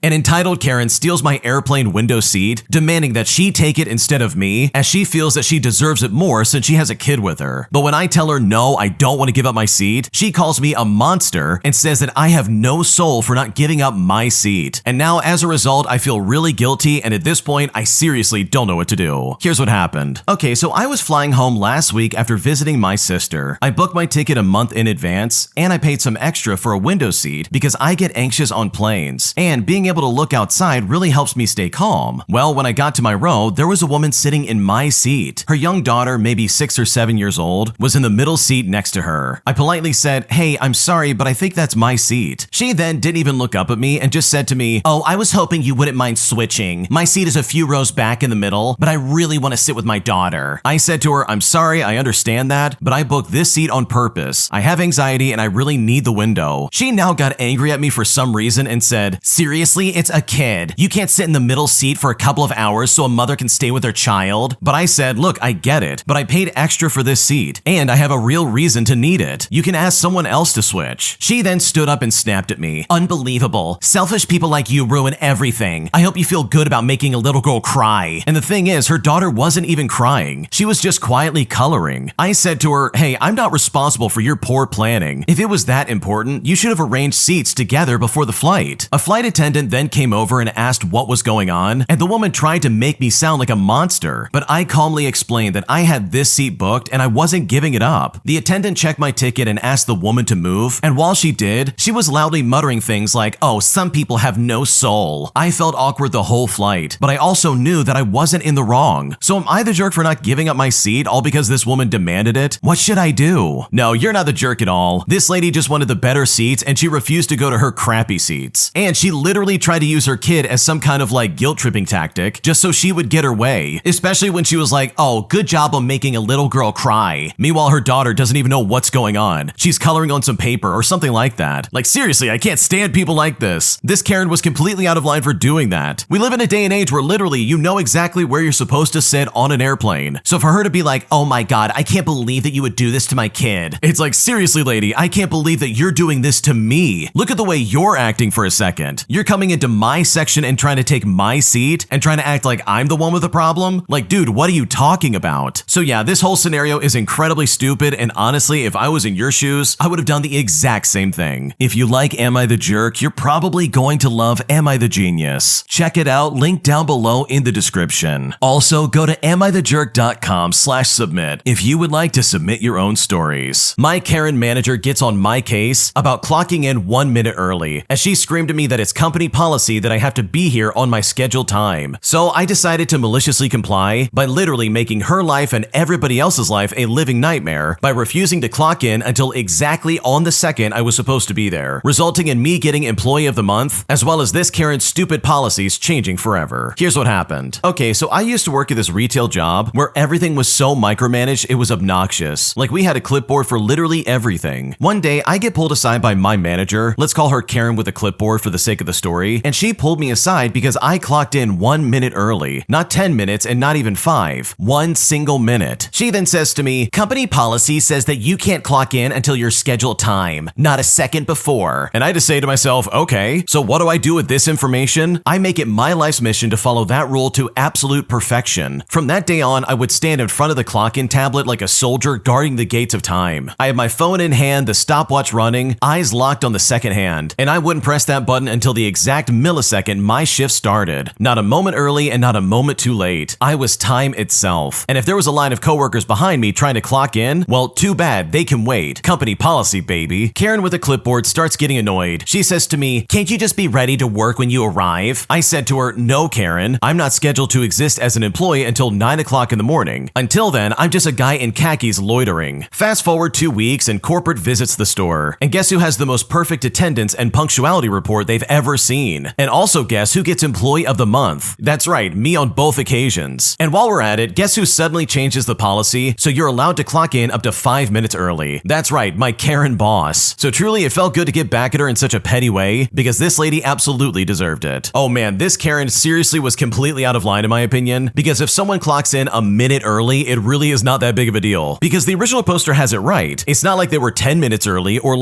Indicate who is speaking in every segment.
Speaker 1: An entitled Karen steals my airplane window seat, demanding that she take it instead of me, as she feels that she deserves it more since she has a kid with her. But when I tell her no, I don't want to give up my seat, she calls me a monster and says that I have no soul for not giving up my seat. And now as a result, I feel really guilty, and at this point, I seriously don't know what to do. Here's what happened. Okay, so I was flying home last week after visiting my sister. I booked my ticket a month in advance, and I paid some extra for a window seat because I get anxious on planes, and being able to look outside really helps me stay calm. Well, when I got to my row, there was a woman sitting in my seat. Her young daughter, maybe 6 or 7 years old, was in the middle seat next to her. I politely said, "Hey, I'm sorry, but I think that's my seat." She then didn't even look up at me and just said to me, "Oh, I was hoping you wouldn't mind switching. My seat is a few rows back in the middle, but I really want to sit with my daughter." I said to her, "I'm sorry, I understand that, but I booked this seat on purpose. I have anxiety and I really need the window." She now got angry at me for some reason and said, "Seriously, it's a kid. You can't sit in the middle seat for a couple of hours so a mother can stay with her child?" But I said, "Look, I get it, but I paid extra for this seat, and I have a real reason to need it. You can ask someone else to switch." She then stood up and snapped at me. "Unbelievable. Selfish people like you ruin everything. I hope you feel good about making a little girl cry." And the thing is, her daughter wasn't even crying. She was just quietly coloring. I said to her, "Hey, I'm not responsible for your poor planning. If it was that important, you should have arranged seats together before the flight." A flight attendant then came over and asked what was going on, and the woman tried to make me sound like a monster, but I calmly explained that I had this seat booked and I wasn't giving it up. The attendant checked my ticket and asked the woman to move, and while she did, she was loudly muttering things like, "Oh, some people have no soul." I felt awkward the whole flight, but I also knew that I wasn't in the wrong. So am I the jerk for not giving up my seat all because this woman demanded it? What should I do? No, you're not the jerk at all. This lady just wanted the better seats and she refused to go to her crappy seats. And she literally tried to use her kid as some kind of guilt-tripping tactic just so she would get her way, especially when she was like, "Oh, good job on making a little girl cry." Meanwhile, her daughter doesn't even know what's going on. She's coloring on some paper or something like that. Seriously, I can't stand people like this. This Karen was completely out of line for doing that. We live in a day and age where literally you know exactly where you're supposed to sit on an airplane. So for her to be like, "Oh my God, I can't believe that you would do this to my kid." It's like, seriously, lady, I can't believe that you're doing this to me. Look at the way you're acting for a second. You're coming into my section and trying to take my seat and trying to act like I'm the one with the problem. Dude, what are you talking about? So yeah, this whole scenario is incredibly stupid, and honestly, if I was in your shoes, I would have done the exact same thing. If you like Am I the Jerk, you're probably going to love Am I the Genius. Check it out, link down below in the description. Also, go to amithejerk.com/submit if you would like to submit your own stories. My Karen manager gets on my case about clocking in 1 minute early, as she screamed at me that it's company policy that I have to be here on my scheduled time. So I decided to maliciously comply by literally making her life and everybody else's life a living nightmare by refusing to clock in until exactly on the second I was supposed to be there, resulting in me getting Employee of the Month, as well as this Karen's stupid policies changing forever. Here's what happened. Okay, so I used to work at this retail job where everything was so micromanaged it was obnoxious. We had a clipboard for literally everything. One day, I get pulled aside by my manager, let's call her Karen with a clipboard for the sake of the story, and she pulled me aside because I clocked in 1 minute early, not 10 minutes and not even 5, 1 single minute. She then says to me, "Company policy says that you can't clock in until your scheduled time, not a second before." And I just say to myself, okay, so what do I do with this information? I make it my life's mission to follow that rule to absolute perfection. From that day on, I would stand in front of the clock-in tablet like a soldier guarding the gates of time. I had my phone in hand, the stopwatch running, eyes locked on the second hand, and I wouldn't press that button until the exact millisecond my shift started. Not a moment early and not a moment too late. I was time itself. And if there was a line of coworkers behind me trying to clock in, well, too bad, they can wait. Company policy, baby. Karen with a clipboard starts getting annoyed. She says to me, "Can't you just be ready to work when you arrive?" I said to her, "No, Karen, I'm not scheduled to exist as an employee until 9 o'clock in the morning. Until then, I'm just a guy in khakis loitering." Fast forward 2 weeks and corporate visits the store. And guess who has the most perfect attendance and punctuality report they've ever seen? And also guess who gets Employee of the Month? That's right, me on both occasions. And while we're at it, guess who suddenly changes the policy so you're allowed to clock in up to 5 minutes early? That's right, my Karen boss. So truly, it felt good to get back at her in such a petty way because this lady absolutely deserved it. Oh man, this Karen seriously was completely out of line in my opinion, because if someone clocks in a minute early, it really is not that big of a deal. Because the original poster has it right. It's not like they were 10 minutes early or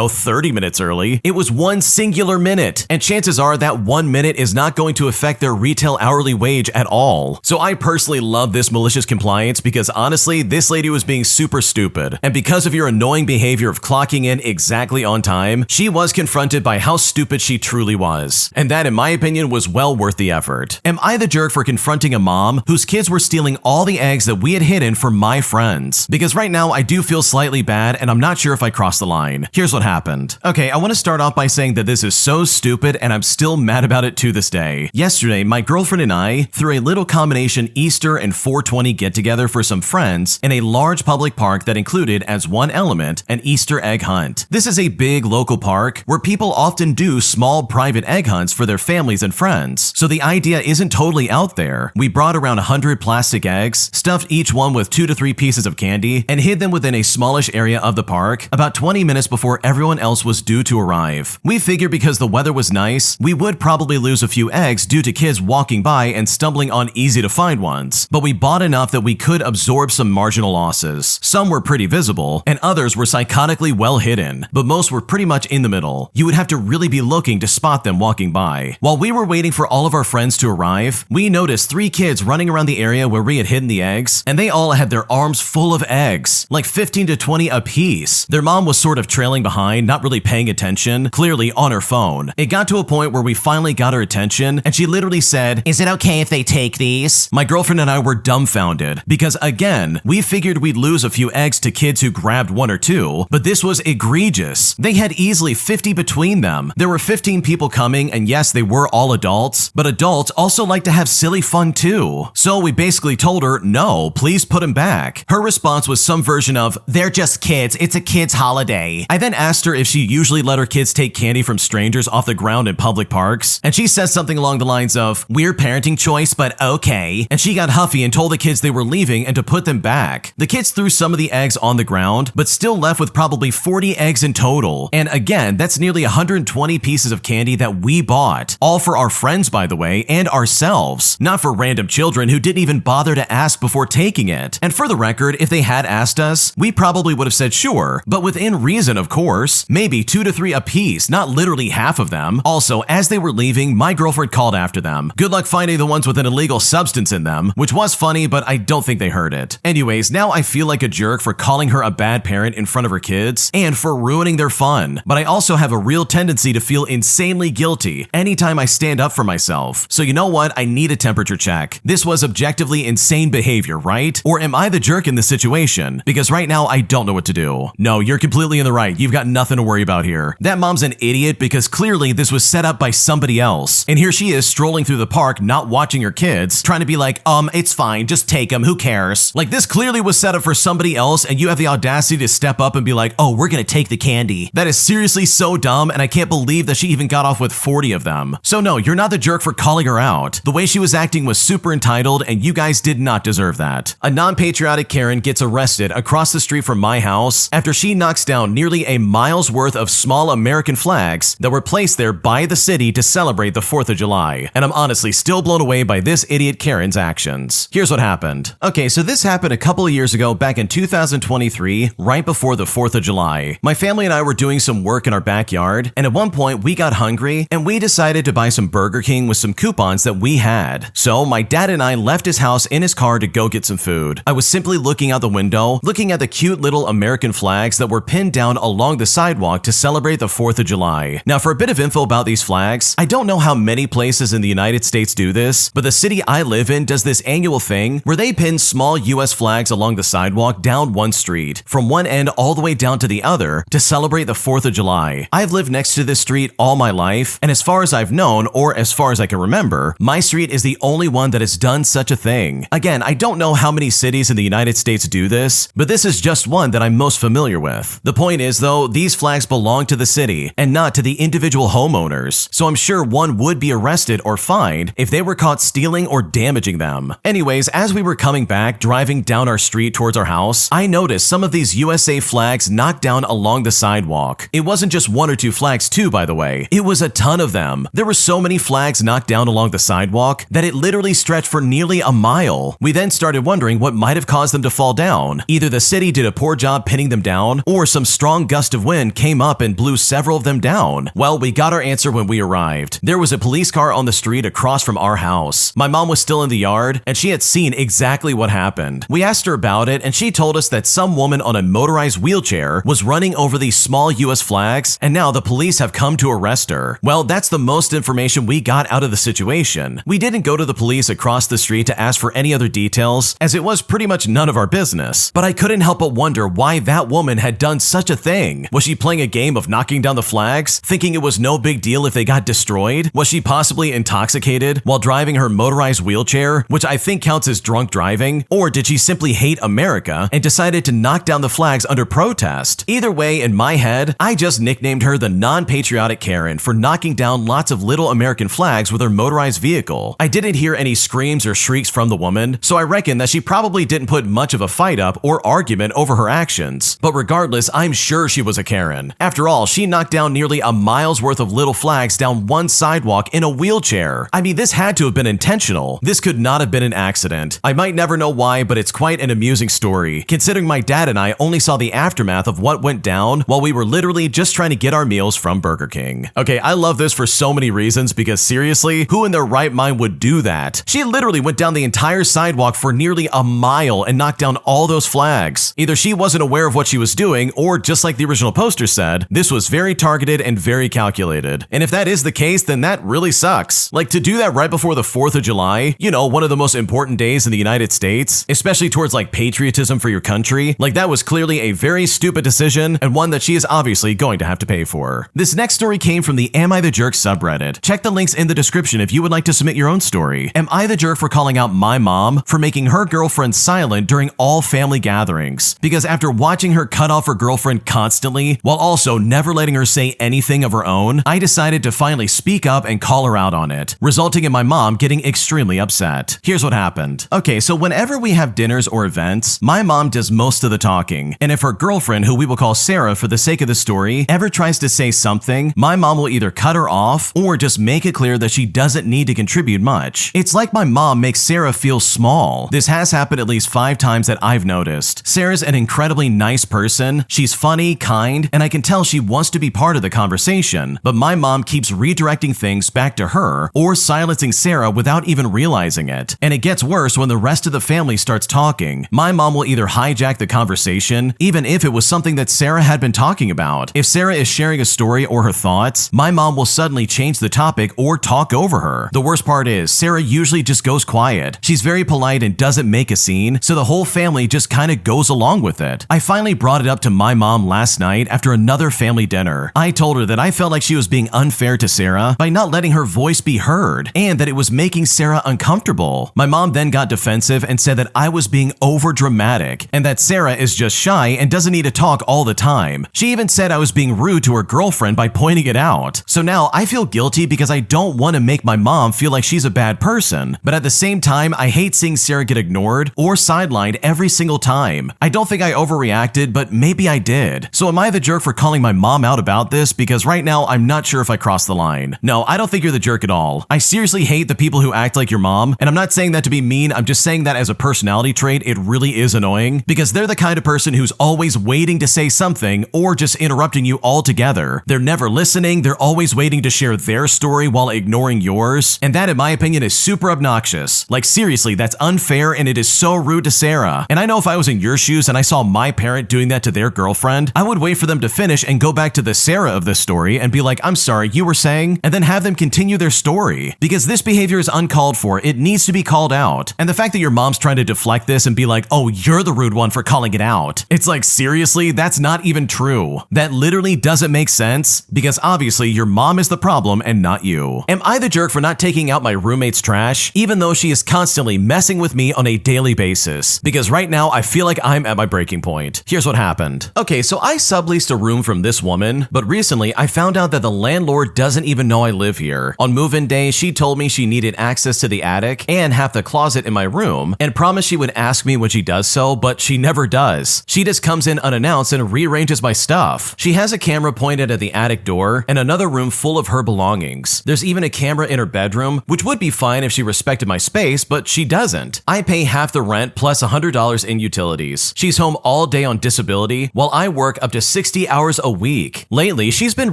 Speaker 1: 30 minutes early. It was 1 singular minute. And chances chances are that 1 minute is not going to affect their retail hourly wage at all. So I personally love this malicious compliance because honestly, this lady was being super stupid. And because of your annoying behavior of clocking in exactly on time, she was confronted by how stupid she truly was. And that, in my opinion, was well worth the effort. Am I the jerk for confronting a mom whose kids were stealing all the eggs that we had hidden for my friends? Because right now I do feel slightly bad and I'm not sure if I crossed the line. Here's what happened. Okay, I want to start off by saying that this is so stupid and I'm still mad about it to this day. Yesterday, my girlfriend and I threw a little combination Easter and 420 get-together for some friends in a large public park that included, as one element, an Easter egg hunt. This is a big local park where people often do small private egg hunts for their families and friends, so the idea isn't totally out there. We brought around 100 plastic eggs, stuffed each one with 2 to 3 pieces of candy, and hid them within a smallish area of the park about 20 minutes before everyone else was due to arrive. We figured because the weather was nice, we would probably lose a few eggs due to kids walking by and stumbling on easy-to-find ones, but we bought enough that we could absorb some marginal losses. Some were pretty visible, and others were psychotically well hidden, but most were pretty much in the middle. You would have to really be looking to spot them walking by. While we were waiting for all of our friends to arrive, we noticed 3 kids running around the area where we had hidden the eggs, and they all had their arms full of eggs, like 15 to 20 apiece. Their mom was sort of trailing behind, not really paying attention, clearly on her phone. It got to a point where we finally got her attention, and she literally said, "Is it okay if they take these?" My girlfriend and I were dumbfounded, because again, we figured we'd lose a few eggs to kids who grabbed 1 or 2, but this was egregious. They had easily 50 between them. There were 15 people coming, and yes, they were all adults, but adults also like to have silly fun too. So we basically told her, no, please put them back. Her response was some version of, "They're just kids, it's a kid's holiday." I then asked her if she usually let her kids take candy from strangers off the ground in public parks, and she said something along the lines of, "Weird parenting choice, but okay." And she got huffy and told the kids they were leaving and to put them back. The kids threw some of the eggs on the ground, but still left with probably 40 eggs in total. And again, that's nearly 120 pieces of candy that we bought. All for our friends, by the way, and ourselves. Not for random children who didn't even bother to ask before taking it. And for the record, if they had asked us, we probably would have said sure, but within reason, of course. Maybe 2 to 3 apiece, not literally half of them. Also, as they were leaving, my girlfriend called after them. Good luck finding the ones with an illegal substance in them, which was funny, but I don't think they heard it. Anyways, now I feel like a jerk for calling her a bad parent in front of her kids, and for ruining their fun. But I also have a real tendency to feel insanely guilty anytime I stand up for myself. So you know what? I need a temperature check. This was objectively insane behavior, right? Or am I the jerk in this situation? Because right now I don't know what to do. No, you're completely in the right. You've got nothing to worry about here. That mom's an idiot because clearly this was set up by somebody else. And here she is strolling through the park, not watching her kids, trying to be like, it's fine, just take them, who cares? Like, this clearly was set up for somebody else, and you have the audacity to step up and be like, "Oh, we're gonna take the candy." That is seriously so dumb, and I can't believe that she even got off with 40 of them. So no, you're not the jerk for calling her out. The way she was acting was super entitled, and you guys did not deserve that. A non-patriotic Karen gets arrested across the street from my house after she knocks down nearly a mile's worth of small American flags that were placed there by the city to celebrate the 4th of July. And I'm honestly still blown away by this idiot Karen's actions. Here's what happened. Okay, so this happened a couple of years ago back in 2023, right before the 4th of July. My family and I were doing some work in our backyard, and at one point we got hungry and we decided to buy some Burger King with some coupons that we had. So my dad and I left his house in his car to go get some food. I was simply looking out the window, looking at the cute little American flags that were pinned down along the sidewalk to celebrate the 4th of July. Now, for a bit of info about these flags, I don't know how many places in the United States do this, but the city I live in does this annual thing where they pin small US flags along the sidewalk down one street, from one end all the way down to the other, to celebrate the 4th of July. I've lived next to this street all my life, and as far as I've known, or as far as I can remember, my street is the only one that has done such a thing. Again, I don't know how many cities in the United States do this, but this is just one that I'm most familiar with. The point is, though, these flags belong to the city and not to the individual homeowners, so I'm sure one would be arrested or fined if they were caught stealing or damaging them. Anyways, as we were coming back, driving down our street towards our house, I noticed some of these USA flags knocked down along the sidewalk. It wasn't just 1 or 2 flags too, by the way. It was a ton of them. There were so many flags knocked down along the sidewalk that it literally stretched for nearly a mile. We then started wondering what might have caused them to fall down. Either the city did a poor job pinning them down, or some strong gust of wind came up and blew several of them down. Well, we got our answer when we arrived. There was a police car on the street across from our house. My mom was still in the yard, and she had seen exactly what happened. We asked her about it, and she told us that some woman on a motorized wheelchair was running over these small US flags, and now the police have come to arrest her. Well, that's the most information we got out of the situation. We didn't go to the police across the street to ask for any other details, as it was pretty much none of our business. But I couldn't help but wonder why that woman had done such a thing. Was she playing a game of knocking down the flags, thinking it was no big deal if they got destroyed? Was she possibly intoxicated while driving her motorized wheelchair, which I think counts as drunk driving? Or did she simply hate America and decided to knock down the flags under protest? Either way, in my head, I just nicknamed her the non-patriotic Karen for knocking down lots of little American flags with her motorized vehicle. I didn't hear any screams or shrieks from the woman, so I reckon that she probably didn't put much of a fight up or argument over her actions. But regardless, I'm sure she was a Karen. After all, she knocked down nearly a mile's worth of little flags down one sidewalk in a wheelchair. I mean, this had to have been intentional. This could not have been an accident. I might never know why, but it's quite an amusing story, considering my dad and I only saw the aftermath of what went down while we were literally just trying to get our meals from Burger King. Okay, I love this for so many reasons because seriously, who in their right mind would do that? She literally went down the entire sidewalk for nearly a mile and knocked down all those flags. Either she wasn't aware of what she was doing, or just like the original poster said, this was very targeted and very calculated. And if that is the case, then that really sucks. Like, to do that right before the 4th of July, you know, one of the most important days in the United States, especially towards like patriotism for your country, like that was clearly a very stupid decision and one that she is obviously going to have to pay for. This next story came from the Am I the Jerk subreddit. Check the links in the description if you would like to submit your own story. Am I the jerk for calling out my mom for making her girlfriend silent during all family gatherings? Because after watching her cut off her girlfriend constantly, while also never letting her say anything of her own, I decided to finally speak up and call her out on it, resulting in my mom getting extremely upset. Here's what happened. Okay, so whenever we have dinners or events, my mom does most of the talking, and if her girlfriend, who we will call Sarah for the sake of the story, ever tries to say something, my mom will either cut her off or just make it clear that she doesn't need to contribute much. It's like my mom makes Sarah feel small. This has happened at least 5 times that I've noticed. Sarah's an incredibly nice person, she's funny, kind, and I can tell she wants to be part of the conversation, but my mom keeps redirecting things back to her or silencing Sarah without even realizing it. And it gets worse when the rest of the family starts talking. My mom will either hijack the conversation, even if it was something that Sarah had been talking about. If Sarah is sharing a story or her thoughts, my mom will suddenly change the topic or talk over her. The worst part is, Sarah usually just goes quiet. She's very polite and doesn't make a scene, so the whole family just kind of goes along with it. I finally brought it up to my mom last night after another family dinner. I told her that I felt like she was being unfair to Sarah by not letting her voice be heard, and that it was making Sarah uncomfortable. My mom then got defensive and said that I was being over dramatic, and that Sarah is just shy and doesn't need to talk all the time. She even said I was being rude to her girlfriend by pointing it out. So now I feel guilty because I don't want to make my mom feel like she's a bad person, but at the same time, I hate seeing Sarah get ignored or sidelined every single time. I don't think I overreacted, but maybe I did. So am I the jerk for calling my mom out about this? Because right now, I'm not sure if I crossed the line. No, I don't think you're the jerk at all. I seriously hate the people who act like your mom, and I'm not saying that to be mean, I'm just saying that as a personality trait, it really is annoying, because they're the kind of person who's always waiting to say something or just interrupting you altogether. They're never listening, they're always waiting to share their story while ignoring yours, and that in my opinion is super obnoxious. Like seriously, that's unfair and it is so rude to Sarah. And I know if I was in your shoes and I saw my parent doing that to their girlfriend, I would wait for them to finish and go back to the Sarah of this story and be like, I'm sorry, you were saying, and then have them continue their story. Because this behavior is uncalled for, it needs to be called out. And the fact that your mom's trying to deflect this and be like, oh, you're the rude one for calling it out. It's like, seriously, that's not even true. That literally doesn't make sense, because obviously your mom is the problem and not you. Am I the jerk for not taking out my roommate's trash, even though she is constantly messing with me on a daily basis? Because right now I feel like I'm at my breaking point. Here's what happened. Okay, so I subleased a room from this woman, but recently I found out that the landlord doesn't even know I live here. On move-in day, she told me she needed access to the attic and half the closet in my room, and promised she would ask me when she does so, but she never does. She just comes in unannounced and rearranges my stuff. She has a camera pointed at the attic door and another room full of her belongings. There's even a camera in her bedroom, which would be fine if she respected my space, but she doesn't. I pay half the rent plus $100 in utilities. She's home all day on disability, while I work up to 60 hours a week. Lately, she's been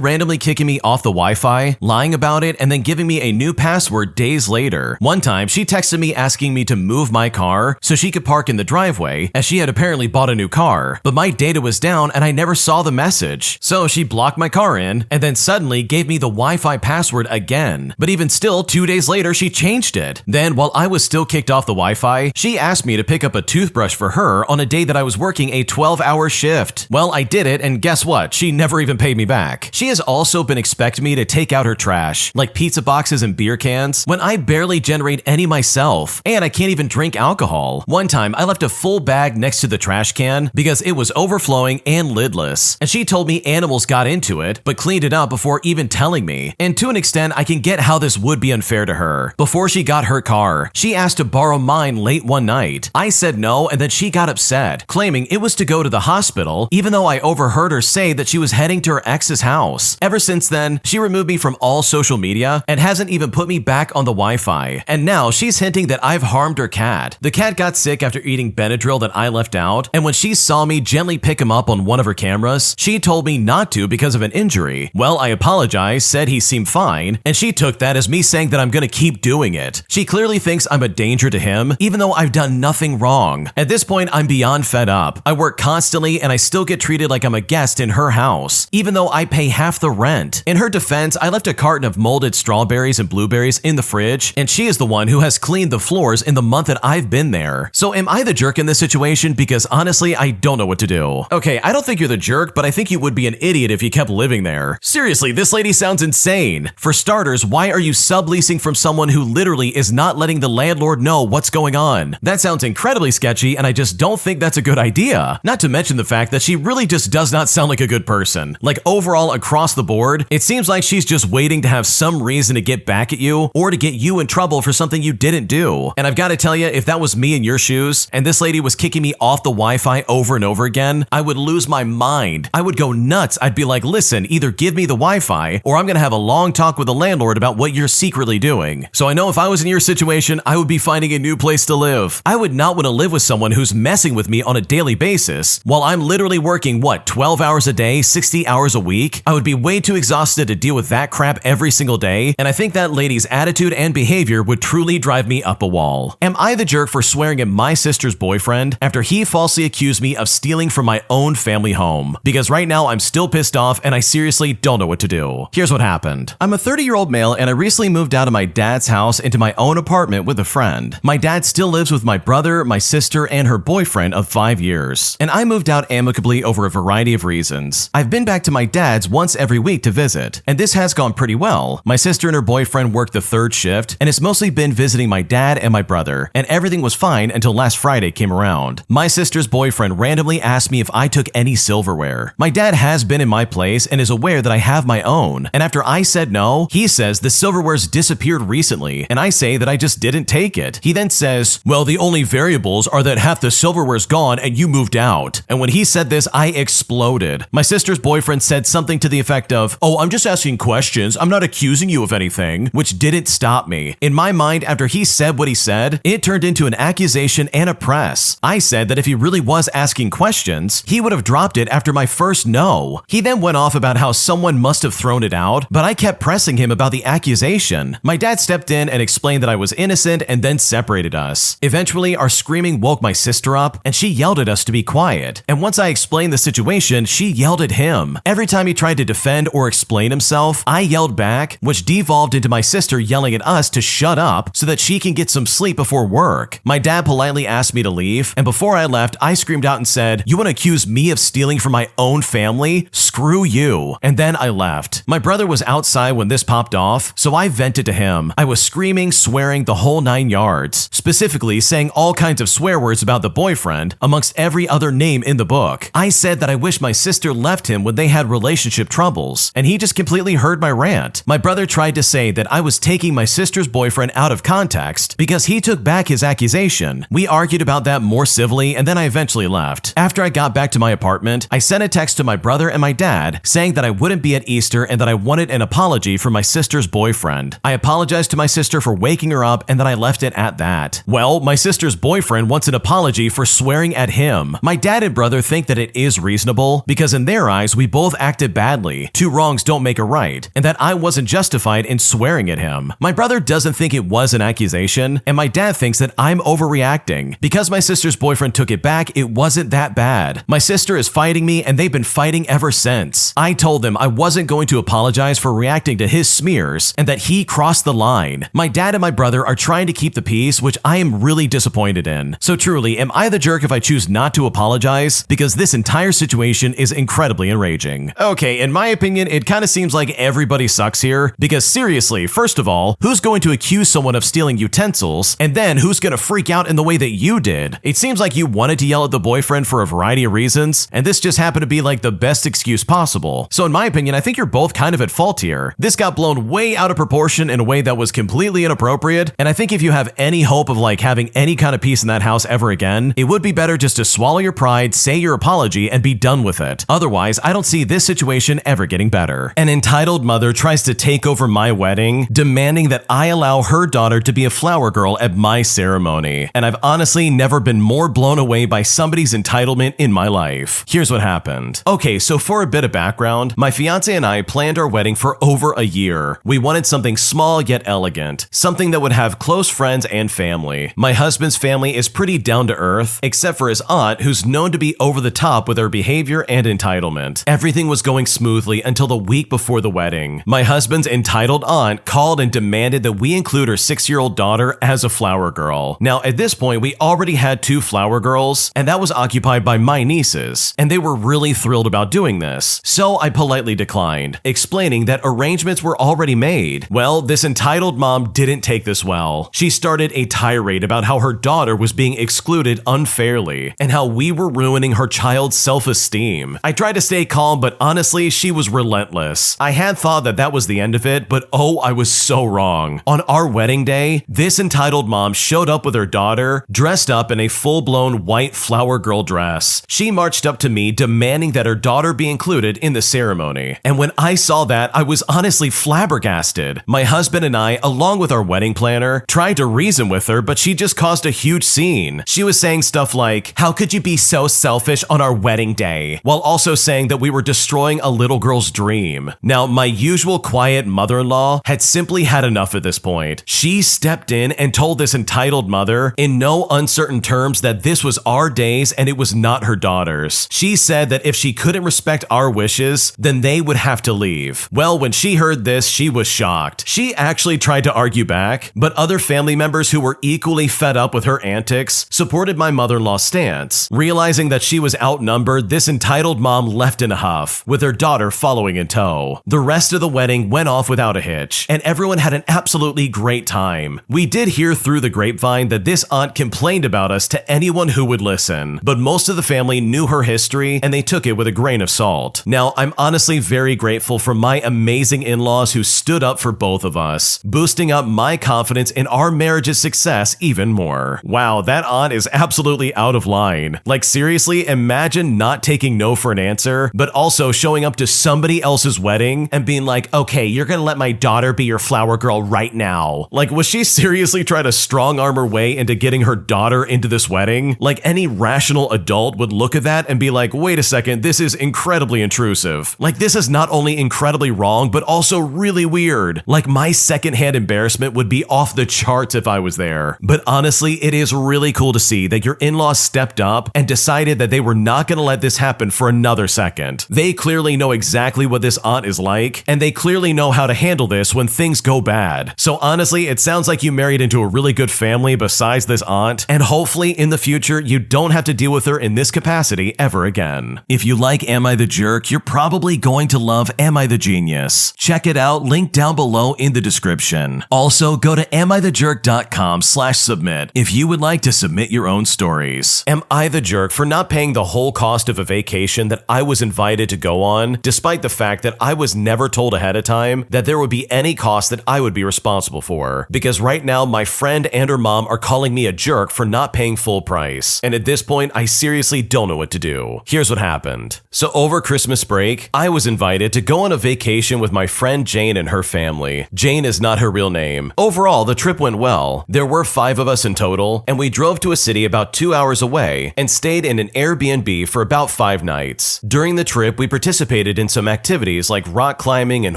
Speaker 1: randomly kicking me off the Wi-Fi, lying about it, and then giving me a new password days later. One time, she texted me asking me to move my car so she could park in the driveway, as she had apparently bought a new car, but my data was down and I never saw the message. So she blocked my car in, and then suddenly gave me the Wi-Fi password again. But even still, 2 days later, she changed it. Then, while I was still kicked off the Wi-Fi, she asked me to pick up a toothbrush for her on a day that I was working a 12-hour shift. Well, I did it, and guess what? She never even paid me back. She has also been expecting me to take out her trash, like pizza boxes and beer cans, when I barely generate any myself, and I can't even drink alcohol. One time, I left a full bag next to the trash can because it was overflowing and lidless, and she told me animals got into it, but cleaned it up before even telling me. And to an extent, I can get how this would be unfair to her. Before she got her car, she asked to borrow mine late one night. I said no, and then she got upset, claiming it was to go to the hospital, even though I overheard her say that she was heading to her ex's house. Ever since then, she removed me from all social media and hasn't even put me back on the Wi-Fi. And now she's hinting that I've harmed her cat. The cat got sick after eating Benadryl that I left out, and when she saw me gently pick him up on one of her cameras, she told me not to because of an injury. Well, I apologized, said he seemed fine, and she took that as me saying that I'm gonna keep doing it. She clearly thinks I'm a danger to him, even though I've done nothing wrong. At this point, I'm beyond fed up. I work constantly and I still get treated like I'm a guest in her house, even though I pay half the rent. In her defense, I left a carton of molded strawberries and blueberries in the fridge, and she is the one who has cleaned the floors in the month that I've been there. So am I the jerk in this situation? Because honestly, I don't know what to do. Okay, I don't think you're the jerk, but I think you would be an idiot if you kept living there. Seriously, this lady sounds insane. For starters, why are you subleasing from someone who literally is not letting the landlord know what's going on? That sounds incredibly sketchy, and I just don't think that's a good idea. Not to mention the fact that she really just does not sound like a good person. Like overall, across the board, it seems like she's just waiting to have some reason to get back at you or to get you in trouble for something you didn't do. And I've got to tell you, if that was me in your shoes and this lady was kicking me off the Wi-Fi over and over again, I would lose my mind. I would go nuts. I'd be like, listen, either give me the Wi-Fi or I'm gonna have a long talk with the landlord about what you're secretly doing. So I know if I was in your situation, I would be finding a new place to live. I would not want to live with someone who's messing with me on a daily basis while I'm literally working, 12 hours a day, 60 hours a week? I would be way too exhausted to deal with that crap every single day, and I think that lady's attitude and behavior would truly drive me up a wall. Am I the jerk for swearing at my sister's boyfriend after he falsely accused me of stealing from my own family home? Because right now I'm still pissed off and I seriously don't know what to do. Here's what happened. I'm a 30-year-old male and I recently moved out of my dad's house into my own apartment with a friend. My dad still lives with my brother, my sister, and her boyfriend of 5 years. And I moved out amicably over a variety of reasons. I've been back to my dad's once every week to visit, and this has gone pretty well. My sister and her boyfriend work the third shift, and it's mostly been visiting my dad and my brother, and everything was fine until last Friday came around. My sister's boyfriend randomly asked me if I took any silverware. My dad has been in my place and is aware that I have my own, and after I said no, he says the silverware's disappeared recently, and I say that I just didn't take it. He then says, well, the only variables are that half the silverware's gone and you moved out. And when he said this, I exploded. My sister's boyfriend said something to the effect of, oh, I'm just asking questions, I'm not accusing you of anything, which didn't stop me. In my mind, after he said what he said, it turned into an accusation and a press. I said that if he really was asking questions, he would have dropped it after my first no. He then went off about how someone must have thrown it out, but I kept pressing him about the accusation. My dad stepped in and explained that I was innocent and then separated us. Eventually, our screaming woke my sister up and she yelled at us to be quiet. And once I explained the situation, she yelled at him. Every time he tried to defend or explain himself, I yelled back, which devolved into my sister yelling at us to shut up so that she can get some sleep before work. My dad politely asked me to leave, and before I left, I screamed out and said, you want to accuse me of stealing from my own family? Screw you. And then I left. My brother was outside when this popped off, so I vented to him. I was screaming, swearing, the whole 9 yards, specifically saying all kinds of swear words about the boyfriend, amongst every other name in the book. I said that I wish my sister left him when they had relationship troubles, and he just completely heard my rant. My brother tried to say that I was taking my sister's boyfriend out of context because he took back his accusation. We argued about that more civilly, and then I eventually left. After I got back to my apartment, I sent a text to my brother and my dad saying that I wouldn't be at Easter and that I wanted an apology for my sister's boyfriend. I apologized to my sister for waking her up, and then I left it at that. Well, my sister's boyfriend wants an apology for swearing at him. My dad and brother think that it is reasonable because in their eyes, we both acted badly. Two wrongs don't make a a right, and that I wasn't justified in swearing at him. My brother doesn't think it was an accusation, and my dad thinks that I'm overreacting. Because my sister's boyfriend took it back, it wasn't that bad. My sister is fighting me, and they've been fighting ever since. I told them I wasn't going to apologize for reacting to his smears, and that he crossed the line. My dad and my brother are trying to keep the peace, which I am really disappointed in. So truly, am I the jerk if I choose not to apologize? Because this entire situation is incredibly enraging. Okay, in my opinion, it kind of seems like everybody sucks here, because seriously, first of all, who's going to accuse someone of stealing utensils, and then who's going to freak out in the way that you did? It seems like you wanted to yell at the boyfriend for a variety of reasons, and this just happened to be like the best excuse possible. So in my opinion, I think you're both kind of at fault here. This got blown way out of proportion in a way that was completely inappropriate, and I think if you have any hope of like having any kind of peace in that house ever again, it would be better just to swallow your pride, say your apology, and be done with it. Otherwise, I don't see this situation ever getting better. An entitled mother tries to take over my wedding, demanding that I allow her daughter to be a flower girl at my ceremony. And I've honestly never been more blown away by somebody's entitlement in my life. Here's what happened. Okay, so for a bit of background, my fiance and I planned our wedding for over a year. We wanted something small yet elegant, something that would have close friends and family. My husband's family is pretty down to earth, except for his aunt, who's known to be over the top with her behavior and entitlement. Everything was going smoothly until the week before the wedding. My husband's entitled aunt called and demanded that we include her 6-year-old daughter as a flower girl. Now, at this point, we already had 2 flower girls, and that was occupied by my nieces, and they were really thrilled about doing this. So I politely declined, explaining that arrangements were already made. Well, this entitled mom didn't take this well. She started a tirade about how her daughter was being excluded unfairly, and how we were ruining her child's self-esteem. I tried to stay calm, but honestly, she was relentless. I had thought that that was the end of it, but oh, I was so wrong. On our wedding day, this entitled mom showed up with her daughter, dressed up in a full-blown white flower girl dress. She marched up to me, demanding that her daughter be included in the ceremony. And when I saw that, I was honestly flabbergasted. My husband and I, along with our wedding planner, tried to reason with her, but she just caused a huge scene. She was saying stuff like, "How could you be so selfish on our wedding day?" while also saying that we were destroying a little girl's dream. Now, my usual quiet mother-in-law had simply had enough at this point. She stepped in and told this entitled mother, in no uncertain terms, that this was our days and it was not her daughter's. She said that if she couldn't respect our wishes, then they would have to leave. Well, when she heard this, she was shocked. She actually tried to argue back, but other family members who were equally fed up with her antics supported my mother-in-law's stance. Realizing that she was outnumbered, this entitled mom left in a huff, with her daughter following in tow. The rest of the wedding went off without a hitch, and everyone had an absolutely great time. We did hear through the grapevine that this aunt complained about us to anyone who would listen, but most of the family knew her history and they took it with a grain of salt. Now, I'm honestly very grateful for my amazing in-laws who stood up for both of us, boosting up my confidence in our marriage's success even more. Wow, that aunt is absolutely out of line. Like seriously, imagine not taking no for an answer, but also showing up to somebody else's wedding and being like, "Okay, you're gonna let my daughter be your flower girl right now." Like, was she seriously trying to strong arm her way into getting her daughter into this wedding? Like, any rational adult would look at that and be like, wait a second, this is incredibly intrusive. Like, this is not only incredibly wrong, but also really weird. Like, my secondhand embarrassment would be off the charts if I was there. But honestly, it is really cool to see that your in-laws stepped up and decided that they were not gonna let this happen for another second. They clearly know exactly what this aunt is like, and they clearly know how to handle this when things go bad. So honestly, it sounds like you married into a really good family besides this aunt, and hopefully in the future, you don't have to deal with her in this capacity ever again. If you like Am I the Jerk, you're probably going to love Am I the Genius. Check it out, link down below in the description. Also, go to amithejerk.com/submit if you would like to submit your own stories. Am I the jerk for not paying the whole cost of a vacation that I was invited to go on, despite the fact that I was never told ahead of time that there would be any cost that I would be responsible for? Because right now, my friend and her mom are calling me a jerk for not paying full price. And at this point, I seriously don't know what to do. Here's what happened. So over Christmas break, I was invited to go on a vacation with my friend Jane and her family. Jane is not her real name. Overall, the trip went well. There were 5 of us in total, and we drove to a city about 2 hours away and stayed in an Airbnb for about 5 nights. During the trip, we participated in some activities like
Speaker 2: rock climbing and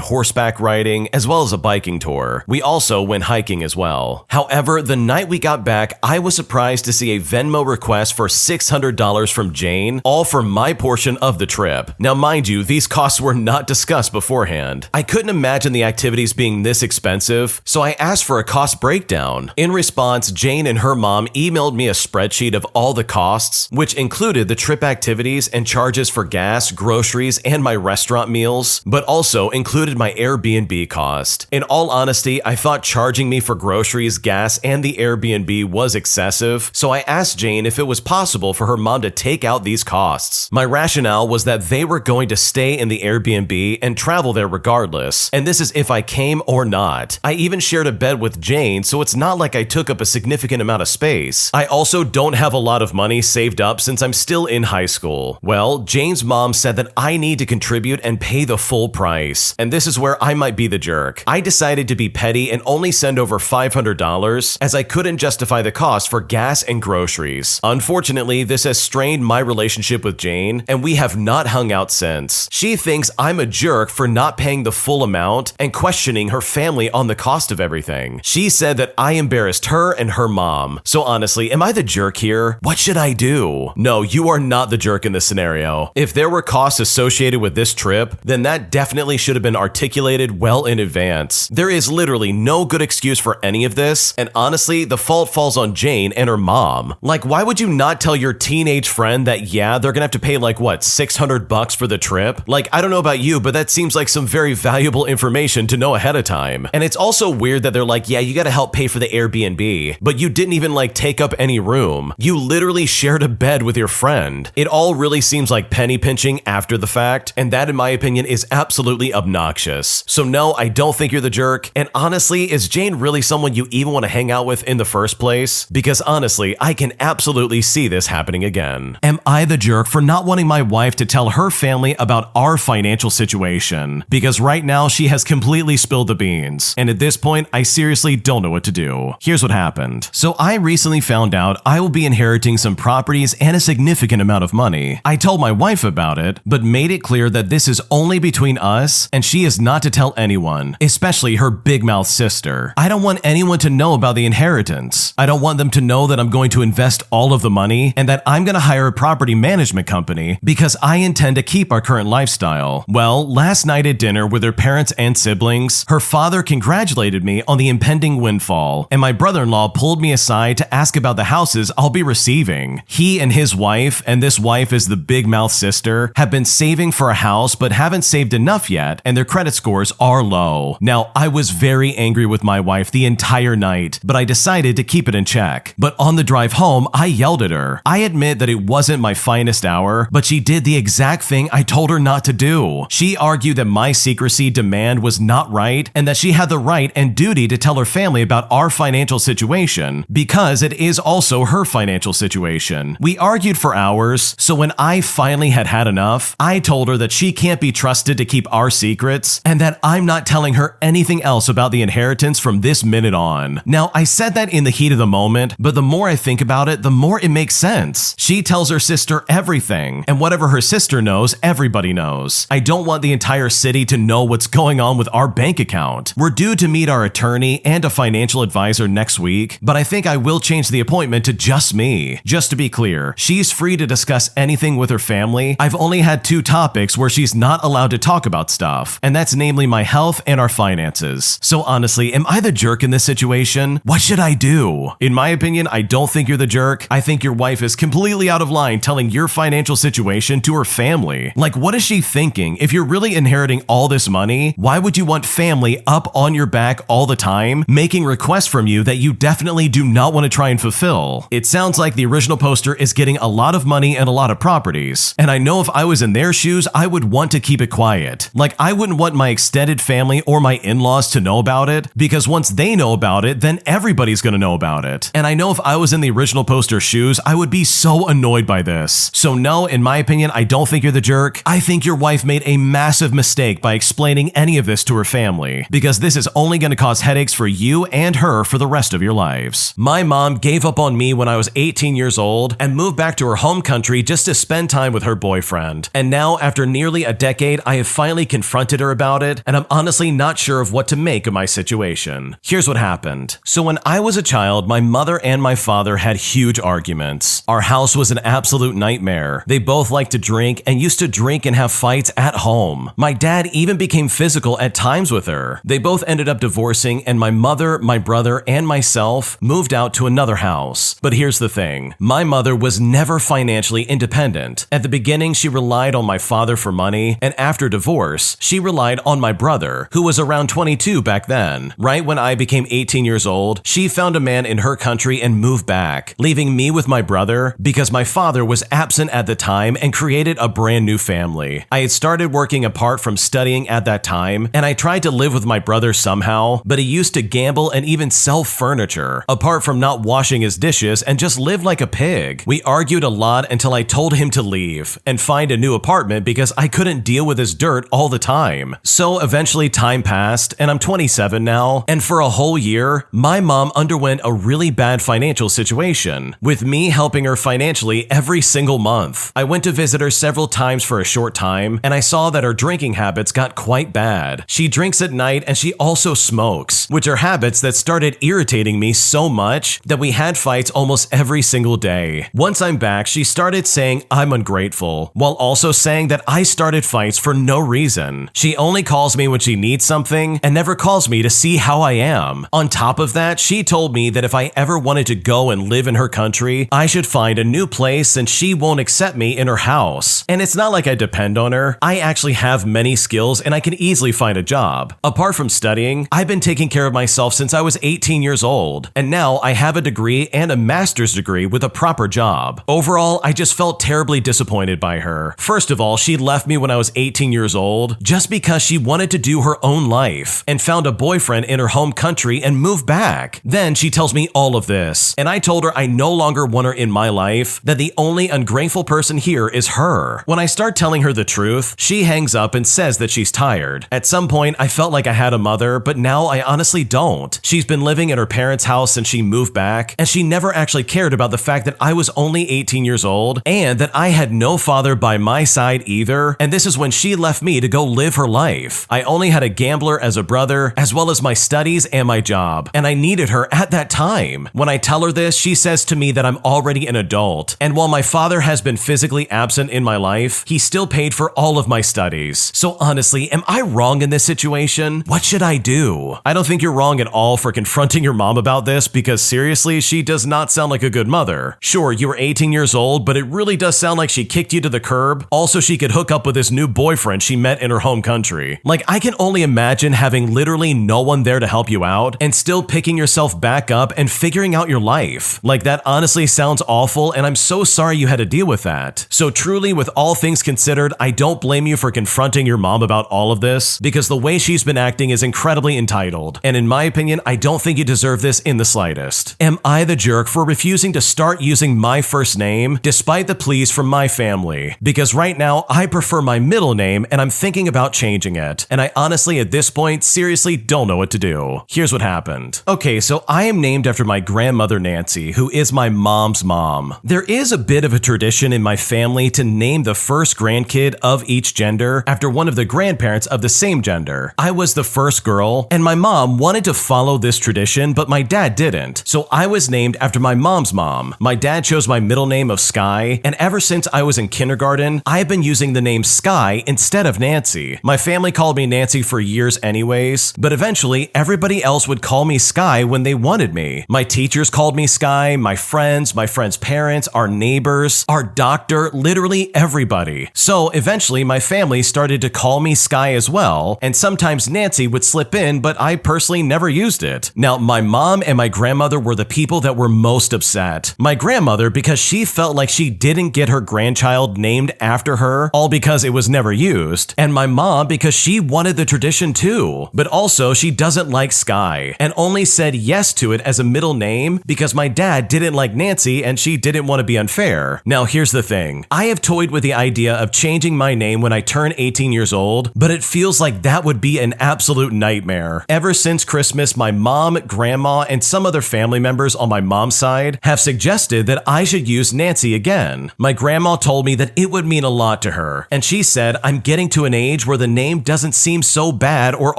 Speaker 2: horseback riding, as well as a biking tour. We also went hiking as well. However, the night we got back, I was surprised to see a Venmo request for $600 from Jane, all for my portion of the trip. Now mind you, these costs were not discussed beforehand. I couldn't imagine the activities being this expensive, so I asked for a cost breakdown. In response, Jane and her mom emailed me a spreadsheet of all the costs, which included the trip activities and charges for gas, groceries, and my restaurant meals, but also included my Airbnb cost. In all honesty, I thought charging me for groceries, gas, and the Airbnb was excessive, so I asked Jane if it was possible for her mom to take out these costs. My rationale was that they were going to stay in the Airbnb and travel there regardless, and this is if I came or not. I even shared a bed with Jane, so it's not like I took up a significant amount of space. I also don't have a lot of money saved up since I'm still in high school. Well, Jane's mom said that I need to contribute and pay the full price, and this is where I might be the jerk. I decided to be petty and only send over $500 as I couldn't justify the cost for gas and groceries. Unfortunately, this has strained my relationship with Jane, and we have not hung out since. She thinks I'm a jerk for not paying the full amount and questioning her family on the cost of everything. She said that I embarrassed her and her mom. So honestly, am I the jerk here? What should I do? No, you are not the jerk in this scenario. If there were costs associated with this trip, then that definitely should have been articulated well in advance. There is literally no good excuse for any of this, and honestly, the fault falls on Jane and her mom. Like, why would you not tell your teenage friend that, yeah, they're gonna have to pay like, what, $600 for the trip? Like, I don't know about you, but that seems like some very valuable information to know ahead of time. And it's also weird that they're like, yeah, you gotta help pay for the Airbnb, but you didn't even like take up any room. You literally shared a bed with your friend. It all really seems like penny pinching after the fact, and that in my opinion is absolutely obnoxious. So no, I don't think you're the jerk, and honestly, is Jane really someone you even want to hang out with in the first place? Because honestly, I can absolutely see this happening again.
Speaker 1: Am I the jerk for not wanting my wife to tell her family about our financial situation? Because right now she has completely spilled the beans, and at this point, I seriously don't know what to do. Here's what happened. So I recently found out I will be inheriting some properties and a significant amount of money. I told my wife about it, but made it clear that this is only between us and she is not to tell anyone, especially her big mouth sister. I don't want anyone to know about the inheritance. I don't want them to know that I'm going to invest all of the money and that I'm going to hire a property management company because I intend to keep our current lifestyle. Well, last night at dinner with her parents and siblings, her father congratulated me on the impending windfall, and my brother-in-law pulled me aside to ask about the houses I'll be receiving. He and his wife, and this wife is the big mouth sister, have been saving for a house but haven't saved enough yet, and their credit scores are low. Now, I was very angry with my wife the entire night, but I decided to keep it in check. But on the drive home, I yelled at her. I admit that it wasn't my finest hour, but she did the exact thing I told her not to do. She argued that my secrecy demand was not right and that she had the right and duty to tell her family about our financial situation because it is also her financial situation. We argued for hours, so when I finally had enough, I told her that she can't be trusted to keep our secrets and that I'm not telling her anything else about the inheritance from this minute on. Now, I said that in the heat of the moment, but the more I think about it, the more it makes sense. She tells her sister everything, and whatever her sister knows, everybody knows. I don't want the entire city to know what's going on with our bank account. We're due to meet our attorney and a financial advisor next week, but I think I will change the appointment to just me. Just to be clear, she's free to discuss anything with her family. I've only had 2 topics where she's not allowed to talk about stuff, and that's namely my health and our finances. So honestly, am I the jerk in this situation? What should I do? In my opinion, I don't think you're the jerk. I think your wife is completely out of line telling your financial situation to her family. Like, what is she thinking? If you're really inheriting all this money, why would you want family up on your back all the time, making requests from you that you definitely do not want to try and fulfill? It sounds like the original poster is getting a lot of money and a lot of properties, and I know if I was in their shoes, I would want to keep it quiet. Like, I wouldn't want my extended family or my in-laws to know about it, because once they know about it, then everybody's gonna know about it. And I know if I was in the original poster's shoes, I would be so annoyed by this. So no, in my opinion, I don't think you're the jerk. I think your wife made a massive mistake by explaining any of this to her family, because this is only gonna cause headaches for you and her for the rest of your lives. My mom gave up on me when I was 18 years old and moved back to her home country just to spend time with her boyfriend. And now, after nearly a decade, I have finally
Speaker 2: finally confronted her about it, and I'm honestly not sure of what to make of my situation. Here's what happened. So when I was a child, my mother and my father had huge arguments. Our house was an absolute nightmare. They both liked to drink and used to drink and have fights at home. My dad even became physical at times with her. They both ended up divorcing, and my mother, my brother, and myself moved out to another house. But here's the thing. My mother was never financially independent. At the beginning, she relied on my father for money, and after divorce, she relied on my brother, who was around 22 back then. Right when I became 18 years old, she found a man in her country and moved back, leaving me with my brother because my father was absent at the time and created a brand new family. I had started working apart from studying at that time, and I tried to live with my brother somehow, but he used to gamble and even sell furniture, apart from not washing his dishes, and just lived like a pig. We argued a lot until I told him to leave and find a new apartment because I couldn't deal with his dirt all the time. So eventually time passed, and I'm 27 now, and for a whole year, my mom underwent a really bad financial situation, with me helping her financially every single month. I went to visit her several times for a short time, and I saw that her drinking habits got quite bad. She drinks at night and she also smokes, which are habits that started irritating me so much that we had fights almost every single day. Once I'm back, she started saying I'm ungrateful, while also saying that I started fights for no reason. She only calls me when she needs something and never calls me to see how I am. On top of that, she told me that if I ever wanted to go and live in her country, I should find a new place since she won't accept me in her house. And it's not like I depend on her. I actually have many skills and I can easily find a job. Apart from studying, I've been taking care of myself since I was 18 years old, and now I have a degree and a master's degree with a proper job. Overall, I just felt terribly disappointed by her. First of all, she left me when I was 18 years old just because she wanted to do her own life and found a boyfriend in her home country and moved back. Then she tells me all of this, and I told her I no longer want her in my life, that the only ungrateful person here is her. When I start telling her the truth, she hangs up and says that she's tired. At some point, I felt like I had a mother, but now I honestly don't. She's been living in her parents' house since she moved back, and she never actually cared about the fact that I was only 18 years old and that I had no father by my side either, and this is when she left me to go live her life. I only had a gambler as a brother, as well as my studies and my job, and I needed her at that time. When I tell her this, she says to me that I'm already an adult, and while my father has been physically absent in my life, he still paid for all of my studies. So honestly, am I wrong in this situation? What should I do? I don't think you're wrong at all for confronting your mom about this, because seriously, she does not sound like a good mother. Sure, you were 18 years old, but it really does sound like she kicked you to the curb. Also, she could hook up with this new boyfriend she met in her home country. Like, I can only imagine having literally no one there to help you out and still picking yourself back up and figuring out your life. Like, that honestly sounds awful, and I'm so sorry you had to deal with that. So truly, with all things considered, I don't blame you for confronting your mom about all of this, because the way she's been acting is incredibly entitled, and in my opinion, I don't think you deserve this in the slightest. Am I the jerk for refusing to start using my first name despite the pleas from my family? Because right now, I prefer my middle name and I'm thinking about changing it, and I honestly at this point seriously don't know what to do. Here's what happened. Okay, so I am named after my grandmother Nancy, who is my mom's mom. There is a bit of a tradition in my family to name the first grandkid of each gender after one of the grandparents of the same gender. I was the first girl, and my mom wanted to follow this tradition, but my dad didn't, so I was named after my mom's mom. My dad chose my middle name of Sky, and ever since I was in kindergarten, I've been using the name Sky instead of Nancy. My family called me Nancy for years anyways, but eventually everybody else would call me Sky when they wanted me. My teachers called me Sky, my friends' parents, our neighbors, our doctor, literally everybody. So eventually my family started to call me Sky as well, and sometimes Nancy would slip in, but I personally never used it. Now, my mom and my grandmother were the people that were most upset. My grandmother, because she felt like she didn't get her grandchild named after her, all because it was never used, and my mom because she wanted the tradition too, but also she doesn't like Sky, and only said yes to it as a middle name because my dad didn't like Nancy and she didn't want to be unfair. Now, here's the thing. I have toyed with the idea of changing my name when I turn 18 years old, but it feels like that would be an absolute nightmare. Ever since Christmas, my mom, grandma, and some other family members on my mom's side have suggested that I should use Nancy again. My grandma told me that it would mean a lot to her, and she said I'm getting
Speaker 1: getting to an age where the name doesn't seem so bad or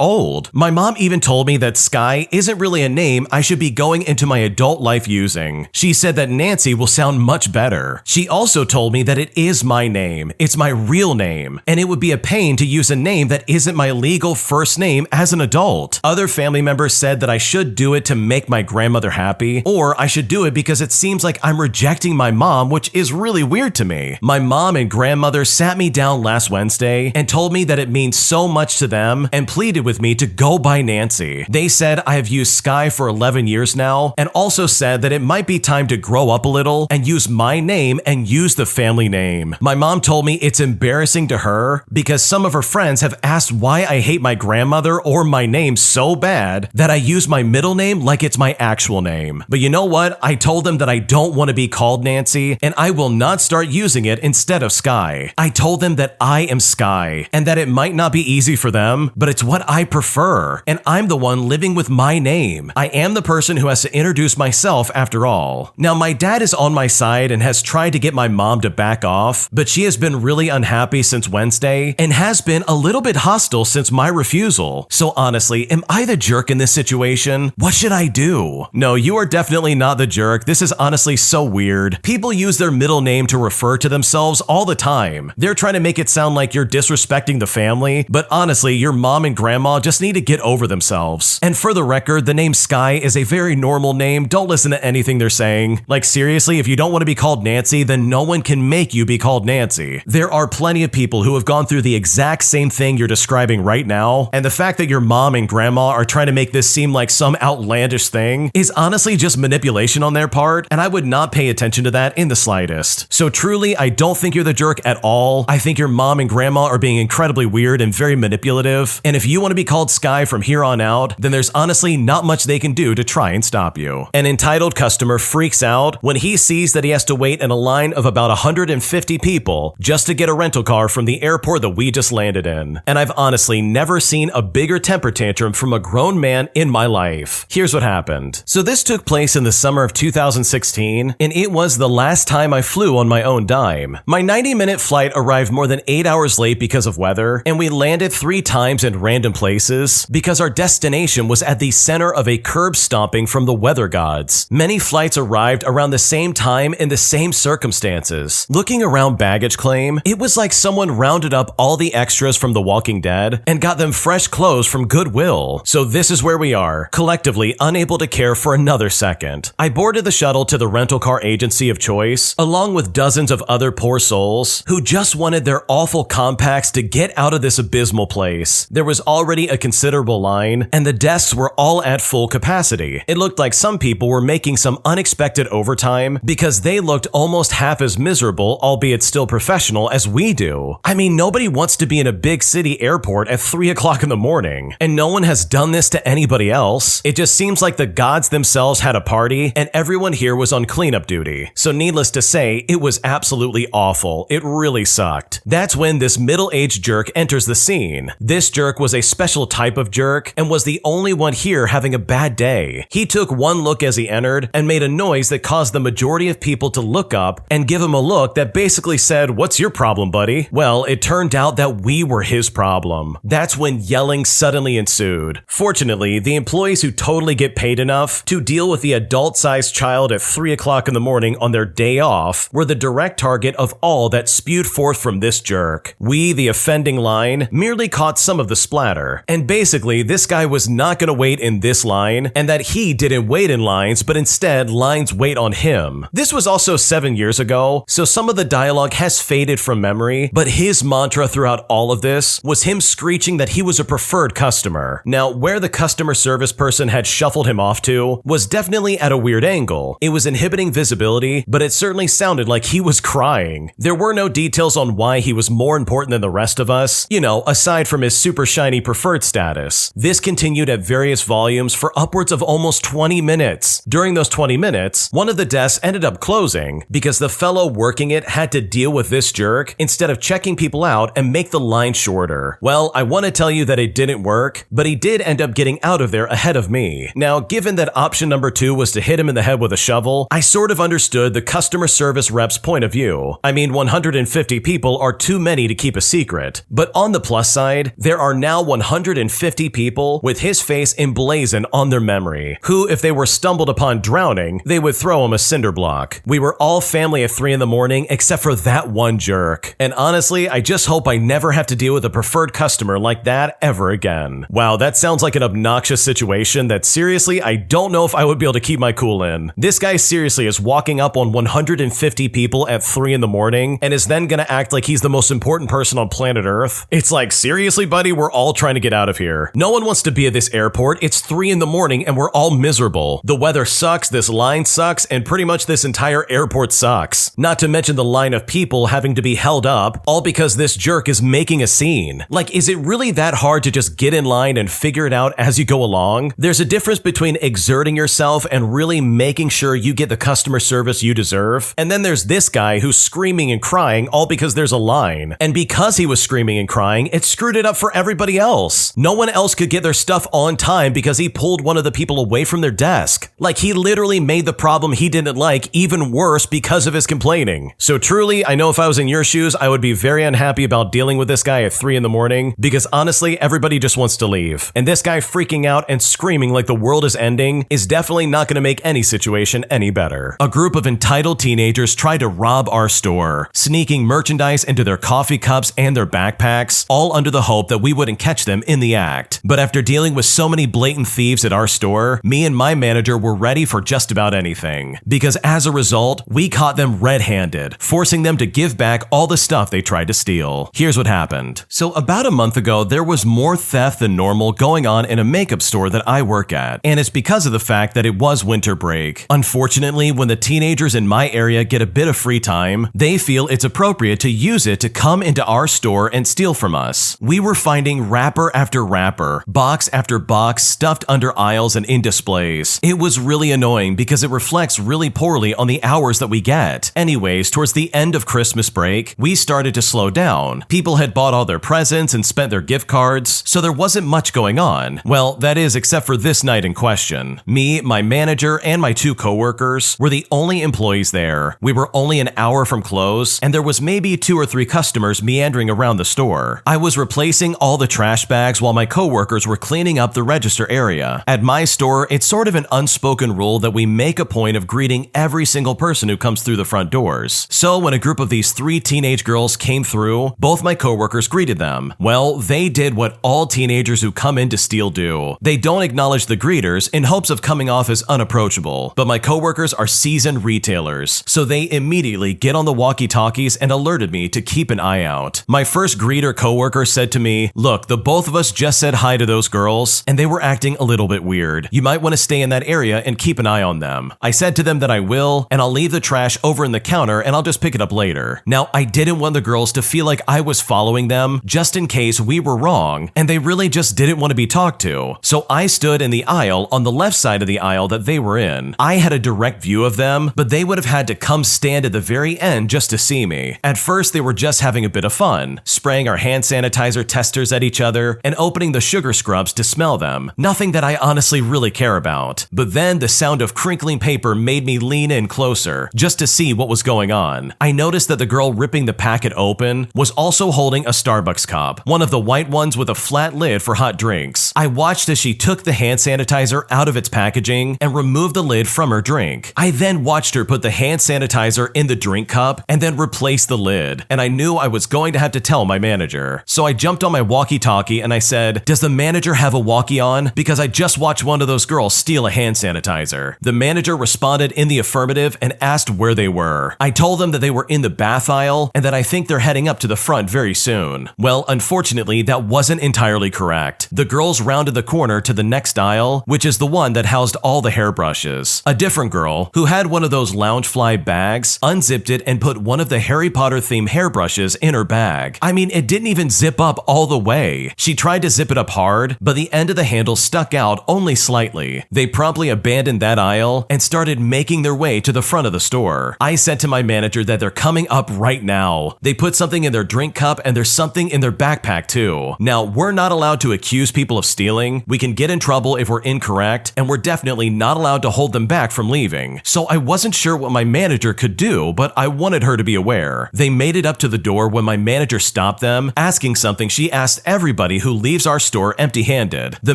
Speaker 1: old. My mom even told me that Sky isn't really a name I should be going into my adult life using. She said that Nancy will sound much better. She also told me that it is my name. It's my real name, and it would be a pain to use a name that isn't my legal first name as an adult. Other family members said that I should do it to make my grandmother happy, or I should do it because it seems like I'm rejecting my mom, which is really weird to me. My mom and grandmother sat me down last Wednesday and told me that it means so much to them and pleaded with me to go by Nancy. They said I have used Sky for 11 years now, and also said that it might be time to grow up a little and use my name and use the family name. My mom told me it's embarrassing to her because some of her friends have asked why I hate my grandmother or my name so bad that I use my middle name like it's my actual name. But you know what? I told them that I don't want to be called Nancy, and I will not start using it instead of Sky. I told them that I am Sky, and that it might not be easy for them, but it's what I prefer, and I'm the one living with my name. I am the person who has to introduce myself after all. Now, my dad is on my side and has tried to get my mom to back off, but she has been really unhappy since Wednesday and has been a little bit hostile since my refusal. So honestly, am I the jerk in this situation? What should I do? No, you are definitely not the jerk. This is honestly so weird. People use their middle name to refer to themselves all the time. They're trying to make it sound like you're disrespecting the family, but honestly, your mom and grandma just need to get over themselves. And for the record, the name Sky is a very normal name. Don't listen to anything they're saying. Like seriously, if you don't want to be called Nancy, then no one can make you be called Nancy. There are plenty of people who have gone through the exact same thing you're describing right now, and the fact that your mom and grandma are trying to make this seem like some outlandish thing is honestly just manipulation on their part, and I would not pay attention to that in the slightest. So truly, I don't think you're the jerk at all. I think your mom and grandma are being incredibly weird and very manipulative, and if you want to be called Sky from here on out, then there's honestly not much they can do to try and stop you. An entitled customer freaks out when he sees that he has to wait in a line of about 150 people just to get a rental car from the airport that we just landed in. And I've honestly never seen a bigger temper tantrum from a grown man in my life. Here's what happened. So this took place in the summer of 2016, and it was the last time I flew on my own dime. My 90-minute flight arrived more than 8 hours late because of weather, and we landed 3 times in random places because our destination was at the center of a curb stomping from the weather gods. Many flights arrived around the same time in the same circumstances. Looking around baggage claim, it was like someone rounded up all the extras from The Walking Dead and got them fresh clothes from Goodwill. So this is where we are, collectively unable to care for another second. I boarded the shuttle to the rental car agency of choice, along with dozens of other poor souls who just wanted their awful compacts to get out of this abysmal place. There was already a considerable line, and the desks were all at full capacity. It looked like some people were making some unexpected overtime because they looked almost half as miserable, albeit still professional, as we do. I mean, nobody wants to be in a big city airport at 3 o'clock in the morning, and no one has done this to anybody else. It just seems like the gods themselves had a party, and everyone here was on cleanup duty. So needless to say, it was absolutely awful. It really sucked. That's when this middle-aged jerk enters the scene. This jerk was a special type of jerk and was the only one here having a bad day. He took one look as he entered and made a noise that caused the majority of people to look up and give him a look that basically said, "What's your problem, buddy?" Well, it turned out that we were his problem. That's when yelling suddenly ensued. Fortunately, the employees who totally get paid enough to deal with the adult-sized child at 3 o'clock in the morning on their day off were the direct target of all that spewed forth from this jerk. We, the offending line, merely caught some of the splatter. And basically, this guy was not going to wait in this line, and that he didn't wait in lines, but instead lines wait on him. This was also 7 years ago, so some of the dialogue has faded from memory, but his mantra throughout all of this was him screeching that he was a preferred customer. Now, where the customer service person had shuffled him off to was definitely at a weird angle. It was inhibiting visibility, but it certainly sounded like he was crying. There were no details on why he was more important than the rest of us, you know, aside from his super shiny preferred status. This continued at various volumes for upwards of almost 20 minutes. During those 20 minutes, one of the desks ended up closing because the fellow working it had to deal with this jerk instead of checking people out and make the line shorter. Well, I want to tell you that it didn't work, but he did end up getting out of there ahead of me. Now, given that option number 2 was to hit him in the head with a shovel, I sort of understood the customer service rep's point of view. I mean, 150 people are too many to keep a secret.
Speaker 2: secret. But on the plus side, there are now 150 people with his face emblazoned on their memory, who, if they were stumbled upon drowning, they would throw him a cinder block. We were all family at 3 in the morning except for that one jerk. And honestly, I just hope I never have to deal with a preferred customer like that ever again. Wow, that sounds like an obnoxious situation that seriously, I don't know if I would be able to keep my cool in. This guy seriously is walking up on 150 people at 3 in the morning and is then gonna act like he's the most important person on planet Earth. It's like, seriously, buddy, we're all trying to get out of here. No one wants to be at this airport. It's 3 in the morning and we're all miserable. The weather sucks, this line sucks, and pretty much this entire airport sucks. Not to mention the line of people having to be held up, all because this jerk is making a scene. Like, is it really that hard to just get in line and figure it out as you go along? There's a difference between exerting yourself and really making sure you get the customer service you deserve. And then there's this guy who's screaming and crying all because there's a line. And because he was screaming and crying, it screwed it up for everybody else. No one else could get their stuff on time because he pulled one of the people away from their desk. Like, he literally made the problem he didn't like even worse because of his complaining. So truly, I know if I was in your shoes, I would be very unhappy about dealing with this guy at 3 in the morning because honestly, everybody just wants to leave. And this guy freaking out and screaming like the world is ending is definitely not going to make any situation any better. A group of entitled teenagers tried to rob our store, sneaking merchandise into their coffee cups and their backpacks, all under the hope that we wouldn't catch them in the act. But after dealing with so many blatant thieves at our store, me and my manager were ready for just about anything. Because as a result, we caught them red-handed, forcing them to give back all the stuff they tried to steal. Here's what happened. So about a month ago, there was more theft than normal going on in a makeup store that I work at. And it's because of the fact that it was winter break. Unfortunately, when the teenagers in my area get a bit of free time, they feel it's appropriate to use it to come into our store and steal from us. We were finding wrapper after wrapper, box after box stuffed under aisles and in displays. It was really annoying because it reflects really poorly on the hours that we get. Anyways, towards the end of Christmas break, we started to slow down. People had bought all their presents and spent their gift cards, so there wasn't much going on. Well, that is except for this night in question. Me, my manager, and my 2 coworkers were the only employees there. We were only an hour from close, and there was maybe 2 or 3 customers meandering around the store. I was replacing all the trash bags while my coworkers were cleaning up the register area. At my store, it's sort of an unspoken rule that we make a point of greeting every single person who comes through the front doors. So when a group of these 3 teenage girls came through, both my coworkers greeted them. Well, they did what all teenagers who come in to steal do. They don't acknowledge the greeters in hopes of coming off as unapproachable. But my coworkers are seasoned retailers, so they immediately get on the walkie-talkies and alerted me to keep an eye out. My first greeter coworker said to me, "Look, the both of us just said hi to those girls, and they were acting a little bit weird. You might want to stay in that area and keep an eye on them." I said to them that I will, and I'll leave the trash over in the counter and I'll just pick it up later. Now, I didn't want the girls to feel like I was following them just in case we were wrong, and they really just didn't want to be talked to. So I stood in the aisle on the left side of the aisle that they were in. I had a direct view of them, but they would have had to come stand at the very end just to see me. At first, they were just having a bit of fun, spraying our hand sanitizer testers at each other and opening the sugar scrubs to smell them. Nothing that I honestly really care about. But then the sound of crinkling paper made me lean in closer just to see what was going on. I noticed that the girl ripping the packet open was also holding a Starbucks cup, one of the white ones with a flat lid for hot drinks. I watched as she took the hand sanitizer out of its packaging and removed the lid from her drink. I then watched her put the hand sanitizer in the drink cup and then replace the lid, and I knew I was going to have to tell my manager. So I jumped on my walkie-talkie and I said, "Does the manager have a walkie on? Because I just watched one of those girls steal a hand sanitizer." The manager responded in the affirmative and asked where they were. I told them that they were in the bath aisle and that I think they're heading up to the front very soon. Well, unfortunately, that wasn't entirely correct. The girls rounded the corner to the next aisle, which is the one that housed all the hairbrushes. A different girl, who had one of those Loungefly bags, unzipped it and put one of the Harry Potter themed hairbrushes in her bag. I mean, it didn't even zip up all the way. She tried to zip it up hard, but the end of the handle stuck out only slightly. They promptly abandoned that aisle and started making their way to the front of the store. I said to my manager that they're coming up right now. They put something in their drink cup and there's something in their backpack too. Now, we're not allowed to accuse people of stealing. We can get in trouble if we're incorrect, and we're definitely not allowed to hold them back from leaving. So I wasn't sure what my manager could do, but I wanted her to be aware. They made it up to the door when my manager manager stopped them, asking something she asked everybody who leaves our store empty-handed. The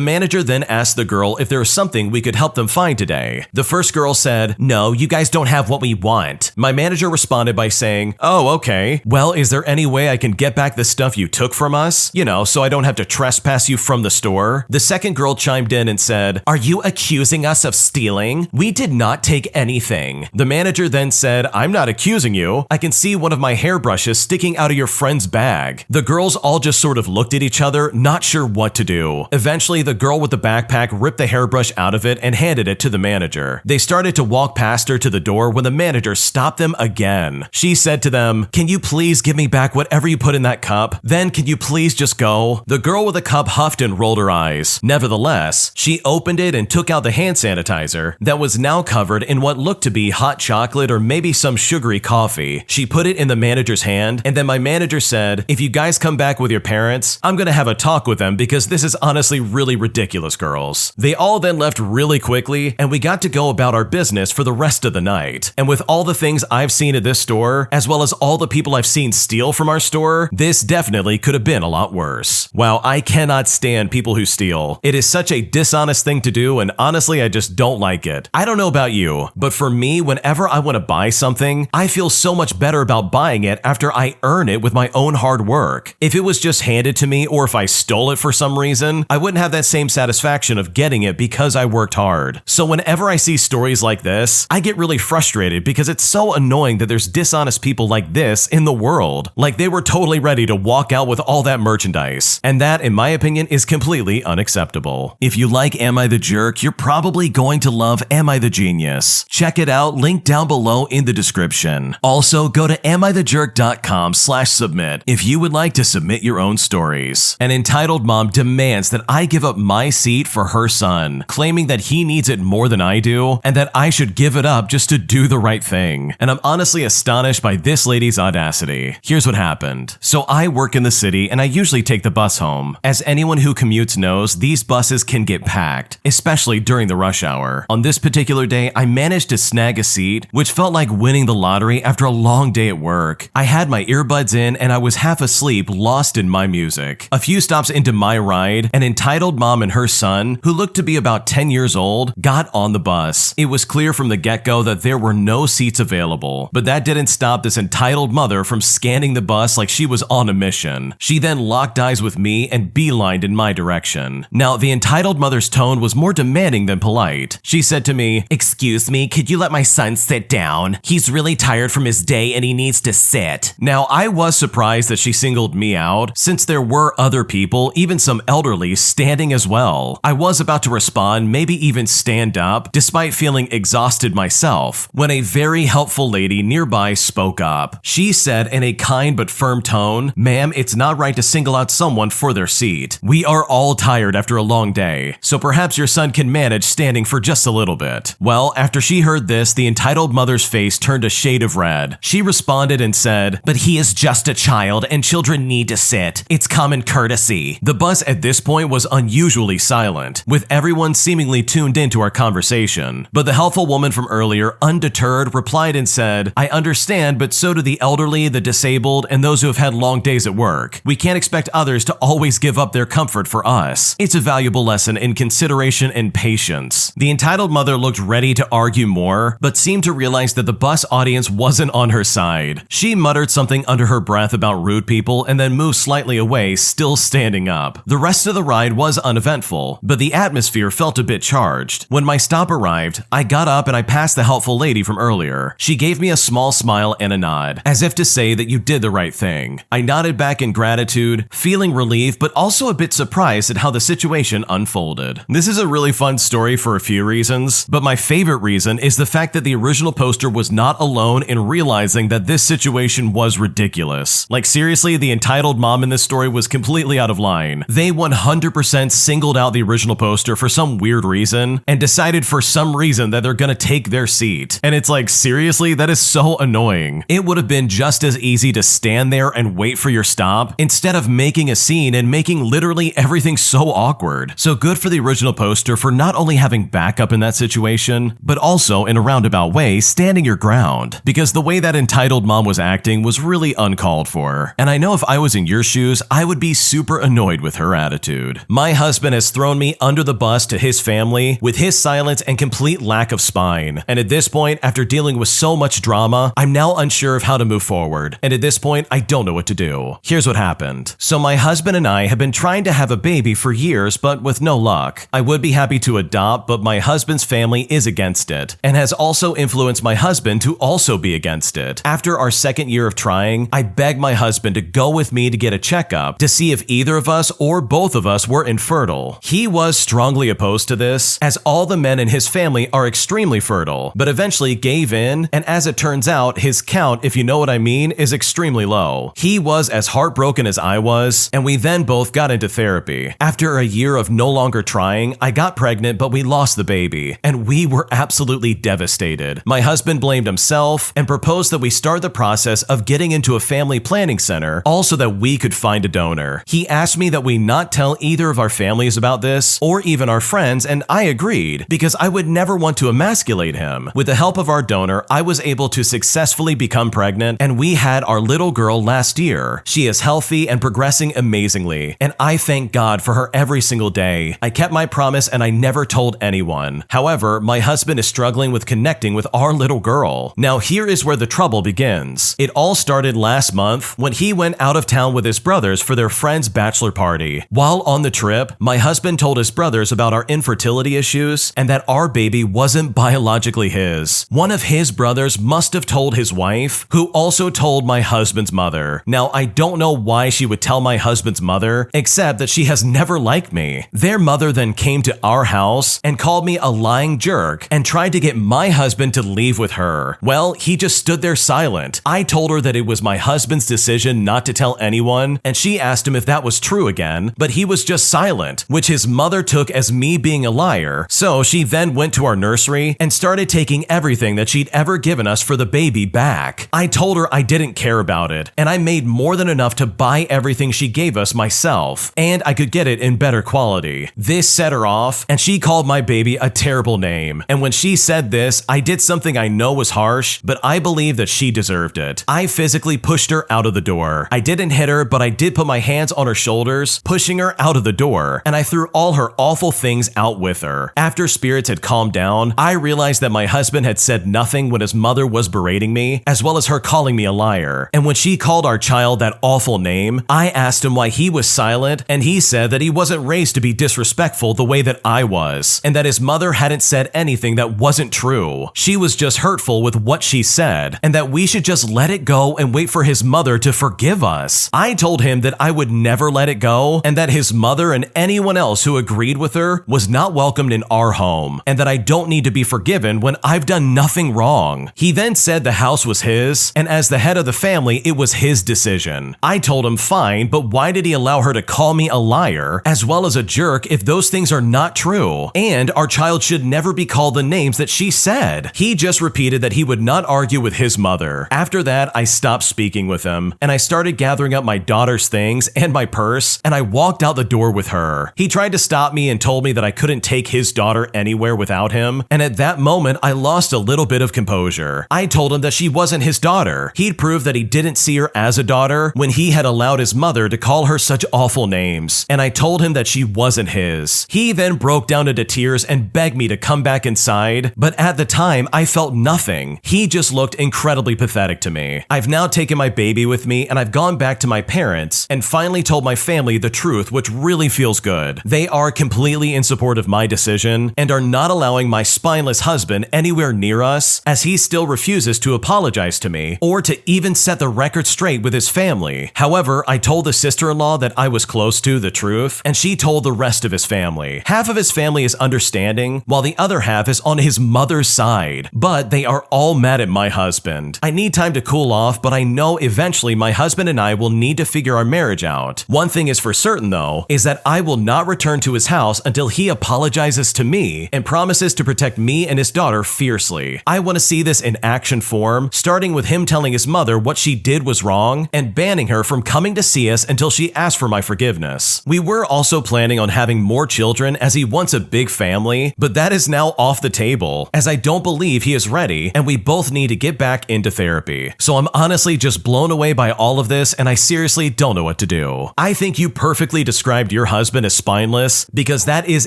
Speaker 2: manager then asked the girl if there was something we could help them find today. The first girl said, "No, you guys don't have what we want." My manager responded by saying, "Oh, okay. Well, is there any way I can get back the stuff you took from us? You know, so I don't have to trespass you from the store?" The second girl chimed in and said, "Are you accusing us of stealing? We did not take anything." The manager then said, "I'm not accusing you. I can see one of my hairbrushes sticking out of your friend's bag." The girls all just sort of looked at each other, not sure what to do. Eventually, the girl with the backpack ripped the hairbrush out of it and handed it to the manager. They started to walk past her to the door when the manager stopped them again. She said to them, "Can you please give me back whatever you put in that cup? Then can you please just go?" The girl with the cup huffed and rolled her eyes. Nevertheless, she opened it and took out the hand sanitizer that was now covered in what looked to be hot chocolate or maybe some sugary coffee. She put it in the manager's hand, and then my manager said, "If you guys come back with your parents, I'm gonna have a talk with them because this is honestly really ridiculous, girls." They all then left really quickly, and we got to go about our business for the rest of the night. And with all the things I've seen at this store, as well as all the people I've seen steal from our store, this definitely could have been a lot worse. Wow, I cannot stand people who steal. It is such a dishonest thing to do, and honestly, I just don't like it. I don't know about you, but for me, whenever I want to buy something, I feel so much better about buying it after I earn it with my own hard work. If it was just handed to me or if I stole it for some reason, I wouldn't have that same satisfaction of getting it because I worked hard. So whenever I see stories like this, I get really frustrated because it's so annoying that there's dishonest people like this in the world. Like they were totally ready to walk out with all that merchandise. And that, in my opinion, is completely unacceptable. If you like Am I the Jerk, you're probably going to love Am I the Genius. Check it out, link down below in the description. Also, go to amithejerk.com/submit if you would like to submit your own stories. An entitled mom demands that I give up my seat for her son, claiming that he needs it more than I do, and that I should give it up just to do the right thing. And I'm honestly astonished by this lady's audacity. Here's what happened. So I work in the city and I usually take the bus home. As anyone who commutes knows, these buses can get packed, especially during the rush hour. On this particular day, I managed to snag a seat, which felt like winning the lottery after a long day at work. I had my earbuds in and I was half asleep, lost in my music. A few stops into my ride, an entitled mom and her son, who looked to be about 10 years old, got on the bus. It was clear from the get-go that there were no seats available, but that didn't stop this entitled mother from scanning the bus like she was on a mission. She then locked eyes with me and beelined in my direction. Now, the entitled mother's tone was more demanding than polite. She said to me, "Excuse me, could you let my son sit down? He's really tired from his day and he needs to sit." Now, I was surprised that she singled me out, since there were other people, even some elderly, standing as well. I was about to respond, maybe even stand up, despite feeling exhausted myself, when a very helpful lady nearby spoke up. She said in a kind but firm tone, "Ma'am, it's not right to single out someone for their seat. We are all tired after a long day, so perhaps your son can manage standing for just a little bit." Well, after she heard this, the entitled mother's face turned a shade of red. She responded and said, "But he is just a child and children need to sit. It's common courtesy." The bus at this point was unusually silent, with everyone seemingly tuned into our conversation. But the helpful woman from earlier, undeterred, replied and said, "I understand, but so do the elderly, the disabled, and those who have had long days at work. We can't expect others to always give up their comfort for us. It's a valuable lesson in consideration and patience." The entitled mother looked ready to argue more, but seemed to realize that the bus audience wasn't on her side. She muttered something under her breath about rude people and then moved slightly away, still standing up. The rest of the ride was uneventful, but the atmosphere felt a bit charged. When my stop arrived, I got up and I passed the helpful lady from earlier. She gave me a small smile and a nod, as if to say that you did the right thing. I nodded back in gratitude, feeling relief, but also a bit surprised at how the situation unfolded. This is a really fun story for a few reasons, but my favorite reason is the fact that the original poster was not alone in realizing that this situation was ridiculous. Like seriously, the entitled mom in this story was completely out of line. They 100% singled out the original poster for some weird reason and decided for some reason that they're gonna take their seat. And it's like, seriously, that is so annoying. It would have been just as easy to stand there and wait for your stop instead of making a scene and making literally everything so awkward. So good for the original poster for not only having backup in that situation, but also in a roundabout way standing your ground, because the way that entitled mom was acting was really uncalled for.
Speaker 1: door. And I know if I was in your shoes, I would be super annoyed with her attitude. My husband has thrown me under the bus to his family with his silence and complete lack of spine. And at this point, after dealing with so much drama, I'm now unsure of how to move forward. And at this point, I don't know what to do. Here's what happened. So my husband and I have been trying to have a baby for years, but with no luck. I would be happy to adopt, but my husband's family is against it, and has also influenced my husband to also be against it. After our second year of trying, I begged my husband to go with me to get a checkup to see if either of us or both of us were infertile. He was strongly opposed to this, as all the men in his family are extremely fertile, but eventually gave in, and as it turns out, his count, if you know what I mean, is extremely low. He was as heartbroken as I was, and we then both got into therapy. After a year of no longer trying, I got pregnant, but we lost the baby, and we were absolutely devastated. My husband blamed himself and proposed that we start the process of getting into a family planning center, also that we could find a donor. He asked me that we not tell either of our families about this, or even our friends, and I agreed, because I would never want to emasculate him. With the help of our donor, I was able to successfully become pregnant, and we had our little girl last year. She is healthy and progressing amazingly, and I thank God for her every single day. I kept my promise and I never told anyone. However, my husband is struggling with connecting with our little girl. Now here is where the trouble begins. It all started last month when he went out of town with his brothers for their friend's bachelor party. While on the trip, my husband told his brothers about our infertility issues and that our baby wasn't biologically his. One of his brothers must have told his wife, who also told my husband's mother. Now, I don't know why she would tell my husband's mother, except that she has never liked me. Their mother then came to our house and called me a lying jerk and tried to get my husband to leave with her. Well, he just stood there silent. I told her that it was my husband's decision not to tell anyone, and she asked him if that was true again, but he was just silent, which his mother took as me being a liar. So she then went to our nursery and started taking everything that she'd ever given us for the baby back. I told her I didn't care about it, and I made more than enough to buy everything she gave us myself, and I could get it in better quality. This set her off, and she called my baby a terrible name. And when she said this, I did something I know was harsh, but I believe that she deserved it. I physically pushed her out of the door. I didn't hit her, but I did put my hands on her shoulders, pushing her out of the door, and I threw all her awful things out with her. After spirits had calmed down, I realized that my husband had said nothing when his mother was berating me, as well as her calling me a liar. And when she called our child that awful name, I asked him why he was silent, and he said that he wasn't raised to be disrespectful the way that I was, and that his mother hadn't said anything that wasn't true. She was just hurtful with what she said, and that we should just let it go and wait for his mother to forgive us. I told him that I would never let it go, and that his mother and anyone else who agreed with her was not welcomed in our home, and that I don't need to be forgiven when I've done nothing wrong. He then said the house was his, and as the head of the family, it was his decision. I told him fine, but why did he allow her to call me a liar, as well as a jerk, if those things are not true? And our child should never be called the names that she said. He just repeated that he would not argue with his mother. After that, I stopped speaking with him, and I started gathering up my daughter's things and my purse, and I walked out the door with her. He tried to stop me and told me that I couldn't take his daughter anywhere without him, and at that moment, I lost a little bit of composure. I told him that she wasn't his daughter. He'd proved that he didn't see her as a daughter when he had allowed his mother to call her such awful names, and I told him that she wasn't his. He then broke down into tears and begged me to come back inside, but at the time, I felt nothing. He just looked incredibly pathetic to me. I've now taken my baby with me, and I've gone back to my parents and finally told my family the truth, which really feels good. They are completely in support of my decision and are not allowing my spineless husband anywhere near us, as he still refuses to apologize to me or to even set the record straight with his family. However, I told the sister-in-law that I was close to the truth, and she told the rest of his family. Half of his family is understanding, while the other half is on his mother's side, but they are all mad at my husband. I need time to cool off, but I know eventually my husband and I will need to figure our marriage out. One thing is for certain though, is that I will not return to his house until he apologizes to me and promises to protect me and his daughter fiercely. I want to see this in action form, starting with him telling his mother what she did was wrong and banning her from coming to see us until she asked for my forgiveness. We were also planning on having more children as he wants a big family, but that is now off the table as I don't believe he is ready, and we both need to get back into therapy. So I'm honestly just blown away by all of this, and I seriously don't know what to do. I think you perfectly described your husband as spineless, because that is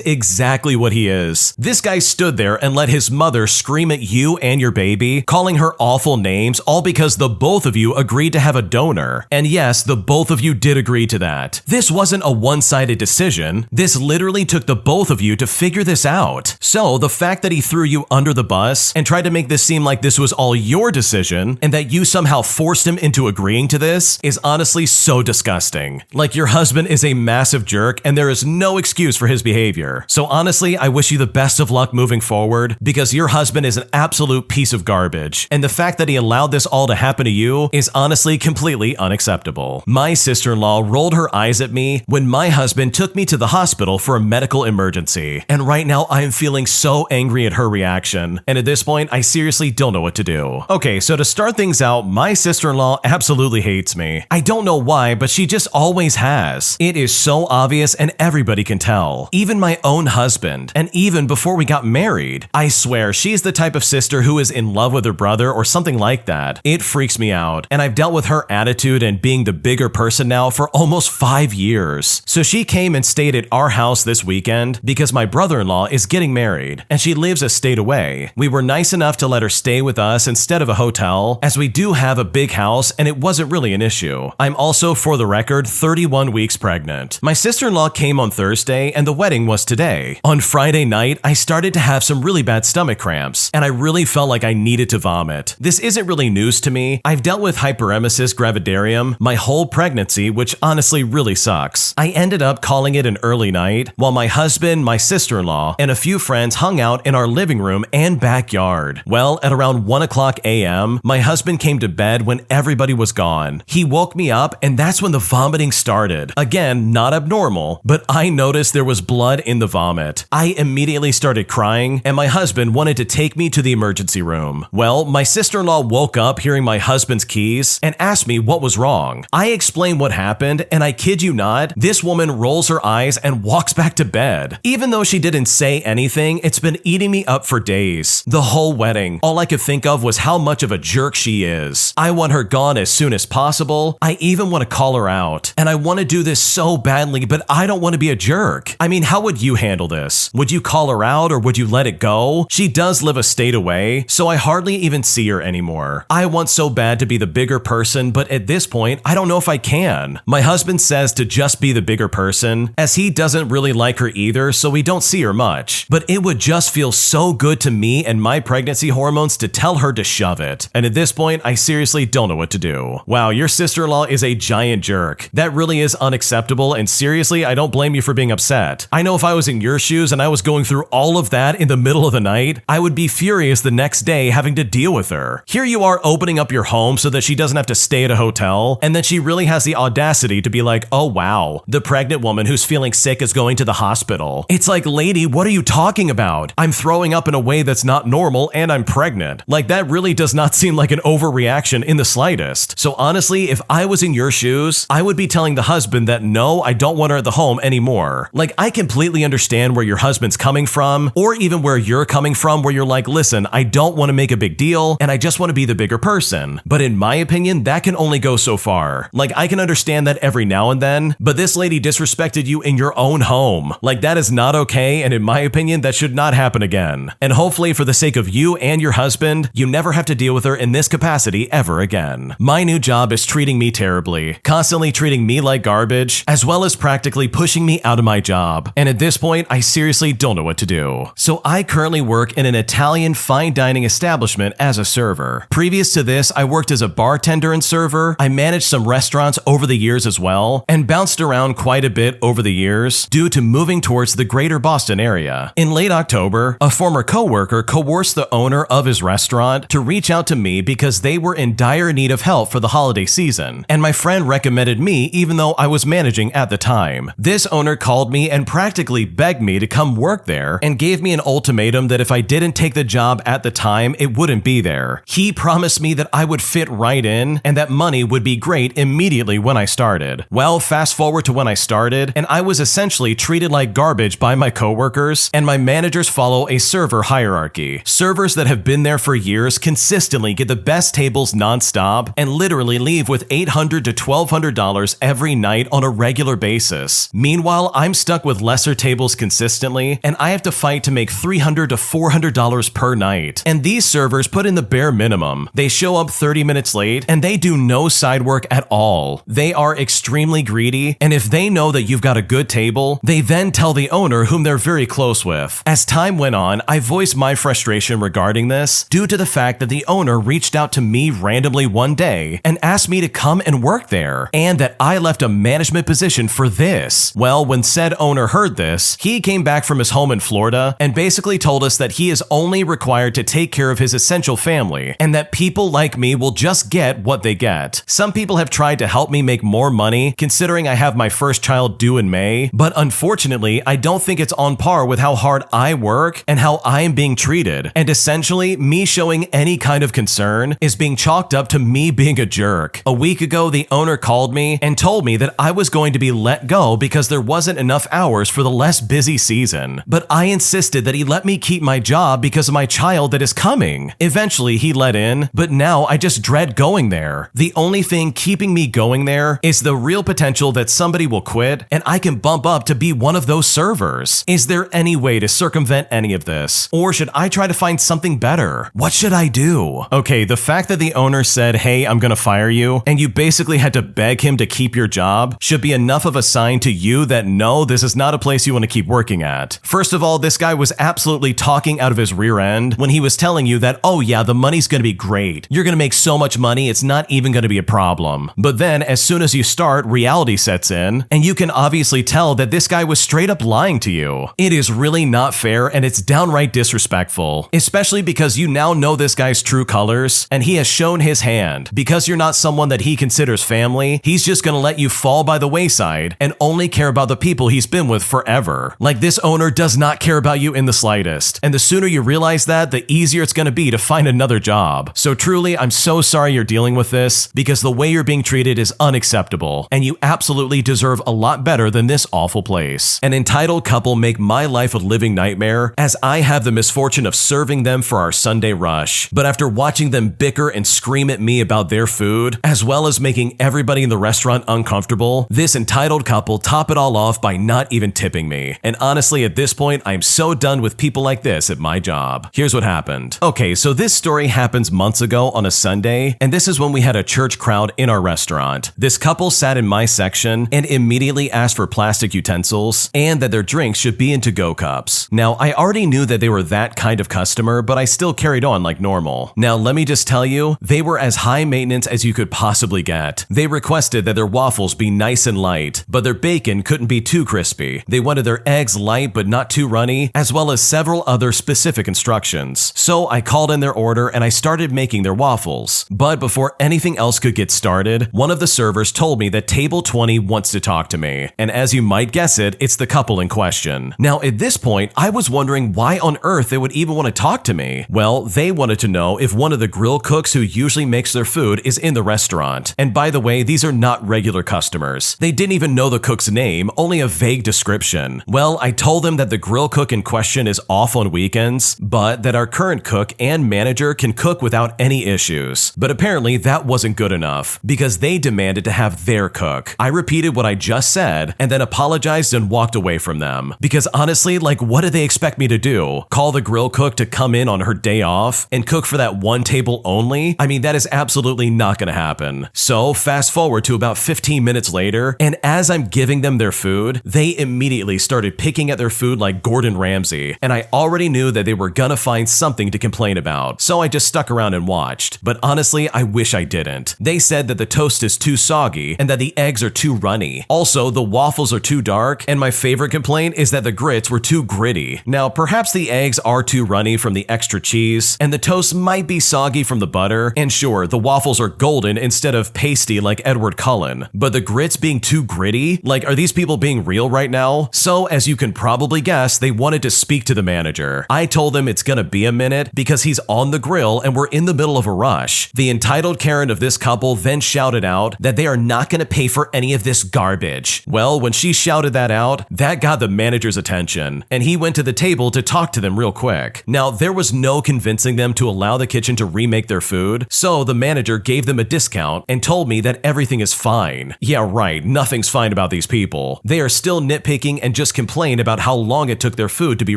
Speaker 1: exactly what he is. This guy stood there and let his mother scream at you and your baby, calling her awful names, all because the both of you agreed to have a donor. And yes, the both of you did agree to that. This wasn't a one-sided decision. This literally took the both of you to figure this out. So the fact that he threw you under the bus and tried to make this seem like this was all your decision and that you somehow forced him into agreeing to this is honestly so disgusting. Like, your husband is a massive jerk and there is no excuse for his behavior. So honestly, I wish you the best of luck moving forward, because your husband is an absolute piece of garbage. And the fact that he allowed this all to happen to you is honestly completely unacceptable. My sister-in-law rolled her eyes at me when my husband took me to the hospital for a medical emergency. And right now I am feeling so angry at her reaction. And at this point, I seriously don't know what to do. Okay, so to start things out, my sister-in-law absolutely hates me. I don't know why, but she just always has. It is so obvious and everybody can tell. Even my own husband, and even before we got married. I swear, she's the type of sister who is in love with her brother or something like that. It freaks me out, and I've dealt with her attitude and being the bigger person now for almost 5 years. So she came and stayed at our house this weekend because my brother-in-law is getting married, and she lives a state away. We were nice enough to let her stay with us instead of a hotel, as we do have a big house and it wasn't really an issue. I'm also, for the record, 31 weeks pregnant. My sister-in-law came on Thursday and the wedding was today. On Friday night, I started to have some really bad stomach cramps, and I really felt like I needed to vomit. This isn't really news to me. I've dealt with hyperemesis gravidarum my whole pregnancy, which honestly really sucks. I ended up calling it an early night, while my husband, my sister-in-law, and a few friends hung out in our living room and backyard. Well, at around 1 o'clock a.m., my husband came to bed when everybody was gone. He woke me up, and that's when the vomiting started. Again, not abnormal, but I noticed there was blood in the vomit. I immediately started crying, and my husband wanted to take me to the emergency room. Well, my sister-in-law woke up hearing my husband's keys and asked me what was wrong. I explained what happened, and I kid you not, this woman rolls her eyes and walks back to bed. Even though she didn't say anything, it's been eating me up for days. The whole wedding, all I could think of was how much of a jerk she is. I want her gone as soon as possible. I even want to call her out. And I want to do this so badly, but I don't want to be a jerk. I mean, how would you handle this? Would you call her out or would you let it go? She does live a state away, so I hardly even see her anymore. I want so bad to be the bigger person, but at this point, I don't know if I can. My husband says to just be the bigger person, as he doesn't really like her either, so we don't see her much. But it would just feel so good to me and my pregnancy hormones to tell her to shove it. And at this point, I seriously don't know what to do. Wow, your sister-in-law is a giant jerk. That really is unacceptable, and seriously, I don't blame you for being upset. I know if I was in your shoes and I was going through all of that in the middle of the night, I would be furious the next day having to deal with her. Here you are opening up your home so that she doesn't have to stay at a hotel, and then she really has the audacity to be like, oh wow, the pregnant woman who's feeling sick is going to the hospital. It's like, lady, what are you talking about? I'm throwing up in a way that's not normal and I'm pregnant. Like, that really does not seem like an overreaction in the slightest. So honestly, if I was in your shoes, I would be telling the husband that no, I don't want her at the home anymore. Like, I completely understand where your husband's coming from, or even where you're coming from, where you're like, listen, I don't want to make a big deal and I just want to be the bigger person. But in my opinion, that can only go so far. Like, I can understand that every now and then, but this lady disrespected you in your own home. Like, that is not okay, and in my opinion, that should not happen again. And hopefully, for the sake of you and your husband, you never have to deal with her in this capacity ever again. My new job is treating me terribly, constantly treating me like garbage, as well as practically pushing me out of my job. And at this point, I seriously don't know what to do. So I currently work in an Italian fine dining establishment as a server. Previous to this, I worked as a bartender and server. I managed some restaurants over the years as well, and bounced around quite a bit over the years due to moving towards the greater Boston area. In late October, a former coworker coerced the owner of his restaurant to reach out to me because they were in dire need of help for the holiday season, and my friend recommended me even though I was managing at the time. This owner called me and practically begged me to come work there and gave me an ultimatum that if I didn't take the job at the time, it wouldn't be there. He promised me that I would fit right in and that money would be great immediately when I started. Well, fast forward to when I started, and I was essentially treated like garbage by my coworkers, and my managers follow a server hierarchy. Servers that have been there for years consistently get the best tables nonstop and literally
Speaker 2: literally leave with $800 to $1,200 every night on a regular basis. Meanwhile, I'm stuck with lesser tables consistently, and I have to fight to make $300 to $400 per night. And these servers put in the bare minimum. They show up 30 minutes late, and they do no side work at all. They are extremely greedy, and if they know that you've got a good table, they then tell the owner, whom they're very close with. As time went on, I voiced my frustration regarding this due to the fact that the owner reached out to me randomly one day and asked me to come and work there, and that I left a management position for this. Well, when said owner heard this, he came back from his home in Florida and basically told us that he is only required to take care of his essential family, and that people like me will just get what they get. Some people have tried to help me make more money, considering I have my first child due in May, but unfortunately, I don't think it's on par with how hard I work and how I am being treated. And essentially, me showing any kind of concern is being chalked up to me being a jerk. A week ago, the owner called me and told me that I was going to be let go because there wasn't enough hours for the less busy season. But I insisted that he let me keep my job because of my child that is coming. Eventually, he let in, but now I just dread going there. The only thing keeping me going there is the real potential that somebody will quit and I can bump up to be one of those servers. Is there any way to circumvent any of this? Or should I try to find something better? What should I do? Okay, the fact that the owner said, "Hey, I'm gonna fire you," and you basically had to beg him to keep your job should be enough of a sign to you that no, this is not a place you want to keep working at. First of all, this guy was absolutely talking out of his rear end when he was telling you that, oh yeah, the money's gonna be great. You're gonna make so much money, it's not even gonna be a problem. But then, as soon as you start, reality sets in, and you can obviously tell that this guy was straight up lying to you. It is really not fair, and it's downright disrespectful, especially because you now know this guy's true colors, and he has shown his hand. Because you're not someone that he considers family, he's just gonna let you fall by the wayside and only care about the people he's been with forever. Like, this owner does not care about you in the slightest, and the sooner you realize that, the easier it's gonna be to find another job. So truly, I'm so sorry you're dealing with this, because the way you're being treated is unacceptable, and you absolutely deserve a lot better than this awful place. An entitled couple make my life a living nightmare, as I have the misfortune of serving them for our Sunday rush. But after watching them bicker and scream at me about their food, as well as making everybody in the restaurant uncomfortable, this entitled couple top it all off by not even tipping me. And honestly, at this point, I'm so done with people like this at my job. Here's what happened. Okay, so this story happens months ago on a Sunday, and this is when we had a church crowd in our restaurant. This couple sat in my section and immediately asked for plastic utensils and that their drinks should be in to-go cups. Now, I already knew that they were that kind of customer, but I still carried on like normal. Now, let me just tell you, they were as high maintenance as you could possibly get. They requested that their waffles be nice and light, but their bacon couldn't be too crispy. They wanted their eggs light but not too runny, as well as several other specific instructions. So I called in their order and I started making their waffles. But before anything else could get started, one of the servers told me that table 20 wants to talk to me. And as you might guess it, it's the couple in question. Now, at this point, I was wondering why on earth they would even want to talk to me. Well, they wanted to know if one of the grill cooks who usually makes their food is in the restaurant. And by the way, these are not regular customers. They didn't even know the cook's name, only a vague description. Well, I told them that the grill cook in question is off on weekends, but that our current cook and manager can cook without any issues. But apparently that wasn't good enough, because they demanded to have their cook. I repeated what I just said, and then apologized and walked away from them. Because honestly, like, what did they expect me to do? Call the grill cook to come in on her day off and cook for that one table only? I mean, that is absolutely not gonna happen. So fast forward to about 15 minutes later, and as I'm giving them their food, they immediately started picking at their food like Gordon Ramsay, and I already knew that they were gonna find something to complain about. So I just stuck around and watched. But honestly, I wish I didn't. They said that the toast is too soggy and that the eggs are too runny. Also, the waffles are too dark, and my favorite complaint is that the grits were too gritty. Now, perhaps the eggs are too runny from the extra cheese, and the toast might be soggy from the butter, and sure, the waffles are golden instead of pasty like Edward Cullen. But the grits being too gritty? Like, are these people being real right now? So, as you can probably guess, they wanted to speak to the manager. I told them it's gonna be a minute because he's on the grill and we're in the middle of a rush. The entitled Karen of this couple then shouted out that they are not gonna pay for any of this garbage. Well, when she shouted that out, that got the manager's attention, and he went to the table to talk to them real quick. Now, there was no convincing them to allow the kitchen to remake their food, so the manager gave them them a discount and told me that everything is fine. Yeah, right, nothing's fine about these people. They are still nitpicking and just complain about how long it took their food to be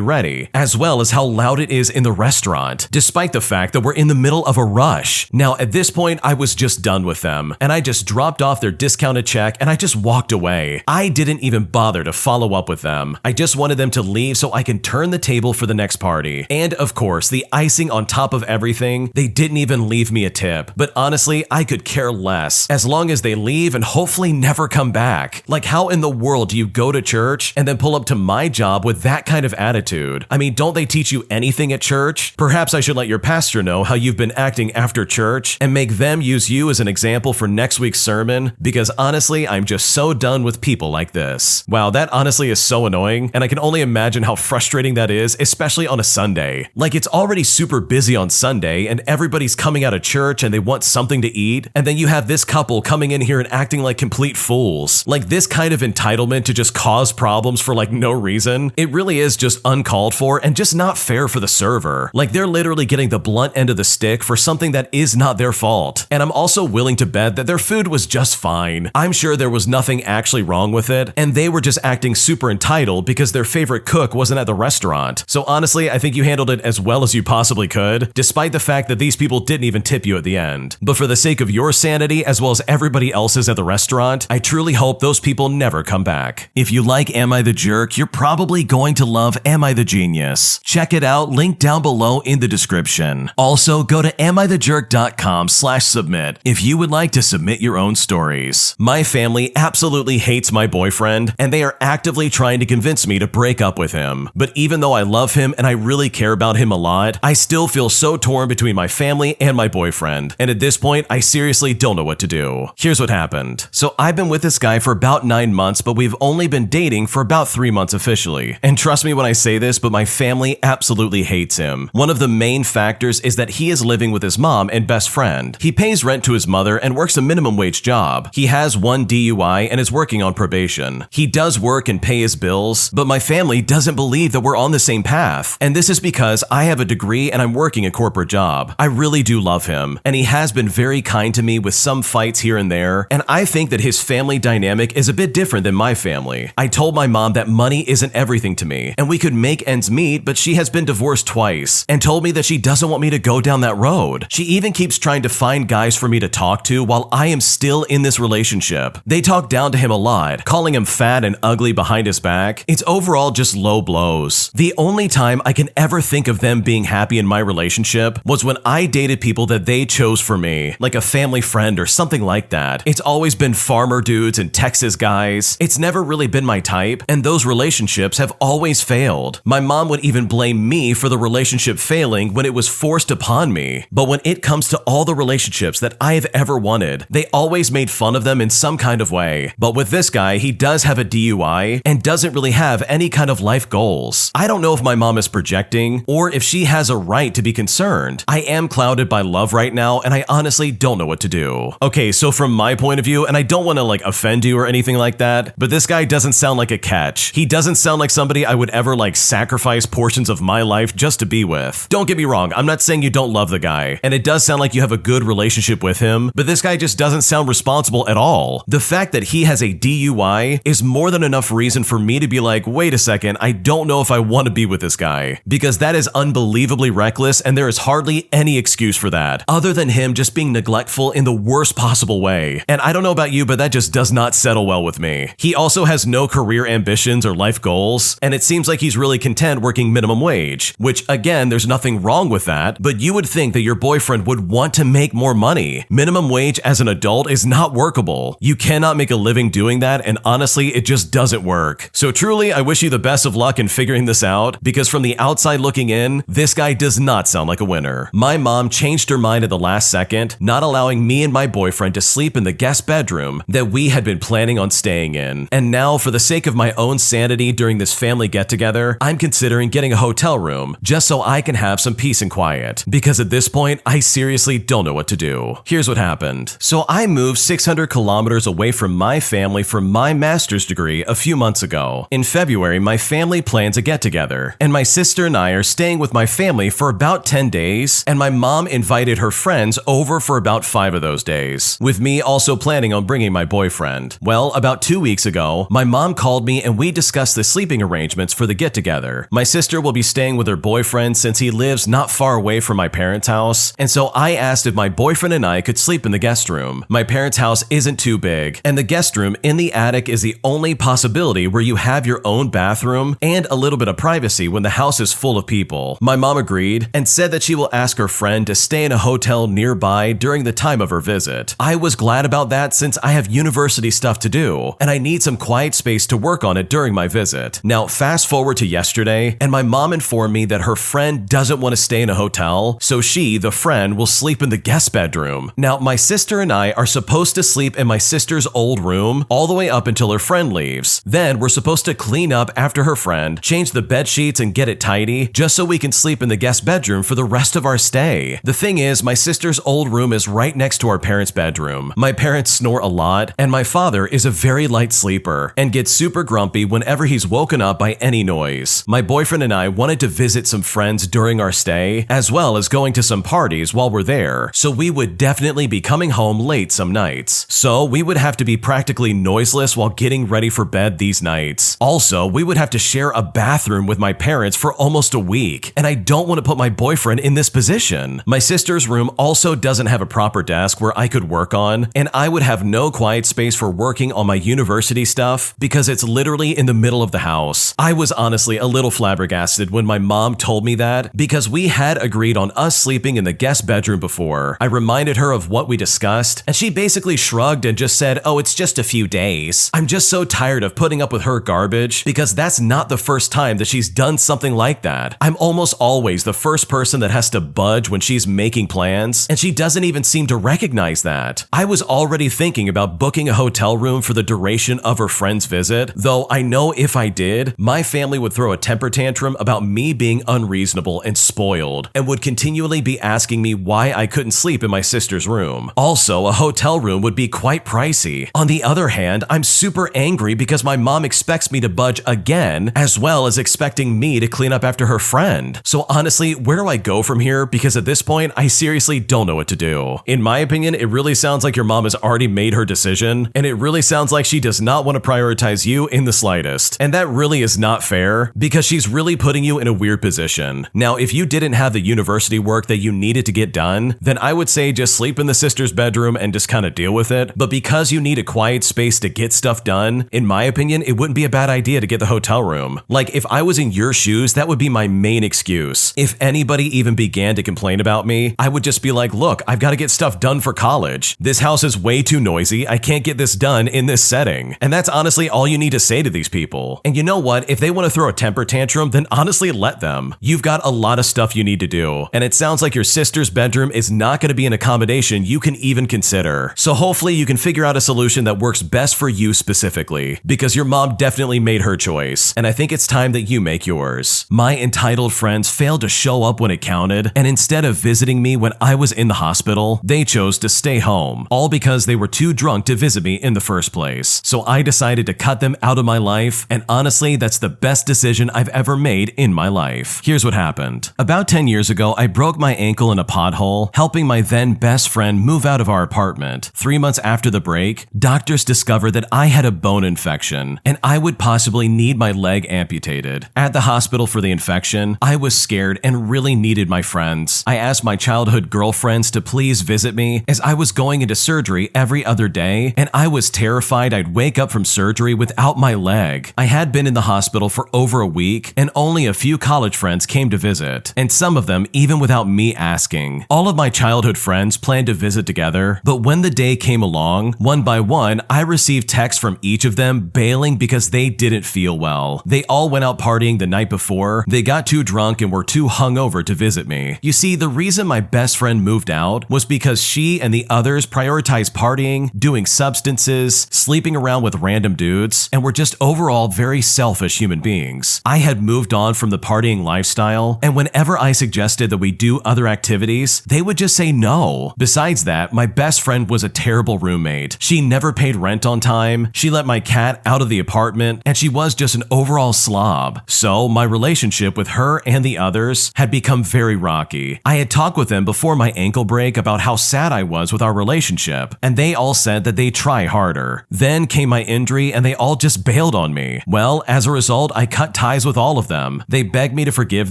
Speaker 2: ready, as well as how loud it is in the restaurant, despite the fact that we're in the middle of a rush. Now, at this point, I was just done with them, and I just dropped off their discounted check and I just walked away. I didn't even bother to follow up with them. I just wanted them to leave so I can turn the table for the next party. And of course, the icing on top of everything, they didn't even leave me a tip. But honestly, I could care less, as long as they leave and hopefully never come back. Like, how in the world do you go to church and then pull up to my job with that kind of attitude? I mean, don't they teach you anything at church? Perhaps I should let your pastor know how you've been acting after church and make them use you as an example for next week's sermon, because honestly, I'm just so done with people like this. Wow, that honestly is so annoying, and I can only imagine how frustrating that is, especially on a Sunday. Like, it's already super busy on Sunday and everybody's coming out of church and they want something to eat, and then you have this couple coming in here and acting like complete fools. Like, this kind of entitlement to just cause problems for like no reason, it really is just uncalled for and just not fair for the server. Like, they're literally getting the blunt end of the stick for something that is not their fault. And I'm also willing to bet that their food was just fine. I'm sure there was nothing actually wrong with it, and they were just acting super entitled because their favorite cook wasn't at the restaurant. So honestly, I think you handled it as well as you possibly could, despite the fact that these people didn't even tip you at the end. But for the sake of your sanity as well as everybody else's at the restaurant, I truly hope those people never come back. If you like Am I the Jerk, you're probably going to love Am I the Genius. Check it out, link down below in the description. Also, go to amithejerk.com/submit if you would like to submit your own stories. My family absolutely hates my boyfriend, and they are actively trying to convince me to break up with him. But even though I love him and I really care about him a lot, I still feel so torn between my family and my boyfriend. And at this point, I seriously don't know what to do. Here's what happened. So I've been with this guy for about 9 months, but we've only been dating for about 3 months officially. And trust me when I say this, but my family absolutely hates him. One of the main factors is that he is living with his mom and best friend. He pays rent to his mother and works a minimum wage job. He has 1 DUI and is working on probation. He does work and pay his bills, but my family doesn't believe that we're on the same path. And this is because I have a degree and I'm working a corporate job. I really do love him, and he has been very kind to me with some fights here and there, and I think that his family dynamic is a bit different than my family. I told my mom that money isn't everything to me, and we could make ends meet, but she has been divorced twice, and told me that she doesn't want me to go down that road. She even keeps trying to find guys for me to talk to while I am still in this relationship. They talk down to him a lot, calling him fat and ugly behind his back. It's overall just low blows. The only time I can ever think of them being happy in my relationship was when I dated people that they chose for me, like a family friend or something like that. It's always been farmer dudes and Texas guys. It's never really been my type, and those relationships have always failed. My mom would even blame me for the relationship failing when it was forced upon me. But when it comes to all the relationships that I have ever wanted, they always made fun of them in some kind of way. But with this guy, he does have a DUI and doesn't really have any kind of life goals. I don't know if my mom is projecting or if she has a right to be concerned. I am clouded by love right now, and I honestly don't know what to do. Okay, so from my point of view, and I don't want to like offend you or anything like that, but this guy doesn't sound like a catch. He doesn't sound like somebody I would ever like sacrifice portions of my life just to be with. Don't get me wrong, I'm not saying you don't love the guy, and it does sound like you have a good relationship with him, but this guy just doesn't sound responsible at all. The fact that he has a DUI is more than enough reason for me to be like, wait a second, I don't know if I want to be with this guy, because that is unbelievably reckless, and there is hardly any excuse for that, other than him just being neglectful in the worst possible way. And I don't know about you, but that just does not settle well with me. He also has no career ambitions or life goals, and it seems like he's really content working minimum wage, which again, there's nothing wrong with that, but you would think that your boyfriend would want to make more money. Minimum wage as an adult is not workable. You cannot make a living doing that, and honestly, it just doesn't work. So truly, I wish you the best of luck in figuring this out, because from the outside looking in, this guy does not sound like a winner. My mom changed her mind at the last second, not allowing me and my boyfriend to sleep in the guest bedroom that we had been planning on staying in. And now, for the sake of my own sanity during this family get-together, I'm considering getting a hotel room just so I can have some peace and quiet, because at this point, I seriously don't know what to do. Here's what happened. So I moved 600 kilometers away from my family for my master's degree a few months ago. In February, my family plans a get-together, and my sister and I are staying with my family for about 10 days, and my mom invited her friends over for
Speaker 1: for about 5 of those days, with me also planning on bringing my boyfriend. Well, about 2 weeks ago, my mom called me and we discussed the sleeping arrangements for the get-together. My sister will be staying with her boyfriend since he lives not far away from my parents' house, and so I asked if my boyfriend and I could sleep in the guest room. My parents' house isn't too big, and the guest room in the attic is the only possibility where you have your own bathroom and a little bit of privacy when the house is full of people. My mom agreed and said that she will ask her friend to stay in a hotel nearby during the time of her visit. I was glad about that since I have university stuff to do, and I need some quiet space to work on it during my visit. Now, fast forward to yesterday, and my mom informed me that her friend doesn't want to stay in a hotel, so she, the friend, will sleep in the guest bedroom. Now, my sister and I are supposed to sleep in my sister's old room all the way up until her friend leaves. Then we're supposed to clean up after her friend, change the bed sheets and get it tidy, just so we can sleep in the guest bedroom for the rest of our stay. The thing is, my sister's old room is right next to our parents' bedroom. My parents snore a lot, and my father is a very light sleeper and gets super grumpy whenever he's woken up by any noise. My boyfriend and I wanted to visit some friends during our stay, as well as going to some parties while we're there, so we would definitely be coming home late some nights. So we would have to be practically noiseless while getting ready for bed these nights. Also, we would have to share a bathroom with my parents for almost a week, and I don't want to put my boyfriend in this position. My sister's room also doesn't have a proper desk where I could work on, and I would have no quiet space for working on my university stuff because it's literally in the middle of the house. I was honestly a little flabbergasted when my mom told me that because we had agreed on us sleeping in the guest bedroom before. I reminded her of what we discussed, and she basically shrugged and just said, "Oh, it's just a few days." I'm just so tired of putting up with her garbage because that's not the first time that she's done something like that. I'm almost always the first person that has to budge when she's making plans, and she doesn't even seem to recognize that. I was already thinking about booking a hotel room for the duration of her friend's visit, though I know if I did, my family would throw a temper tantrum about me being unreasonable and spoiled, and would continually be asking me why I couldn't sleep in my sister's room. Also, a hotel room would be quite pricey. On the other hand, I'm super angry because my mom expects me to budge again, as well as expecting me to clean up after her friend. So honestly, where do I go from here? Because at this point, I seriously don't know what to do. In my opinion, it really sounds like your mom has already made her decision, and it really sounds like she does not want to prioritize you in the slightest. And that really is not fair because she's really putting you in a weird position. Now, if you didn't have the university work that you needed to get done, then I would say just sleep in the sister's bedroom and just kind of deal with it. But because you need a quiet space to get stuff done, in my opinion, it wouldn't be a bad idea to get the hotel room. Like, if I was in your shoes, that would be my main excuse. If anybody even began to complain about me, I would just be like, look, I've got to get stuff done for college. This house is way too noisy. I can't get this done in this setting. And that's honestly all you need to say to these people. And you know what? If they want to throw a temper tantrum, then honestly let them. You've got a lot of stuff you need to do. And it sounds like your sister's bedroom is not going to be an accommodation you can even consider. So hopefully you can figure out a solution that works best for you specifically, because your mom definitely made her choice, and I think it's time that you make yours. My entitled friends failed to show up when it counted, and instead of visiting me when I was in the hospital, they chose to stay home, all because they were too drunk to visit me in the first place. So I decided to cut them out of my life, and honestly, that's the best decision I've ever made in my life. Here's what happened. About 10 years ago, I broke my ankle in a pothole, helping my then best friend move out of our apartment. 3 months after the break, doctors discovered that I had a bone infection, and I would possibly need my leg amputated. At the hospital for the infection, I was scared and really needed my friends. I asked my childhood girlfriends to please visit me as I was going into surgery every other day, and I was terrified I'd wake up from surgery without my leg. I had been in the hospital for over a week, and only a few college friends came to visit, and some of them even without me asking. All of my childhood friends planned to visit together, but when the day came along, one by one, I received texts from each of them bailing because they didn't feel well. They all went out partying the night before, they got too drunk and were too hungover to visit me. You see, the reason my best friend moved out was because she and the others prioritized partying, doing substances, sleeping around with random dudes, and were just overall very selfish human beings. I had moved on from the partying lifestyle, and whenever I suggested that we do other activities, they would just say no. Besides that, my best friend was a terrible roommate. She never paid rent on time, she let my cat out of the apartment, and she was just an overall slob. So my relationship with her and the others had become very rocky. I had talked with them before my ankle break about how sad I was with our relationship, and they all said that they'd try harder. Then came my injury and they all just bailed on me. Well, as a result, I cut ties with all of them. They begged me to forgive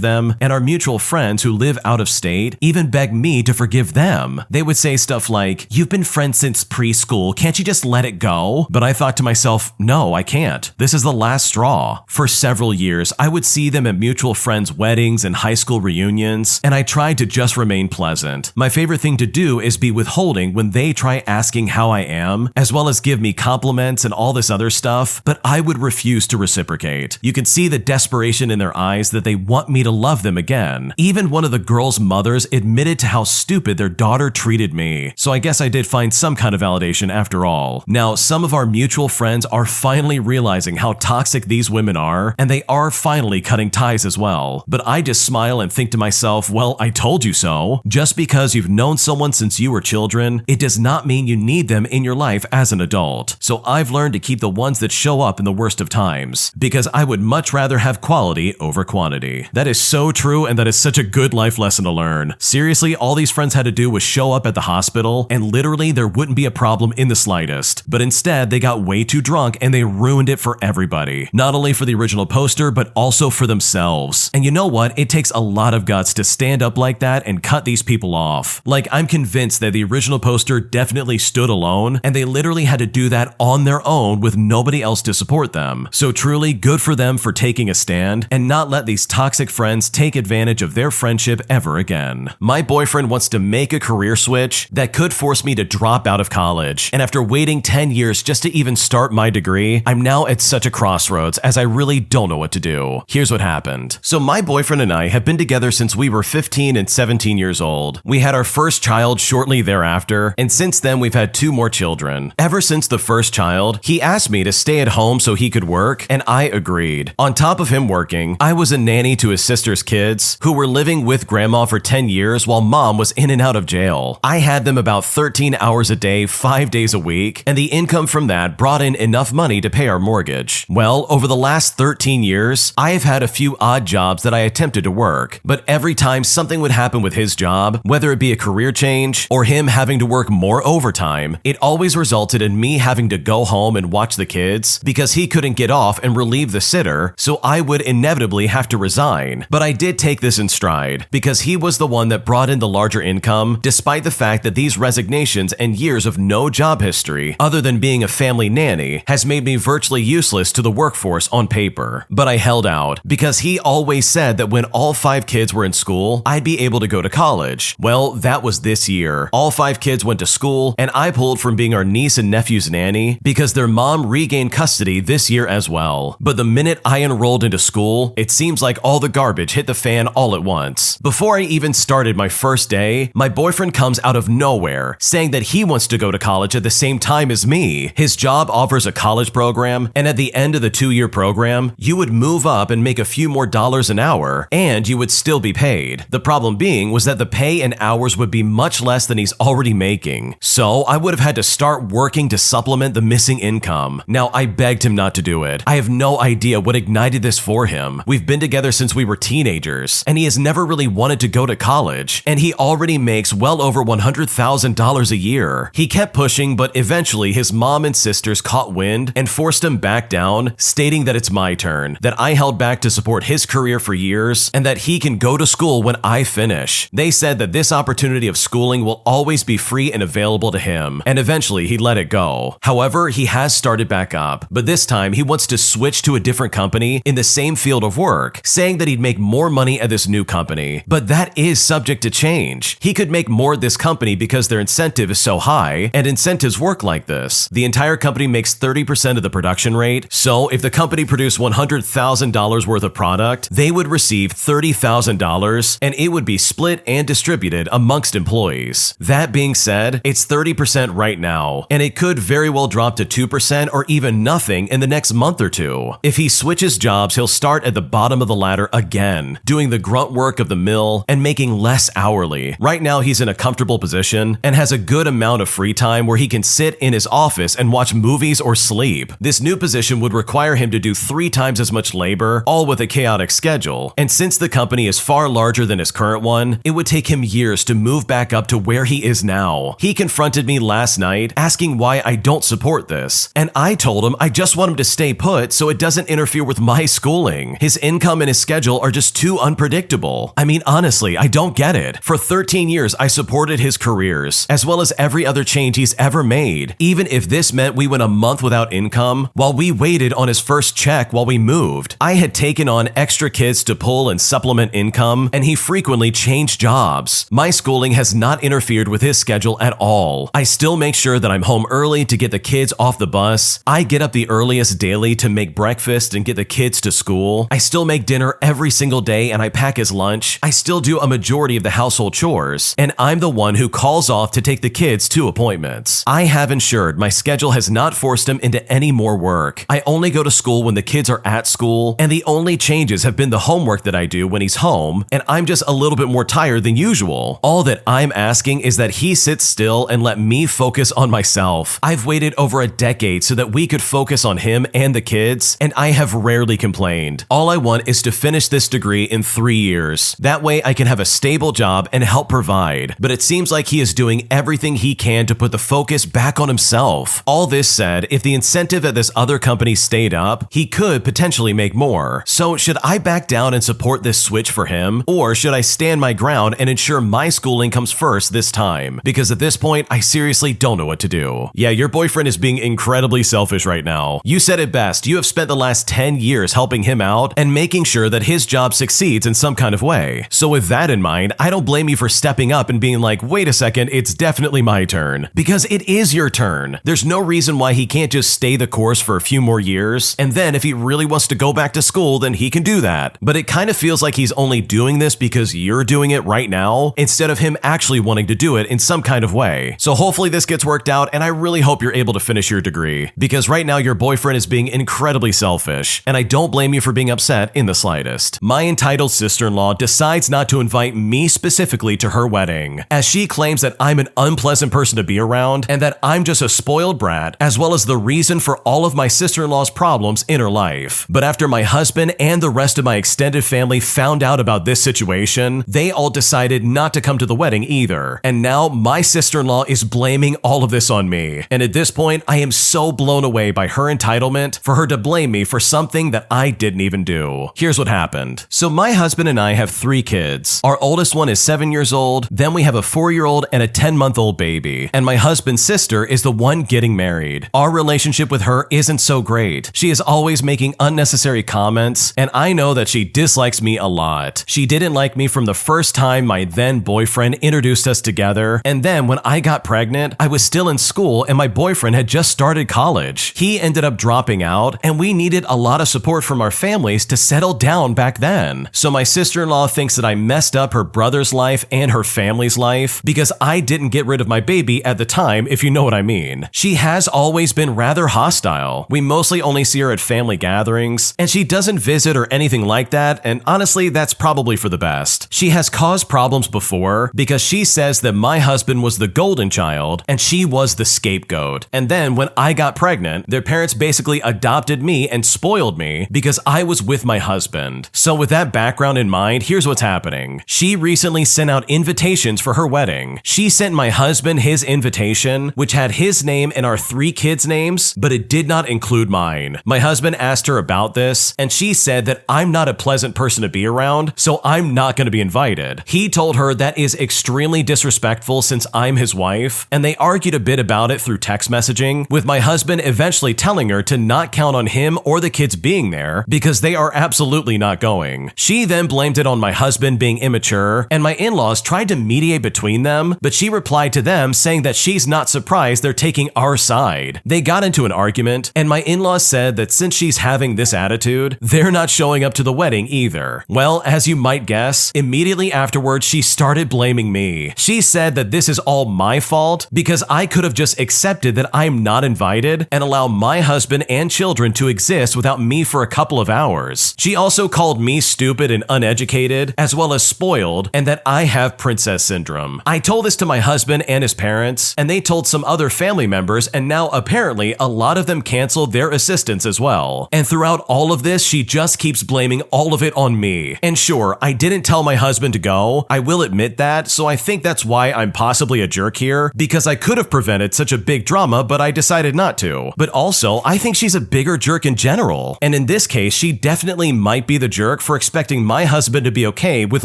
Speaker 1: them, and our mutual friends who live out of state even begged me to forgive them. They would say stuff like, "You've been friends since preschool, can't you just let it go?" But I thought to myself, no, I can't. This is the last straw. For several years, I would see them at mutual friends' weddings and high school reunions, and I tried to just remain pleasant. My favorite thing to do is be withholding when they try asking how I am, as well as give me compliments and all this other stuff, but I would refuse to reciprocate. You can see the desperation in their eyes that they want me to love them again. Even one of the girls' mothers admitted to how stupid their daughter treated me, so I guess I did find some kind of validation after all. Now, some of our mutual friends are finally realizing how toxic these women are, and they are finally cutting ties as well. But I just smile and think to myself, well, I told you so. Just because you've known someone since you were children, it does not mean you need them in your life as an adult. So I've learned to keep the ones that show up in the worst of times, because I would much rather have quality over quantity. That is so true, and that is such a good life lesson to learn. Seriously, all these friends had to do was show up at the hospital, and literally there wouldn't be a problem in the slightest. But instead, they got way too drunk and they ruined it for everybody. Not only for the original poster, but also for themselves. And you know what? It takes a lot of guts to stand up like that and cut these people off. Like, I'm convinced that the original poster definitely stood alone, and they literally had to do that on their own with nobody else to support them. So truly, good for them for taking a stand and not let these toxic friends take advantage of their friendship ever again. My boyfriend wants to make a career switch that could force me to drop out of college, and after waiting 10 years just to even start my degree, I'm now at such a crossroads as I really don't know what to do. Here's what happened. So my boyfriend and I have been together since we were 15 and 17 years old. We had our first child shortly thereafter, and since then we've had 2 more children. Ever since the first child, he asked me to stay at home so he could work, and I agreed. On top of him working, I was a nanny to his sister's kids, who were living with grandma for 10 years while mom was in and out of jail. I had them about 13 hours a day, 5 days a week, and the income from that brought in enough money to pay our mortgage. Well, over the last 13 years, I have had a few odd jobs that I attempted to work, but every time something would happen with his job, whether it be a career change or him having to work more overtime, it always resulted in me having to go home and watch the kids because he couldn't get off and relieve the sitter, so I would inevitably have to resign. But I did take this in stride because he was the one that brought in the larger income, despite the fact that these resignations and years of no job history, other than being a family nanny, has made me virtually useless to the workforce on paper. But I held out because he always said that when all 5 kids were in school, I'd be able to go to college. Well, that was this year. All 5 kids went to school, and I pulled from being our niece and nephew's nanny because their mom regained custody this year as well. But the minute I enrolled into school, it seems like all the garbage hit the fan all at once. Before I even started my first day, my boyfriend comes out of nowhere saying that he wants to go to college at the same time as me. His job offers a college program, and at the end of the 2-year program, you would move up and make a few more dollars an hour, and you would still be paid. The problem being was that the pay and hours would be much less than he's already making. So I would have had to start working to supplement the missing income. Now, I begged him not to do it. I have no idea what ignited this for him. We've been together since we were teenagers, and he has never really wanted to go to college, and he already makes well over $100,000 a year. He kept pushing, but eventually his mom and sisters caught wind and forced him back down, stating that it's my turn, that I held back to support his career for years, and that he can go to school when I finish. They said that this opportunity of schooling will always be free and available to him, and eventually he let it go. However, he has started back up, but this time he wants to switch to a different company in the same field of work, saying that he'd make more money at this new company. But that is subject to change. He could make more at this company because their incentive is so high, and incentives work like this. The entire company makes 30% of the production rate, so if the company produced $100,000 worth of product, they would receive $30,000, and it would be split and distributed amongst employees. That being said, it's 30% right now, and it could very well drop to 2% or even nothing in the next month or 2. If he switches jobs, he'll start at the bottom of the ladder again, doing the grunt work of the mill and making less hourly. Right now, he's in a comfortable position and has a good amount of free time where he can sit in his office and watch movies or sleep. This new position would require him to do 3 times as much labor, all with a chaotic schedule. And since the company is far larger than his current one, it would take him years to move back back up to where he is now. He confronted me last night asking why I don't support this, and I told him I just want him to stay put so it doesn't interfere with my schooling. His income and his schedule are just too unpredictable. I mean, honestly, I don't get it. For 13 years, I supported his careers, as well as every other change he's ever made, even if this meant we went a month without income while we waited on his first check while we moved. I had taken on extra kids to pull and supplement income, and he frequently changed jobs. My schooling has not interfered with his schedule at all. I still make sure that I'm home early to get the kids off the bus. I get up the earliest daily to make breakfast and get the kids to school. I still make dinner every single day and I pack his lunch. I still do a majority of the household chores, and I'm the one who calls off to take the kids to appointments. I have ensured my schedule has not forced him into any more work. I only go to school when the kids are at school, and the only changes have been the homework that I do when he's home, and I'm just a little bit more tired than usual. All that I'm asking is that he sits still and let me focus on myself. I've waited over a decade so that we could focus on him and the kids, and I have rarely complained. All I want is to finish this degree in 3 years. That way I can have a stable job and help provide. But it seems like he is doing everything he can to put the focus back on himself. All this said, if the incentive at this other company stayed up, he could potentially make more. So should I back down and support this switch for him? Or should I stand my ground and ensure my schooling comes first this time? Because at this point, I seriously don't know what to do. Yeah, your boyfriend is being incredibly selfish right now. You said it best. You have spent the last 10 years helping him out and making sure that his job succeeds in some kind of way. So with that in mind, I don't blame you for stepping up and being like, wait a second, it's definitely my turn. Because it is your turn. There's no reason why he can't just stay the course for a few more years, and then if he really wants to go back to school, then he can do that. But it kind of feels like he's only doing this because you're doing it right now, instead of him actually wanting to do it in some kind of way. So hopefully this gets worked out, and I really hope you're able to finish your degree. Because right now your boyfriend is being incredibly selfish, and I don't blame you for being upset in the slightest. My entitled sister-in-law decides not to invite me specifically to her wedding, as she claims that I'm an unpleasant person to be around and that I'm just a spoiled brat, as well as the reason for all of my sister-in-law's problems in her life. But after my husband and the rest of my extended family found out about this situation, they all decided not to come to the wedding either. And now my sister-in-law is blaming all of this on me. And at this point, I am so blown away by her entitlement for her to blame me for something that I didn't even do. Here's what happened. So my husband and I have 3 kids. Our oldest one is 7 years old, then we have a 4-year-old and a 10-month-old baby. And my husband's sister is the one getting married. Our relationship with her isn't so great. She is always making unnecessary comments, and I know that she dislikes me a lot. She didn't like me from the first time my then boyfriend introduced us together, and then when I got pregnant, I was still in school and my boyfriend had just started college. He ended up dropping out, and we needed a lot of support from our families to settle down back then. So my sister-in-law thinks that I messed up her brother's life and her family's life because I didn't get rid of my baby at the time, if you know what I mean. She has always been rather hostile. We mostly only see her at family gatherings, and she doesn't visit or anything like that, and honestly, that's probably for the best. She has caused problems before because she says that my husband was the golden child and she was the scapegoat. And then when I got pregnant, their parents basically adopted me and spoiled me because I was with my husband. So with that background in mind, here's what's happening. She recently sent out invitations for her wedding. She sent my husband his invitation, which had his name and our 3 kids' names, but it did not include mine. My husband asked her about this, and she said that I'm not a pleasant person to be around, so I'm not going to be invited. He told her that is extremely disrespectful since I'm his wife, and they argued a bit about it through text messaging, with my husband eventually telling her to not count on him or the kids being there because they are absolutely not going. She then blamed it on my husband being immature, and my in-laws tried to mediate between them, but she replied to them saying that she's not surprised they're taking our side. They got into an argument, and my in-laws said that since she's having this attitude, they're not showing up to the wedding either. Well, as you might guess, immediately afterwards, she started blaming me. She said that this is all my fault because I could have just accepted that I'm not invited and allow my husband and children to exist without me for a couple of hours. She also called me stupid and uneducated, as well as spoiled, and that I have princess syndrome. I told this to my husband and his parents, and they told some other family members, and now apparently a lot of them canceled their assistance as well. And throughout all of this, she just keeps blaming all of it on me. And sure, I didn't tell my husband to go, I will admit that, so I
Speaker 2: I think that's why I'm possibly a jerk here, because I could have prevented such a big drama, but I decided not to. But also, I think she's a bigger jerk in general. And in this case, she definitely might be the jerk for expecting my husband to be okay with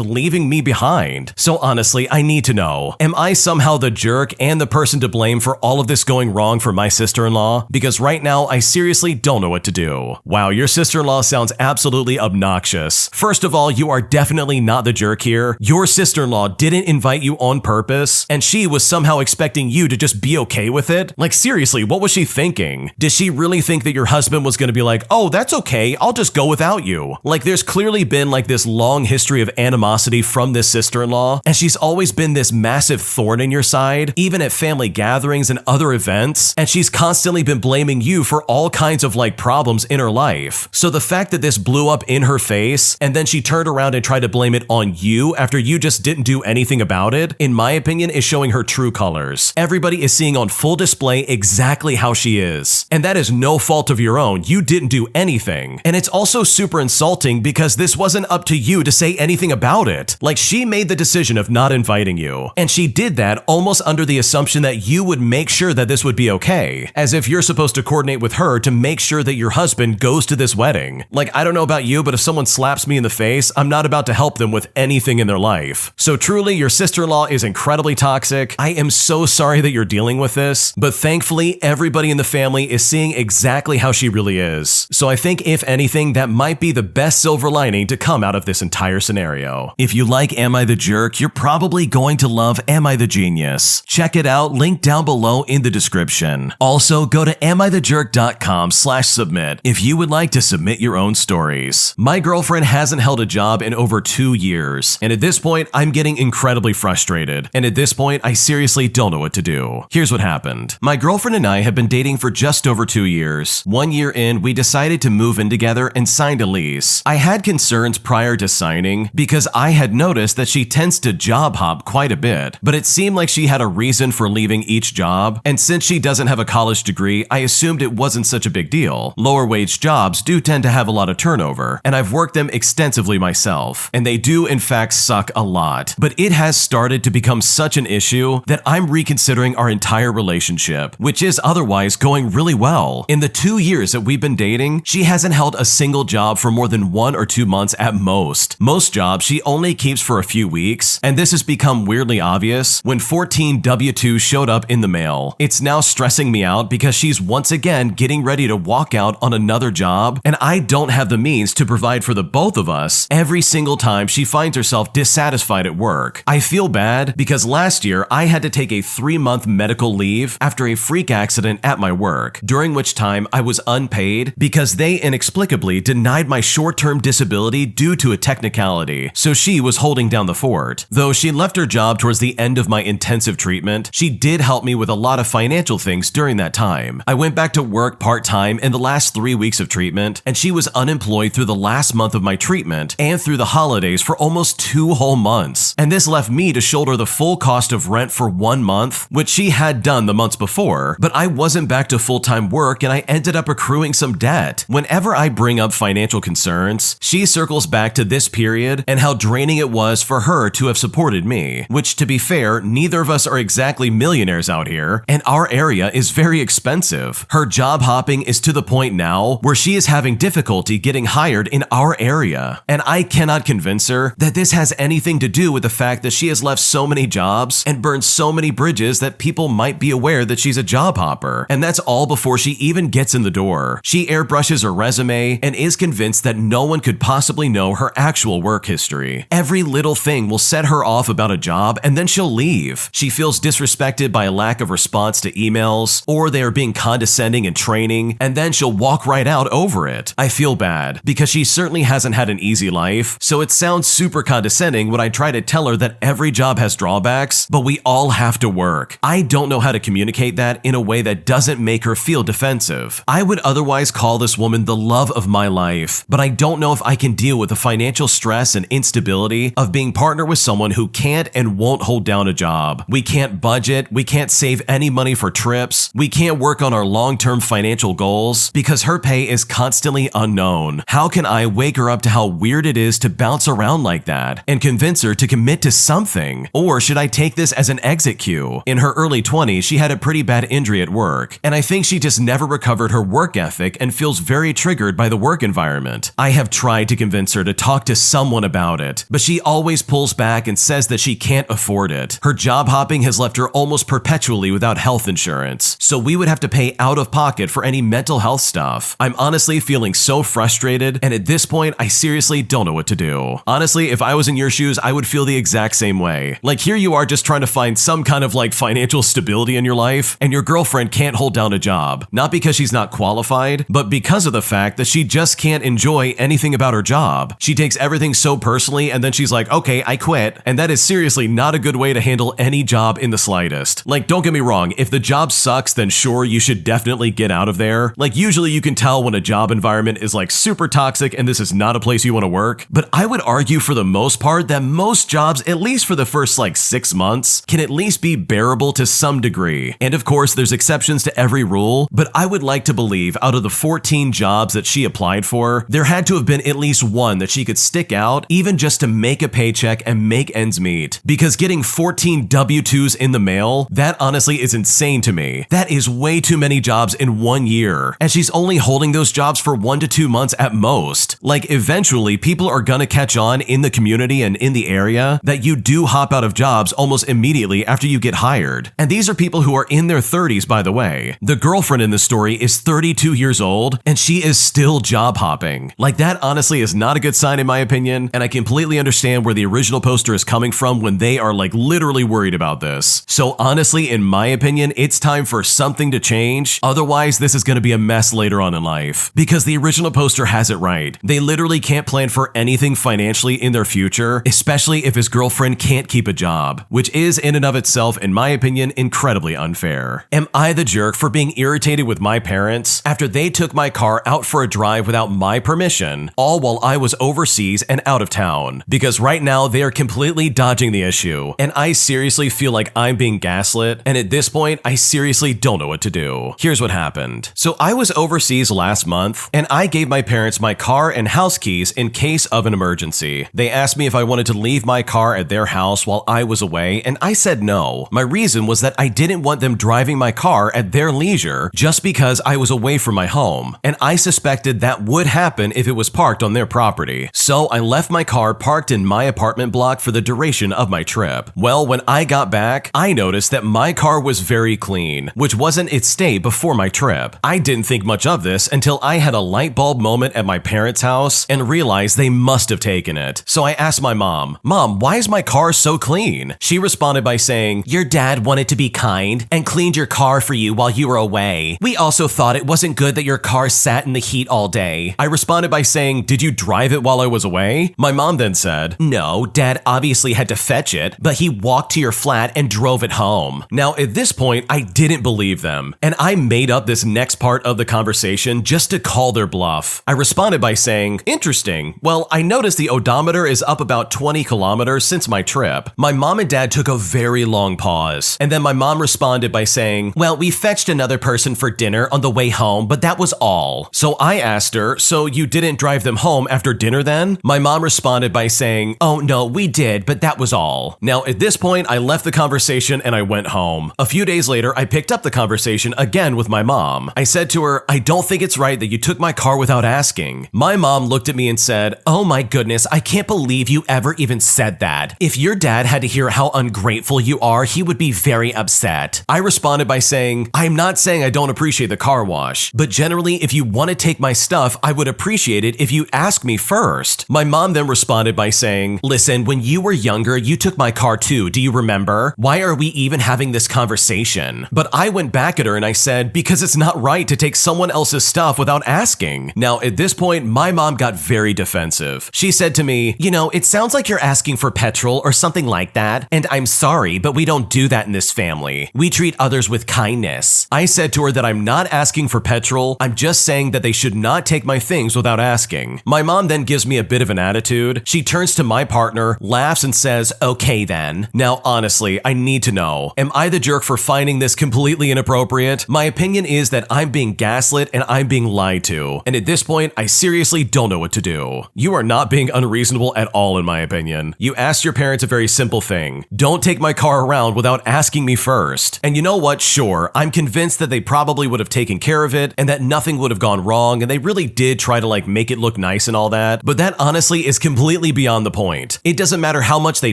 Speaker 2: leaving me behind. So honestly, I need to know, am I somehow the jerk and the person to blame for all of this going wrong for my sister-in-law? Because right now, I seriously don't know what to do. Wow, your sister-in-law sounds absolutely obnoxious. First of all, you are definitely not the jerk here. Your sister-in-law didn't invite you on purpose, and she was somehow expecting you to just be okay with it? Like seriously, what was she thinking? Did she really think that your husband was gonna be like, oh, that's okay, I'll just go without you? Like there's clearly been like this long history of animosity from this sister-in-law, and she's always been this massive thorn in your side, even at family gatherings and other events, and she's constantly been blaming you for all kinds of like problems in her life. So the fact that this blew up in her face, and then she turned around and tried to blame it on you after you just didn't do anything about it, in my opinion, is showing her true colors. Everybody is seeing on full display exactly how she is. And that is no fault of your own. You didn't do anything. And it's also super insulting because this wasn't up to you to say anything about it. Like she made the decision of not inviting you. And she did that almost under the assumption that you would make sure that this would be okay. As if you're supposed to coordinate with her to make sure that your husband goes to this wedding. Like, I don't know about you, but if someone slaps me in the face, I'm not about to help them with anything in their life. So truly, your sister-in-law is incredibly toxic. I am so sorry that you're dealing with this, but thankfully, everybody in the family is seeing exactly how she really is. So I think, if anything, that might be the best silver lining to come out of this entire scenario. If you like Am I the Jerk, you're probably going to love Am I the Genius. Check it out, link down below in the description. Also, go to amithejerk.com/submit if you would like to submit your own stories. My girlfriend hasn't held a job in over 2 years, and at this point, I'm getting incredibly frustrated. And at this point, I seriously don't know what to do. Here's what happened. My girlfriend and I have been dating for just over 2 years. 1 year in, we decided to move in together and signed a lease. I had concerns prior to signing because I had noticed that she tends to job hop quite a bit, but it seemed like she had a reason for leaving each job, and since she doesn't have a college degree, I assumed it wasn't such a big deal. Lower wage jobs do tend to have a lot of turnover, and I've worked them extensively myself, and they do in fact suck a lot. But it has started to become such an issue that I'm reconsidering our entire relationship, which is otherwise going really well. In the 2 years that we've been dating, she hasn't held a single job for more than 1 or 2 months at most. Most jobs she only keeps for a few weeks, and this has become weirdly obvious when 14 W-2s showed up in the mail. It's now stressing me out because she's once again getting ready to walk out on another job, and I don't have the means to provide for the both of us every single time she finds herself dissatisfied at work. I feel bad because last year I had to take a 3-month medical leave after a freak accident at my work, during which time I was unpaid because they inexplicably denied my short-term disability due to a technicality, so she was holding down the fort. Though she left her job towards the end of my intensive treatment, she did help me with a lot of financial things during that time. I went back to work part-time in the last 3 weeks of treatment, and she was unemployed through the last month of my treatment and through the holidays for almost 2 whole months. And this left me to shoulder the full cost of rent for 1 month, which she had done the months before, but I wasn't back to full-time work and I ended up accruing some debt. Whenever I bring up financial concerns, she circles back to this period and how draining it was for her to have supported me, which, to be fair, neither of us are exactly millionaires out here, and our area is very expensive. Her job hopping is to the point now where she is having difficulty getting hired in our area, and I cannot convince her that this has anything to do with the fact that she has left so many jobs and burned so many bridges that people might be aware that she's a job hopper, and that's all before she even gets in the door. She airbrushes her resume and is convinced that no one could possibly know her actual work history. Every little thing will set her off about a job and then she'll leave. She feels disrespected by a lack of response to emails, or they are being condescending in training, and then she'll walk right out over it. I feel bad because she certainly hasn't had an easy life, so it sounds super condescending when I try to tell her that every job has drawbacks, but we all have to work. I don't know how to communicate that in a way that doesn't make her feel defensive. I would otherwise call this woman the love of my life, but I don't know if I can deal with the financial stress and instability of being partnered with someone who can't and won't hold down a job. We can't budget, we can't save any money for trips, we can't work on our long-term financial goals because her pay is constantly unknown. How can I wake her up to how weird it is to bounce around like that and convince her to commit to something?
Speaker 1: thing? Or should I take this as an exit cue? In her early 20s, she had a pretty bad injury at work, and I think she just never recovered her work ethic and feels very triggered by the work environment. I have tried to convince her to talk to someone about it, but she always pulls back and says that she can't afford it. Her job hopping has left her almost perpetually without health insurance, so we would have to pay out of pocket for any mental health stuff. I'm honestly feeling so frustrated, and at this point, I seriously don't know what to do. Honestly, if I was in your shoes, I would feel the exact same way. Like, here you are just trying to find some kind of like financial stability in your life, and your girlfriend can't hold down a job. Not because she's not qualified, but because of the fact that she just can't enjoy anything about her job. She takes everything so personally, and then she's like, okay, I quit. And that is seriously not a good way to handle any job in the slightest. Like, don't get me wrong, if the job sucks, then sure, you should definitely get out of there. Like, usually you can tell when a job environment is like super toxic and this is not a place you want to work. But I would argue for the most part that most jobs, at least for the first like 6 months, can at least be bearable to some degree. And of course, there's exceptions to every rule, but I would like to believe out of the 14 jobs that she applied for, there had to have been at least one that she could stick out, even just to make a paycheck and make ends meet. Because getting 14 W-2s in the mail, that honestly is insane to me. That is way too many jobs in 1 year, and she's only holding those jobs for 1 to 2 months at most. Like, eventually, people are gonna catch on in the community and in the area that you do hop out of jobs almost immediately after you get hired. And these are people who are in their 30s, by the way. The girlfriend in the story is 32 years old, and she is still job hopping. Like, that honestly is not a good sign in my opinion, and I completely understand where the original poster is coming from when they are like literally worried about this. So honestly, in my opinion, it's time for something to change. Otherwise, this is gonna be a mess later on in life. Because the original poster has it right. They literally can't plan for anything financially in their future, especially if his girlfriend can't keep a job, which is in and of itself, in my opinion, incredibly unfair. Am I the jerk for being irritated with my parents after they took my car out for a drive without my permission, all while I was overseas and out of town? Because right now they are completely dodging the issue, and I seriously feel like I'm being gaslit, and at this point, I seriously don't know what to do. Here's what happened. So I was overseas last month, and I gave my parents my car and house keys in case of an emergency. They asked me if I wanted to leave my car at their house while I was away, and I said no. My reason was that I didn't want them driving my car at their leisure just because I was away from my home, and I suspected that would happen if it was parked on their property. So I left my car parked in my apartment block for the duration of my trip. Well, when I got back, I noticed that my car was very clean, which wasn't its state before my trip. I didn't think much of this until I had a light bulb moment at my parents' house and realized they must have taken it. So I asked my mom, "Mom, why is my car so clean?" She responded by saying, "Your dad wanted to be kind and cleaned your car for you while you were away. We also thought it wasn't good that your car sat in the heat all day." I responded by saying, "Did you drive it while I was away?" My mom then said, "No, Dad obviously had to fetch it, but he walked to your flat and drove it home." Now, at this point, I didn't believe them, and I made up this next part of the conversation just to call their bluff. I responded by saying, "Interesting. Well, I noticed the odometer is up about 20 kilometers since my trip." My mom and dad took a very long pause, and then my mom responded by saying, "Well, we fetched another person for dinner on the way home, but that was all." So I asked her, "So you didn't drive them home after dinner then?" My mom responded by saying, "Oh no, we did, but that was all." Now, at this point, I left the conversation and I went home. A few days later, I picked up the conversation again with my mom. I said to her, "I don't think it's right that you took my car without asking." My mom looked at me and said, "Oh my goodness, I can't believe you ever even said that. If your dad had to hear how ungrateful you are, he would be very upset." I responded by saying, "I'm not saying I don't appreciate the car wash, but generally, if you want to take my stuff, I would appreciate it if you asked me first." My mom then responded by saying, "Listen, when you were younger, you took my car too, do you remember? Why are we even having this conversation?" But I went back at her and I said, "Because it's not right to take someone else's stuff without asking." Now, at this point, my mom got very defensive. She said to me, "You know, it sounds like you're asking for petrol or something like that, and I'm sorry, but we don't do that in this family. We treat others with kindness." I said to her that I'm not asking for petrol, I'm just saying that they should not take my things without asking. My mom then gives me a bit of an attitude. She turns to my partner, laughs and says, "Okay then." Now, honestly, I need to know, am I the jerk for finding this completely inappropriate? My opinion is that I'm being gaslit and I'm being lied to, and at this point, I seriously don't know what to do. You are not being unreasonable at all in my opinion. You asked your parents
Speaker 2: parents a very simple thing. Don't take my car around without asking me first. And you know what? Sure, I'm convinced that they probably would have taken care of it and that nothing would have gone wrong, and they really did try to like make it look nice and all that, but that honestly is completely beyond the point. It doesn't matter how much they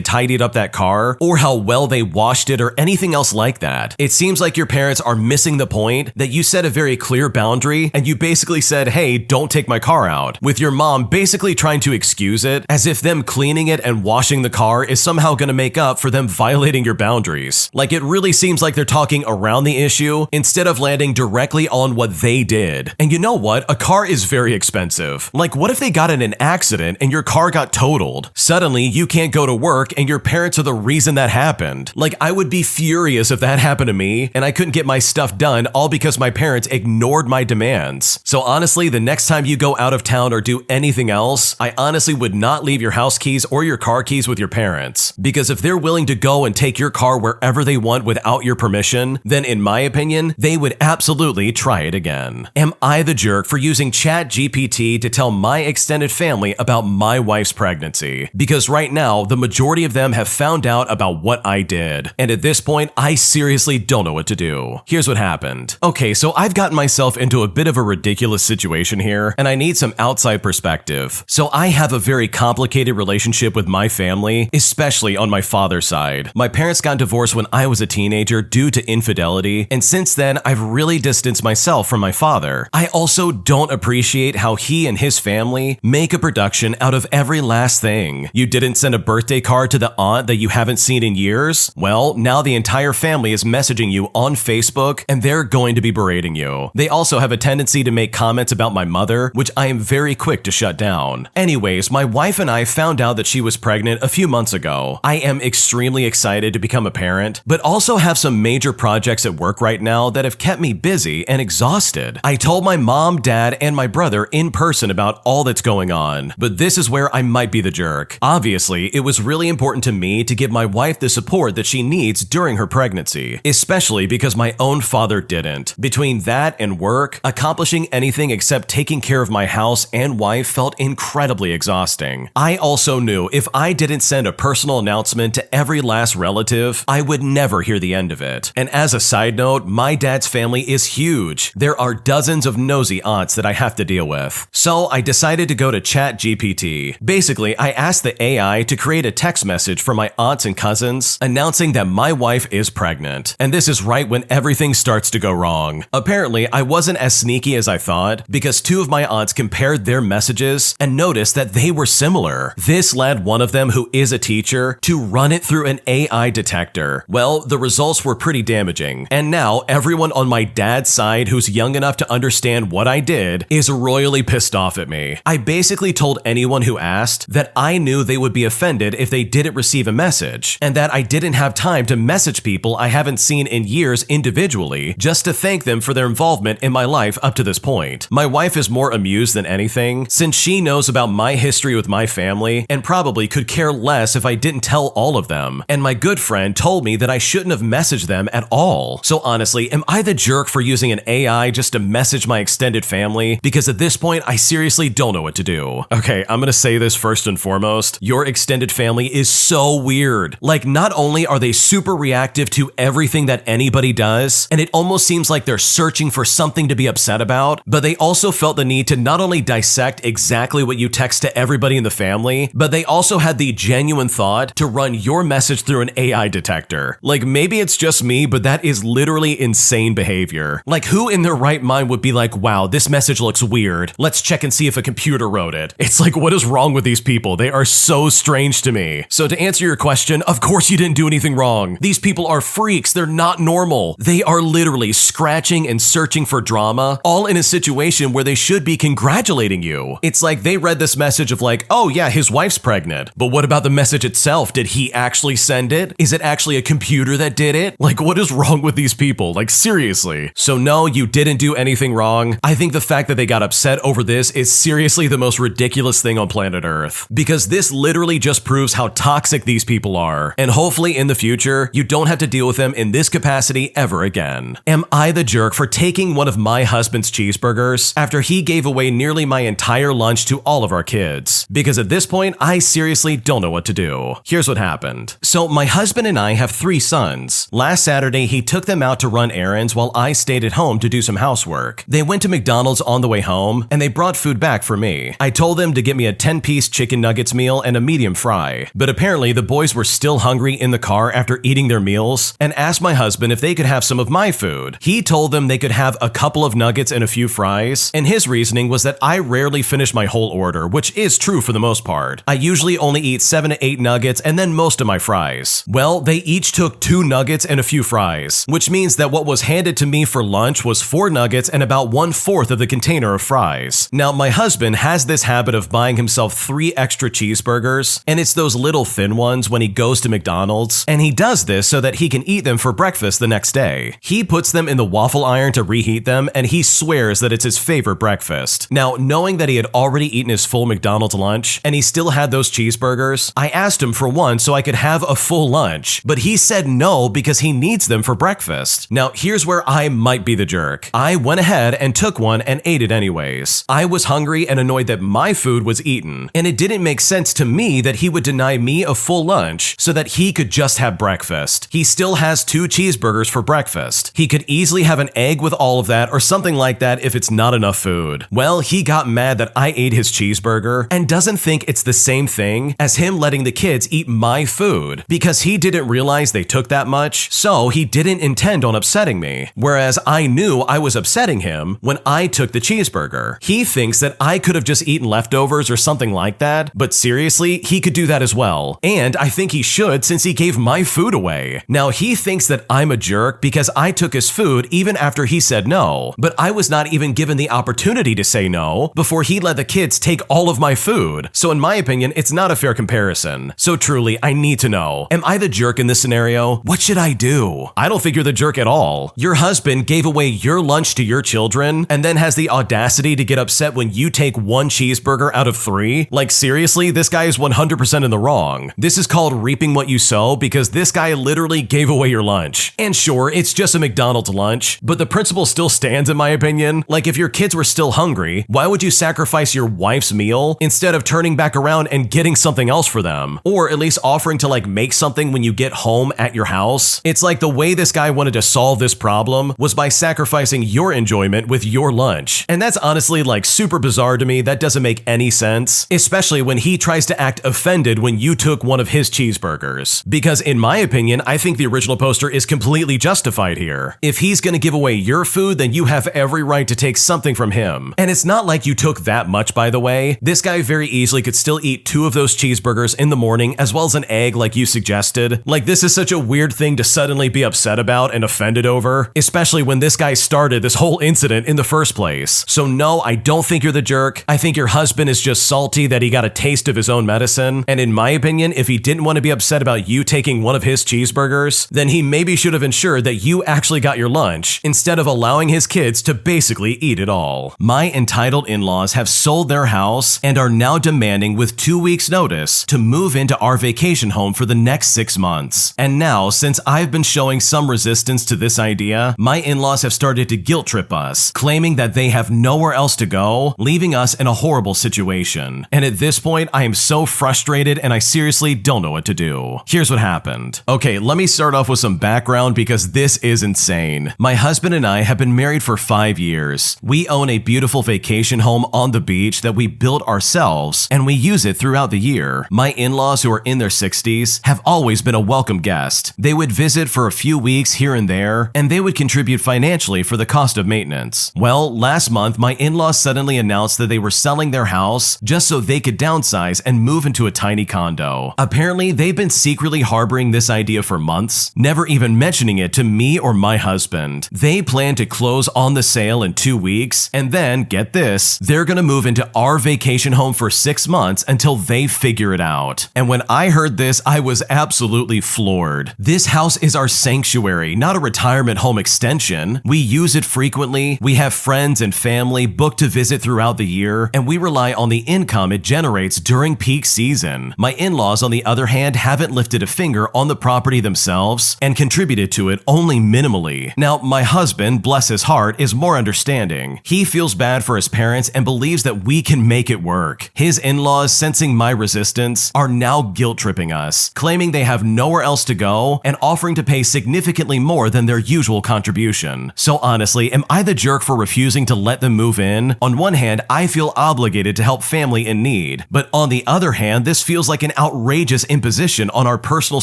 Speaker 2: tidied up that car or how well they washed it or anything else like that. It seems like your parents are missing the point that you set a very clear boundary and you basically said, hey, don't take my car out, with your mom basically trying to excuse it as if them cleaning it and washing the car is somehow going to make up for them violating your boundaries. Like, it really seems like they're talking around the issue instead of landing directly on what they did. And you know what? A car is very expensive. Like, what if they got in an accident and your car got totaled? Suddenly, you can't go to work and your parents are the reason that happened. Like, I would be furious if that happened to me and I couldn't get my stuff done all because my parents ignored my demands. So honestly, the next time you go out of town or do anything else, I honestly would not leave your house keys or your car keys with your parents. Because if they're willing to go and take your car wherever they want without your permission, then in my opinion, they would absolutely try it again. Am I the jerk for using ChatGPT to tell my extended family about my wife's pregnancy? Because right now, the majority of them have found out about what I did. And at this point, I seriously don't know what to do. Here's what happened. Okay, so I've gotten myself into a bit of a ridiculous situation here, and I need some outside perspective. So I have a very complicated relationship with my family, especially on my father's side. My parents got divorced when I was a teenager due to infidelity, and since then, I've really distanced myself from my father. I also don't appreciate how he and his family make a production out of every last thing. You didn't send a birthday card to the aunt that you haven't seen in years? Well, now the entire family is messaging you on Facebook, and they're going to be berating you. They also have a tendency to make comments about my mother, which I am very quick to shut down. Anyways, my wife and I found out that she was pregnant a few months ago. I am extremely excited to become a parent, but also have some major projects at work right now that have kept me busy and exhausted. I told my mom, dad, and my brother in person about all that's going on, but this is where I might be the jerk. Obviously, it was really important to me to give my wife the support that she needs during her pregnancy, especially because my own father didn't. Between that and work, accomplishing anything except taking care of my house and wife felt incredibly exhausting. I also knew if I didn't send a personal announcement to every last relative, I would never hear the end of it. And as a side note, my dad's family is huge. There are dozens of nosy aunts that I have to deal with. So I decided to go to ChatGPT. Basically, I asked the AI to create a text message for my aunts and cousins announcing that my wife is pregnant. And this is right when everything starts to go wrong. Apparently, I wasn't as sneaky as I thought because two of my aunts compared their messages and noticed that they were similar. This led one of them, who is a teacher, to run it through an AI detector. Well, the results were pretty damaging. And now everyone on my dad's side who's young enough to understand what I did is royally pissed off at me. I basically told anyone who asked that I knew they would be offended if they didn't receive a message, and that I didn't have time to message people I haven't seen in years individually just to thank them for their involvement in my life up to this point. My wife is more amused than anything since she knows about my history with my family and probably could care less if I didn't tell all of them. And my good friend told me that I shouldn't have messaged them at all. So honestly, am I the jerk for using an AI just to message my extended family? Because at this point, I seriously don't know what to do. Okay, I'm gonna say this first and foremost. Your extended family is so weird. Like, not only are they super reactive to everything that anybody does, and it almost seems like they're searching for something to be upset about, but they also felt the need to not only dissect exactly what you text to everybody in the family, but they also had the genuine thought to run your message through an AI detector. Like, maybe it's just me, but that is literally insane behavior. Like, who in their right mind would be like, wow, this message looks weird. Let's check and see if a computer wrote it. It's like, what is wrong with these people? They are so strange to me. So to answer your question, of course you didn't do anything wrong. These people are freaks. They're not normal. They are literally scratching and searching for drama, all in a situation where they should be congratulating you. It's like they read this message of like, oh yeah, his wife's pregnant. But what about the message itself? Did he actually send it? Is it actually a computer that did it? Like, what is wrong with these people? Like, seriously. So no, you didn't do anything wrong. I think the fact that they got upset over this is seriously the most ridiculous thing on planet Earth. Because this literally just proves how toxic these people are. And hopefully in the future, you don't have to deal with them in this capacity ever again. Am I the jerk for taking one of my husband's cheeseburgers after he gave away nearly my entire lunch to all of our kids? Because at this point, I seriously don't know what to do. do. Here's what happened. So my husband and I have 3 sons. Last Saturday, he took them out to run errands while I stayed at home to do some housework. They went to McDonald's on the way home, and they brought food back for me. I told them to get me a 10-piece chicken nuggets meal and a medium fry. But apparently, the boys were still hungry in the car after eating their meals and asked my husband if they could have some of my food. He told them they could have a couple of nuggets and a few fries, and his reasoning was that I rarely finish my whole order, which is true for the most part. I usually only eat 7 to 8 nuggets and then most of my fries. Well, they each took 2 nuggets and a few fries, which means that what was handed to me for lunch was 4 nuggets and about 1/4 of the container of fries. Now, my husband has this habit of buying himself 3 extra cheeseburgers, and it's those little thin ones when he goes to McDonald's, and he does this so that he can eat them for breakfast the next day. He puts them in the waffle iron to reheat them, and he swears that it's his favorite breakfast. Now, knowing that he had already eaten his full McDonald's lunch, and he still had those cheeseburgers, I asked him for one so I could have a full lunch, but he said no because he needs them for breakfast. Now, here's where I might be the jerk. I went ahead and took one and ate it anyways. I was hungry and annoyed that my food was eaten, and it didn't make sense to me that he would deny me a full lunch so that he could just have breakfast. He still has 2 cheeseburgers for breakfast. He could easily have an egg with all of that or something like that if it's not enough food. Well, he got mad that I ate his cheeseburger and doesn't think it's the same thing as him letting the kids eat my food because he didn't realize they took that much, so he didn't intend on upsetting me. Whereas I knew I was upsetting him when I took the cheeseburger. He thinks that I could have just eaten leftovers or something like that, but seriously, he could do that as well. And I think he should since he gave my food away. Now, he thinks that I'm a jerk because I took his food even after he said no, but I was not even given the opportunity to say no before he let the kids take all of my food. So in my opinion, it's not a fair comparison. So truly, I need to know, am I the jerk in this scenario? What should I do? I don't think you're the jerk at all. Your husband gave away your lunch to your children and then has the audacity to get upset when you take 1 cheeseburger out of 3? Like seriously, this guy is 100% in the wrong. This is called reaping what you sow because this guy literally gave away your lunch. And sure, it's just a McDonald's lunch, but the principle still stands in my opinion. Like if your kids were still hungry, why would you sacrifice your wife's meal instead of turning back around and getting something else for them? Or at least offering to like make something when you get home at your house? It's like the way this guy wanted to solve this problem was by sacrificing your enjoyment with your lunch. And that's honestly like super bizarre to me. That doesn't make any sense, especially when he tries to act offended when you took one of his cheeseburgers. Because in my opinion, I think the original poster is completely justified here. If he's gonna give away your food, then you have every right to take something from him. And it's not like you took that much, by the way. This guy very easily could still eat 2 of those cheeseburgers in the morning as well as an egg like you suggested. Like this is such a weird thing to suddenly be upset about and offended over, especially when this guy started this whole incident in the first place. So no, I don't think you're the jerk. I think your husband is just salty that he got a taste of his own medicine. And in my opinion, if he didn't want to be upset about you taking one of his cheeseburgers, then he maybe should have ensured that you actually got your lunch instead of allowing his kids to basically eat it all. My entitled in-laws have sold their house and are now demanding with 2 weeks notice to move into our vacation home for the next 6 months. And now, since I've been showing some resistance to this idea, my in-laws have started to guilt trip us, claiming that they have nowhere else to go, leaving us in a horrible situation. And at this point, I am so frustrated and I seriously don't know what to do. Here's what happened. Okay, let me start off with some background because this is insane. My husband and I have been married for 5 years. We own a beautiful vacation home on the beach that we built ourselves, and we use it throughout the year. My in-laws, who are in their 60s, have always been a welcome guest. They would visit for a few weeks here and there, and they would contribute financially for the cost of maintenance. Well, last month, my in-laws suddenly announced that they were selling their house just so they could downsize and move into a tiny condo. Apparently, they've been secretly harboring this idea for months, never even mentioning it to me or my husband. They plan to close on the sale in 2 weeks, and then, get this, they're gonna move into our vacation home for 6 months until they figure it out. And when I heard this, I was absolutely floored. This house is our sanctuary, not a retirement home extension. We use it frequently, we have friends and family booked to visit throughout the year, and we rely on the income it generates during peak season. My in-laws, on the other hand, haven't lifted a finger on the property themselves and contributed to it only minimally. Now, my husband, bless his heart, is more understanding. He feels bad for his parents and believes that we can make it work. His in-laws, sensing my resistance, are now
Speaker 1: now guilt-tripping us, claiming they have nowhere else to go and offering to pay significantly more than their usual contribution. So honestly, am I the jerk for refusing to let them move in? On one hand, I feel obligated to help family in need, but on the other hand, this feels like an outrageous imposition on our personal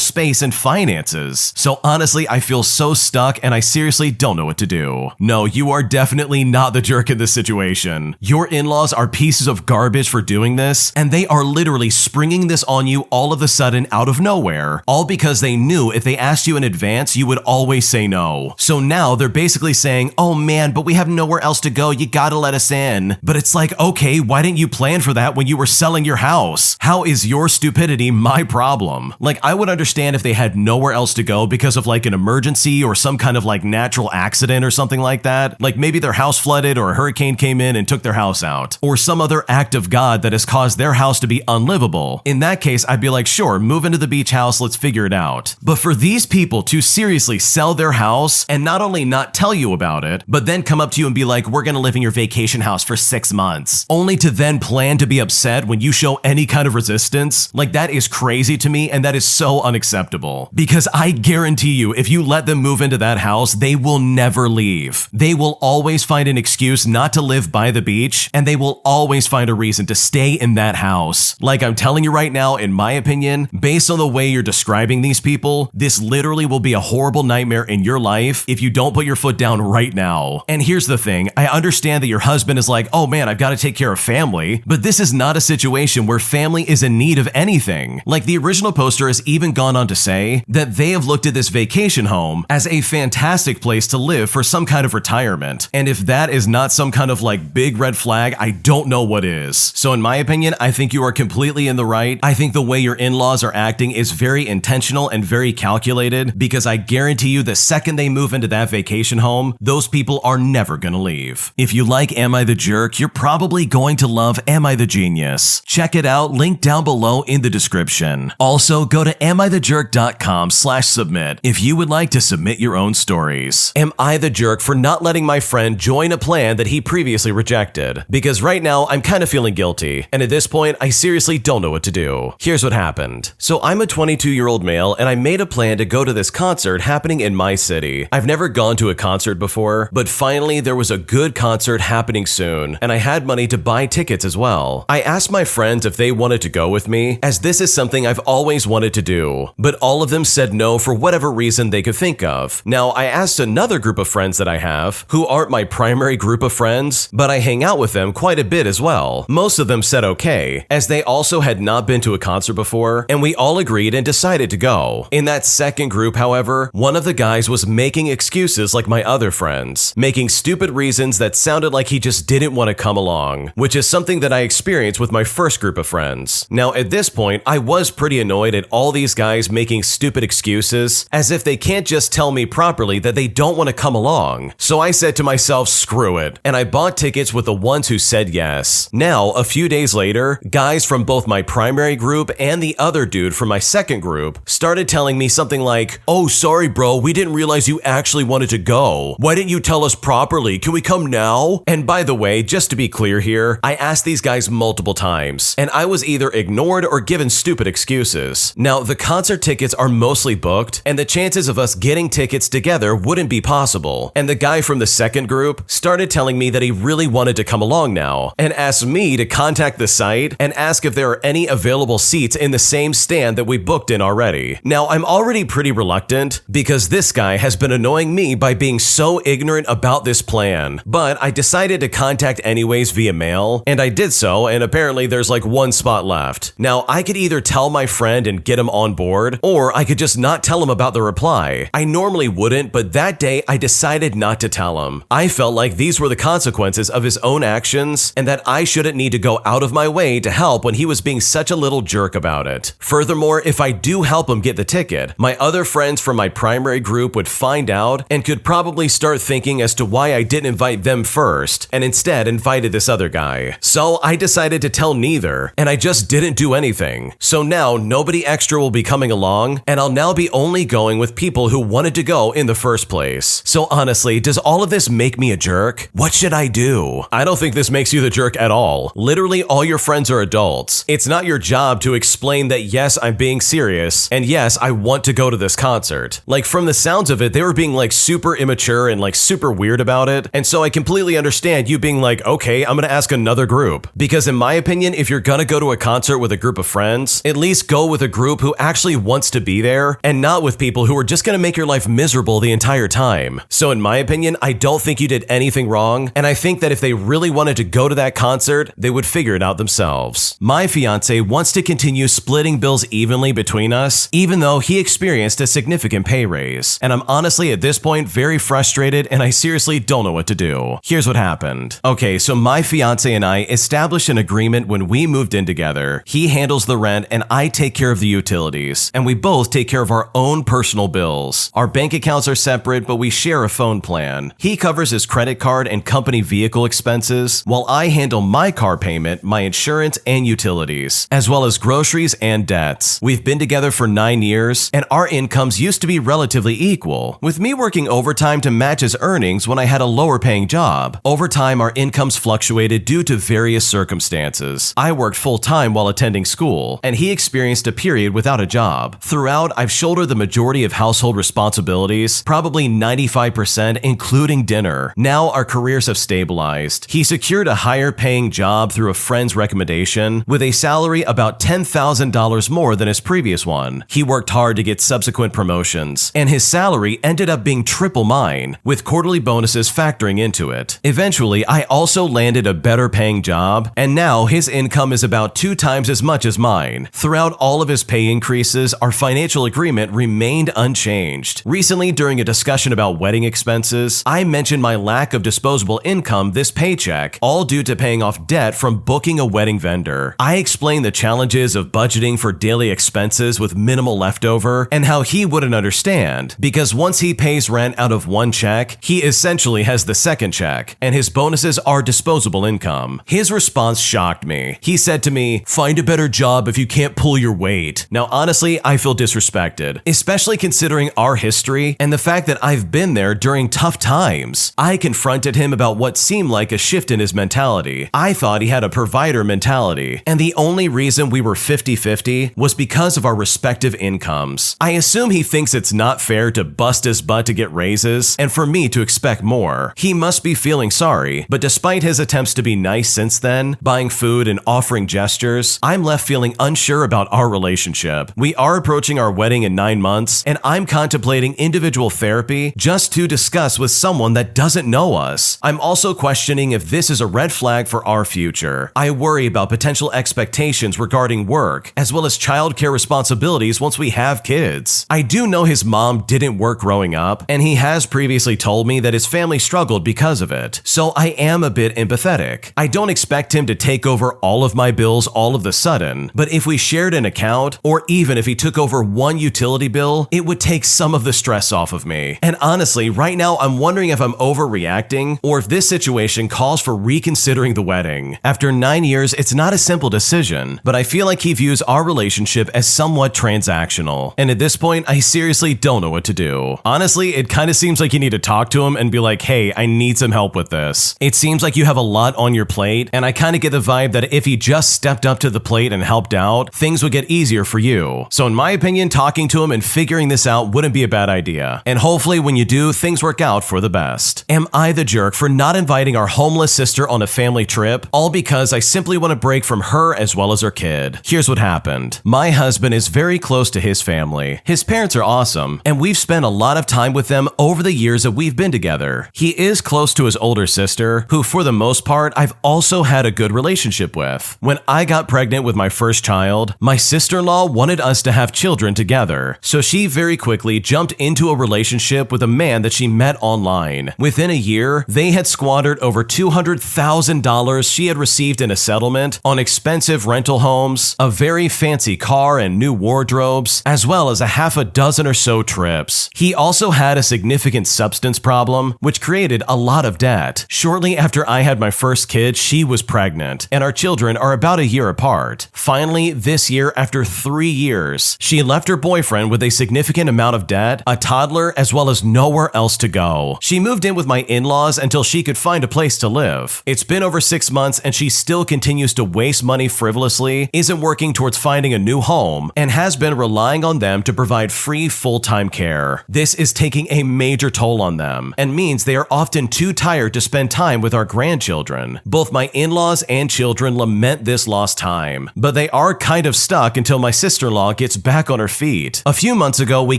Speaker 1: space and finances. So honestly, I feel so stuck and I seriously don't know what to do. No, you are definitely not the jerk in this situation. Your in-laws are pieces of garbage for doing this, and they are literally springing this on you all of a sudden out of nowhere, all because they knew if they asked you in advance, you would always say no. So now they're basically saying, oh man, but we have nowhere else to go, you gotta let us in. But it's like, okay, why didn't you plan for that when you were selling your house? How is your stupidity my problem? Like, I would understand if they had nowhere else to go because of like an emergency or some kind of like natural accident or something like that. Like maybe their house flooded or a hurricane came in and took their house out, or some other act of God that has caused their house to be unlivable. In that case, I'd be like, sure, move into the beach house, let's figure it out. But for these people to seriously sell their house and not only not tell you about it, but then come up to you and be like, we're gonna live in your vacation house for 6 months, only to then plan to be upset when you show any kind of resistance, like that is crazy to me and that is so unacceptable. Because I guarantee you, if you let them move into that house, they will never leave. They will always find an excuse not to live by the beach, and they will always find a reason to stay in that house. Like I'm telling you right now, in my opinion, based on the way you're describing these people, this literally will be a horrible nightmare in your life if you don't put your foot down right now. And here's the thing, I understand that your husband is like, oh man, I've got to take care of family, but this is not a situation where family is in need of anything. Like the original poster has even gone on to say that they have looked at this vacation home as a fantastic place to live for some kind of retirement. And if that is not some kind of like big red flag, I don't know what is. So in my opinion, I think you are completely in the right. I think the way your in-laws are acting is very intentional and very calculated, because I guarantee you the second they move into that vacation home, those people are never gonna leave. If you like Am I the Jerk, you're probably going to love Am I the Genius. Check it out, link down below in the description. Also, go to amithejerk.com/submit if you would like to submit your own stories.
Speaker 2: Am I the jerk for not letting my friend join a plan that he previously rejected? Because right now, I'm kind of feeling guilty, and at this point, I seriously don't know what to do. Here's what happened. So I'm a 22-year-old male, and I made a plan to go to this concert happening in my city. I've never gone to a concert before, but finally there was a good concert happening soon, and I had money to buy tickets as well. I asked my friends if they wanted to go with me, as this is something I've always wanted to do, but all of them said no for whatever reason they could think of. Now, I asked another group of friends that I have, who aren't my primary group of friends, but I hang out with them quite a bit as well. Most of them said okay, as they also had not been to a concert before, and we all agreed and decided to go. In that second group, however, one of the guys was making excuses like my other friends, making stupid reasons that sounded like he just didn't want to come along, which is something that I experienced with my first group of friends. Now, at this point, I was pretty annoyed at all these guys making stupid excuses, as if they can't just tell me properly that they don't want to come along. So I said to myself, screw it, and I bought tickets with the ones who said yes. Now, a few days later, guys from both my primary group and the other dude from my second group started telling me something like, oh, sorry bro, we didn't realize you actually wanted to go. Why didn't you tell us properly? Can we come now? And by the way, just to be clear here, I asked these guys multiple times, and I was either ignored or given stupid excuses. Now, the concert tickets are mostly booked, and the chances of us getting tickets together wouldn't be possible. And the guy from the second group started telling me that he really wanted to come along now, and asked me to contact the site and ask if there are any available seats in the same stand that we booked in already. Now, I'm already pretty reluctant because this guy has been annoying me by being so ignorant about this plan, but I decided to contact anyways via mail, and I did so, and apparently there's like one spot left. Now, I could either tell my friend and get him on board, or I could just not tell him about the reply. I normally wouldn't, but that day I decided not to tell him. I felt like these were the consequences of his own actions, and that I shouldn't need to go out of my way to help when he was being such a little jerk about it. Furthermore, if I do help him get the ticket, my other friends from my primary group would find out and could probably start thinking as to why I didn't invite them first, and instead invited this other guy. So I decided to tell neither, and I just didn't do anything. So now nobody extra will be coming along, and I'll now be only going with people who wanted to go in the first place. So honestly, does all of this make me a jerk? What should I do? I don't think this makes you the jerk at all. Literally all your friends are adults. It's not your job to explain that yes, I'm being serious, and yes, I want to go to this concert. Like, from the sounds of it, they were being like super immature and like super weird about it, and so I completely understand you being like, okay, I'm gonna ask another group. Because in my opinion, if you're gonna go to a concert with a group of friends, at least go with a group who actually wants to be there, and not with people who are just gonna make your life miserable the entire time. So in my opinion, I don't think you did anything wrong, and I think that if they really wanted to go to that concert, they would figure it out themselves. My fiance wants to continue splitting bills evenly between us, even though he experienced a significant pay raise. And I'm honestly at this point very frustrated, and I seriously don't know what to do. Here's what happened. Okay, so my fiance and I established an agreement when we moved in together. He handles the rent and I take care of the utilities, and we both take care of our own personal bills. Our bank accounts are separate, but we share a phone plan. He covers his credit card and company vehicle expenses, while I handle my car payment, my insurance, and utilities, as well as groceries and debts. We've been together for 9 years, and our incomes used to be relatively equal, with me working overtime to match his earnings when I had a lower paying job. Over time, our incomes fluctuated due to various circumstances. I worked full-time while attending school, and he experienced a period without a job. Throughout, I've shouldered the majority of household responsibilities, probably 95%, including dinner. Now our careers have stabilized. He secured a higher paying job through a friend's recommendation, with a salary about $10,000 more than his previous one. He worked hard to get subsequent promotions, and his salary ended up being triple mine, with quarterly bonuses factoring into it. Eventually, I also landed a better paying job, and now his income is about 2 times as much as mine. Throughout all of his pay increases, our financial agreement remained unchanged. Recently, during a discussion about wedding expenses, I mentioned my lack of disposable income this paycheck, all due to paying off debt from booking a wedding vendor. I explained the challenges of budgeting for daily expenses with minimal leftover, and how he wouldn't understand, because once he pays rent out of one check, he essentially has the second check, and his bonuses are disposable income. His response shocked me. He said to me, "Find a better job if you can't pull your weight." Now honestly, I feel disrespected, especially considering our history and the fact that I've been there during tough times. I confronted him about what seemed like a shift in his mentality. I thought he had a provider mentality, and the only reason we were 50-50 was because of our respective incomes. I assume he thinks it's not fair to bust his butt to get raises, and for me to expect more. He must be feeling sorry, but despite his attempts to be nice since then, buying food and offering gestures, I'm left feeling unsure about our relationship. We are approaching our wedding in 9 months, and I'm contemplating individual therapy just to discuss with someone that doesn't know us. I'm also questioning if this is a red flag for our future. I worry about potential expectations regarding work, as well as childcare responsibilities once we have kids. I do know his mom didn't work growing up, and he has previously told me that his family struggled because of it, so I am a bit empathetic. I don't expect him to take over all of my bills all of the sudden, but if we shared an account, or even if he took over one utility bill, it would take some of the stress off of me. And honestly, right now I'm wondering if I'm overreacting, or if this situation calls for reconsidering the wedding. After 9 years, it's not a simple decision, but I feel like he views our relationship as somewhat transactional. And at this point, I seriously don't know what to do. Honestly, it kind of seems like you need to talk to him and be like, hey, I need some help with this. It seems like you have a lot on your plate, and I kind of get the vibe that if he just stepped up to the plate and helped out, things would get easier for you. So in my opinion, talking to him and figuring this out wouldn't be a bad idea. And hopefully when you do, things work out for the best. Am I the jerk for not inviting our homeless sister on a family trip, all because I simply want to break from her as well as her kid? Here's what happened. My husband is very close to his family. His parents are awesome, and we've spent a lot of time with them over the years that we've been together. He is close to his older sister, who for the most part I've also had a good relationship with. When I got pregnant with my first child, my sister-in-law wanted us to have children together, so she very quickly jumped into a relationship with a man that she met online. Within a year, they had squandered over $200,000 she had received in a settlement on expensive rental homes, a very fancy car and new wardrobes, as well as a half a dozen or so trips. He also had a significant substance problem, which created a lot of debt. Shortly after I had my first kid, she was pregnant, and our children are about a year apart. Finally, this year, after 3 years, she left her boyfriend with a significant amount of debt, a toddler, as well as nowhere else to go. She moved in with my in-laws until she could find a place to live. It's been over 6 months, and she still continues to waste money frivolously, isn't working towards finding a new home and has been relying on them to provide free full-time care. This is taking a major toll on them and means they are often too tired to spend time with our grandchildren. Both my in-laws and children lament this lost time, but they are kind of stuck until my sister-in-law gets back on her feet. A few months ago, we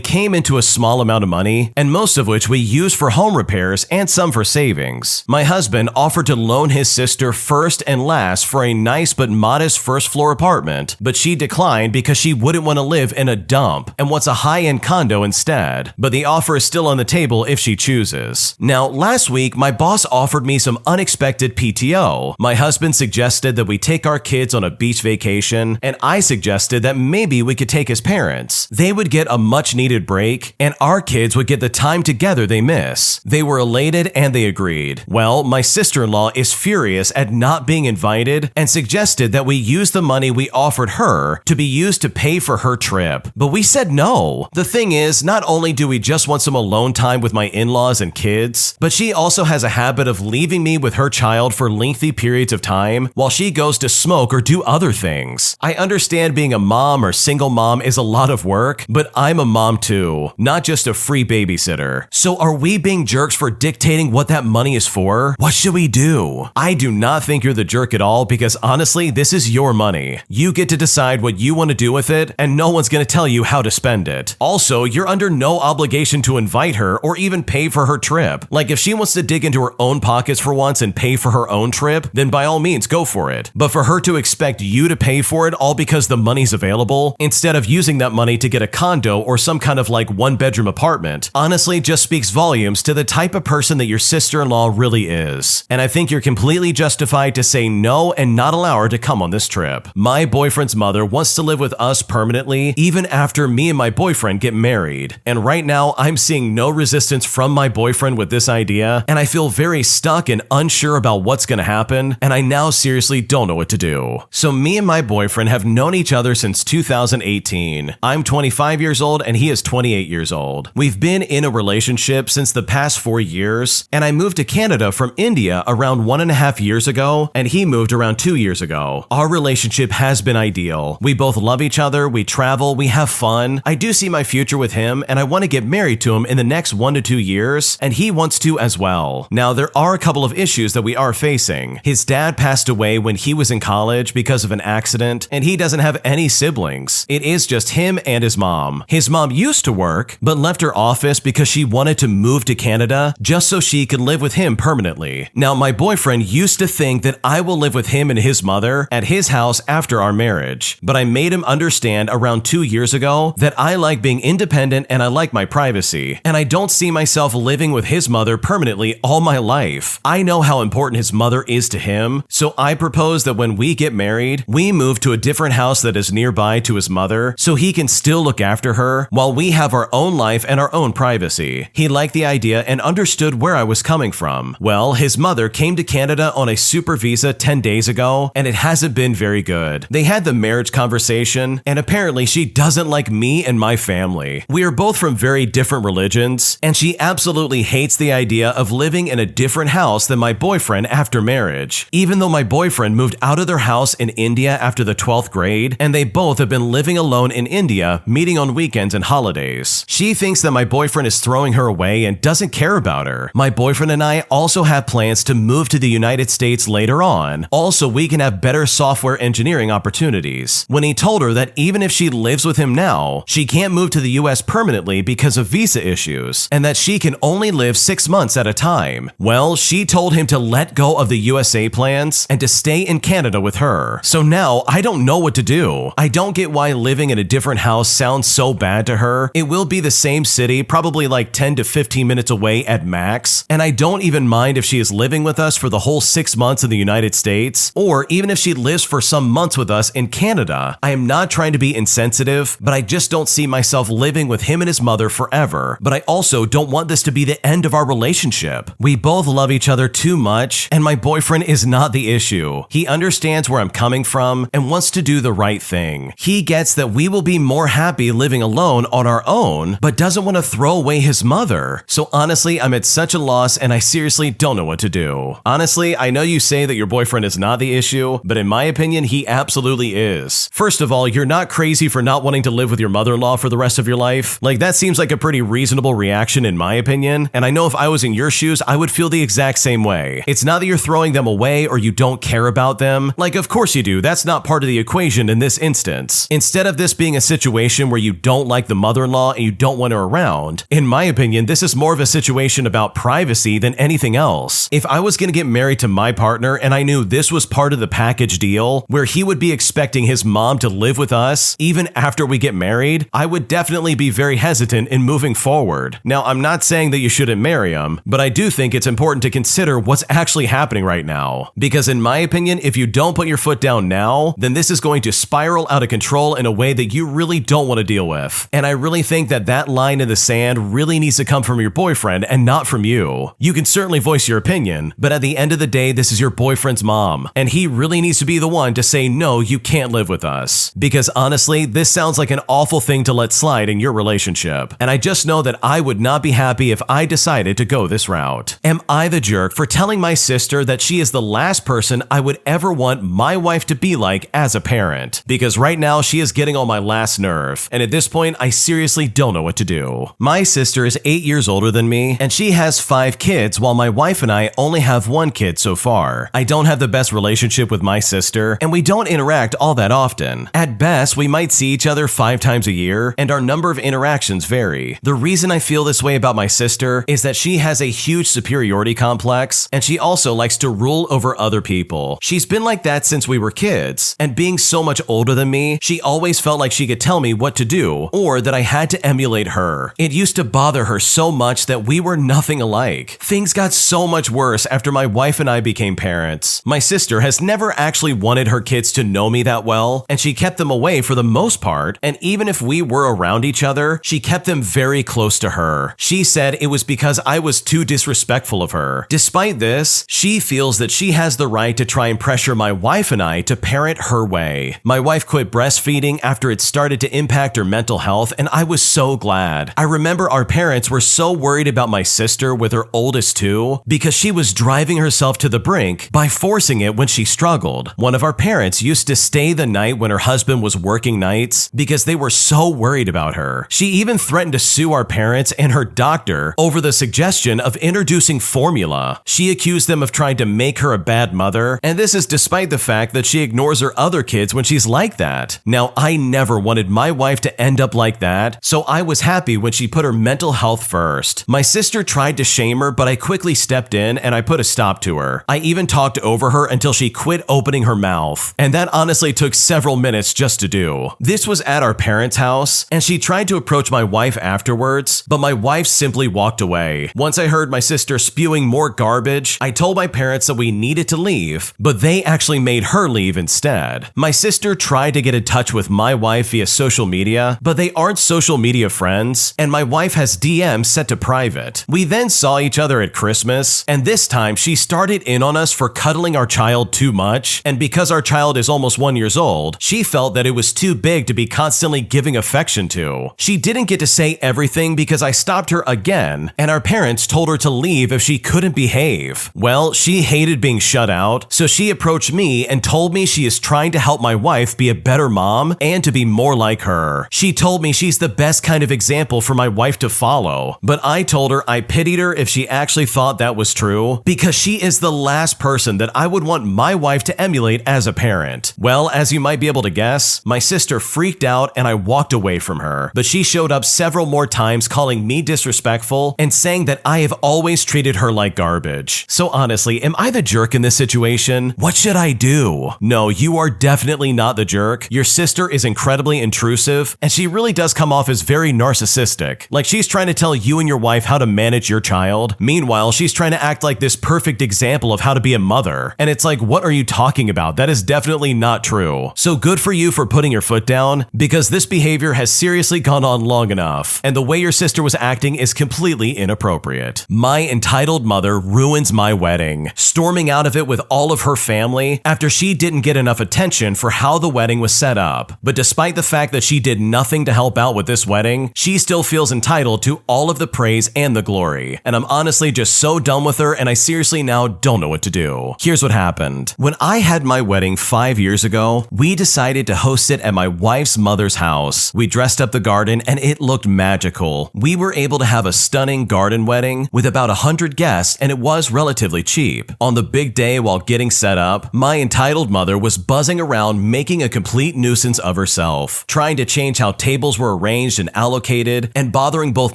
Speaker 2: came into a small amount of money, and most of which we used for home repairs and some for savings. My husband offered to loan his sister first and last for a nice but modest first-floor apartment, but she declined because she wouldn't want to live in a dump and wants a high-end condo instead. But the offer is still on the table if she chooses. Now, last week, my boss offered me some unexpected PTO. My husband suggested that we take our kids on a beach vacation, and I suggested that maybe we could take his parents. They would get a much-needed break, and our kids would get the time together they miss. They were elated and they agreed. Well, my sister-in-law is furious at not being invited and suggested that we use the money we offered her to be used to pay for her trip. But we said no. The thing is, not only do we just want some alone time with my in-laws and kids, but she also has a habit of leaving me with her child for lengthy periods of time while she goes to smoke or do other things. I understand being a mom or single mom is a lot of work, but I'm a mom too, not just a free babysitter. So are we being jerks for dictating what that money is for? What should we do? I do not think you're the jerk at all because honestly, this is your money. You get to decide what you want to do with it, and no one's going to tell you how to spend it. Also, you're under no obligation to invite her or even pay for her trip. Like if she wants to dig into her own pockets for once and pay for her own trip, then by all means go for it. But for her to expect you to pay for it all because the money's available, instead of using that money to get a condo or some kind of like one-bedroom apartment, honestly just speaks volumes to the type of person that your sister-in-law really is. And I think you're completely justified to say no and not allow her to come on this trip. My boyfriend's mother wants to live with us permanently even after me and my boyfriend get married. And right now, I'm seeing no resistance from my boyfriend with this idea, and I feel very stuck and unsure about what's gonna happen, and I now seriously don't know what to do. So me and my boyfriend have known each other since 2018. I'm 25 years old and he is 28 years old. We've been in a relationship since the past 4 years, and I moved to Canada from India around 1.5 years ago, and he moved around 2 years ago. Our relationship has been ideal. We both love each other, we travel, we have fun. I do see my future with him, and I want to get married to him in the next 1 to 2 years, and he wants to as well. Now, there are a couple of issues that we are facing. His dad passed away when he was in college because of an accident, and he doesn't have any siblings. It is just him and his mom. His mom used to work, but left her office because she wanted to move to Canada just so she could live with him permanently. Now, my boyfriend used to think that I will live with him and his mother at his house after our marriage, but I made him understand around 2 years ago that I like being independent and I like my privacy, and I don't see myself living with his mother permanently all my life. I know how important his mother is to him, so I propose that when we get married, we move to a different house that is nearby to his mother so he can still look after her while we have our own life and our own privacy. He liked the idea and understood where I was coming from. Well, his mother came to Canada on a super visa 10 days ago, and it hasn't been very good. They had the marriage conversation, and apparently she doesn't like me and my family. We are both from very different religions, and she absolutely hates the idea of living in a different house than my boyfriend after marriage. Even though my boyfriend moved out of their house in India after the 12th grade, and they both have been living alone in India, meeting on weekends and holidays. She thinks that my boyfriend is throwing her away and doesn't care about her. My boyfriend and I also have plans to move to the United States later on. Also, we can have better software engineering opportunities. When he told her that even if she lives with him now, she can't move to the US permanently because of visa issues, and that she can only live 6 months at a time. Well, she told him to let go of the USA plans and to stay in Canada with her. So now I don't know what to do. I don't get why living in a different house sounds so bad to her. It will be the same city, probably like 10 to 15 minutes away at max, and I don't even mind if she is living with us for the whole 6 months in the United States, or even if she lives for some months with us in Canada. I am not trying to be insensitive, but I just don't see myself living with him and his mother forever. But I also don't want this to be the end of our relationship. We both love each other too much, and my boyfriend is not the issue. He understands where I'm coming from and wants to do the right thing. He gets that we will be more happy living alone on our own, but doesn't want to throw away his mother. So honestly, I'm at such a loss and I seriously don't know what to do. Honestly, I know you say that your boyfriend is not the issue, but in my opinion, he absolutely absolutely is. First of all, you're not crazy for not wanting to live with your mother-in-law for the rest of your life. Like, that seems like a pretty reasonable reaction in my opinion, and I know if I was in your shoes, I would feel the exact same way. It's not that you're throwing them away or you don't care about them. Like, of course you do. That's not part of the equation in this instance. Instead of this being a situation where you don't like the mother-in-law and you don't want her around, in my opinion, this is more of a situation about privacy than anything else. If I was going to get married to my partner and I knew this was part of the package deal, where he would be expecting his mom to live with us even after we get married, I would definitely be very hesitant in moving forward. Now, I'm not saying that you shouldn't marry him, but I do think it's important to consider what's actually happening right now. Because in my opinion, if you don't put your foot down now, then this is going to spiral out of control in a way that you really don't want to deal with. And I really think that that line in the sand really needs to come from your boyfriend and not from you. You can certainly voice your opinion, but at the end of the day, this is your boyfriend's mom, and he really needs to be the one to say, no, you can't live with us. Because honestly, this sounds like an awful thing to let slide in your relationship. And I just know that I would not be happy if I decided to go this route. Am I the jerk for telling my sister that she is the last person I would ever want my wife to be like as a parent? Because right now she is getting on my last nerve, and at this point I seriously don't know what to do. My sister is 8 years older than me, and she has 5 kids while my wife and I only have 1 kid so far. I don't have the best relationship with my sister, and we don't interact all that often. At best, we might see each other 5 times a year, and our number of interactions vary. The reason I feel this way about my sister is that she has a huge superiority complex, and she also likes to rule over other people. She's been like that since we were kids, and being so much older than me, she always felt like she could tell me what to do, or that I had to emulate her. It used to bother her so much that we were nothing alike. Things got so much worse after my wife and I became parents. My sister has never actually wanted her kids to know me that well, and she kept them away for the most part, and even if we were around each other, she kept them very close to her. She said it was because I was too disrespectful of her. Despite this, she feels that she has the right to try and pressure my wife and I to parent her way. My wife quit breastfeeding after it started to impact her mental health, and I was so glad. I remember our parents were so worried about my sister with her oldest 2 because she was driving herself to the brink by forcing it when she struggled. One of our parents used to stay the night when her husband was working nights because they were so worried about her. She even threatened to sue our parents and her doctor over the suggestion of introducing formula. She accused them of trying to make her a bad mother, and this is despite the fact that she ignores her other kids when she's like that. Now, I never wanted my wife to end up like that, so I was happy when she put her mental health first. My sister tried to shame her, but I quickly stepped in and I put a stop to her. I even talked over her until she quit opening her mouth, and that honestly took several minutes just to do. This was at our parents' house, and she tried to approach my wife afterwards, but my wife simply walked away. Once I heard my sister spewing more garbage, I told my parents that we needed to leave, but they actually made her leave instead. My sister tried to get in touch with my wife via social media, but they aren't social media friends, and my wife has DMs set to private. We then saw each other at Christmas, and this time she started in on us for cuddling our child too much, and because our child is almost 1 year old, she felt that it was too big to be constantly giving affection to. She didn't get to say everything because I stopped her again, and our parents told her to leave if she couldn't behave. Well, she hated being shut out, so she approached me and told me she is trying to help my wife be a better mom and to be more like her. She told me she's the best kind of example for my wife to follow, but I told her I pitied her if she actually thought that was true, because she is the last person that I would want my wife to emulate as a parent. Well, as you might be able to guess, my sister freaked out and I walked away from her, but she showed up several more times calling me disrespectful and saying that I have always treated her like garbage. So honestly, am I the jerk in this situation? What should I do? No, you are definitely not the jerk. Your sister is incredibly intrusive, and she really does come off as very narcissistic. Like she's trying to tell you and your wife how to manage your child. Meanwhile, she's trying to act like this perfect example of how to be a mother. And it's like, what are you talking about? That is definitely not true. So good for you for putting your foot down, because this behavior has seriously gone on long enough, and the way your sister was acting is completely inappropriate. My entitled mother ruins my wedding, storming out of it with all of her family after she didn't get enough attention for how the wedding was set up. But despite the fact that she did nothing to help out with this wedding, she still feels entitled to all of the praise and the glory. And I'm honestly just so done with her, and I seriously now don't know what to do. Here's what happened. When I had my wedding 5 years
Speaker 1: years ago, we decided to host it at my wife's mother's house. We dressed up the garden and it looked magical. We were able to have a stunning garden wedding with about 100 guests, and it was relatively cheap. On the big day while getting set up, my entitled mother was buzzing around making a complete nuisance of herself, trying to change how tables were arranged and allocated, and bothering both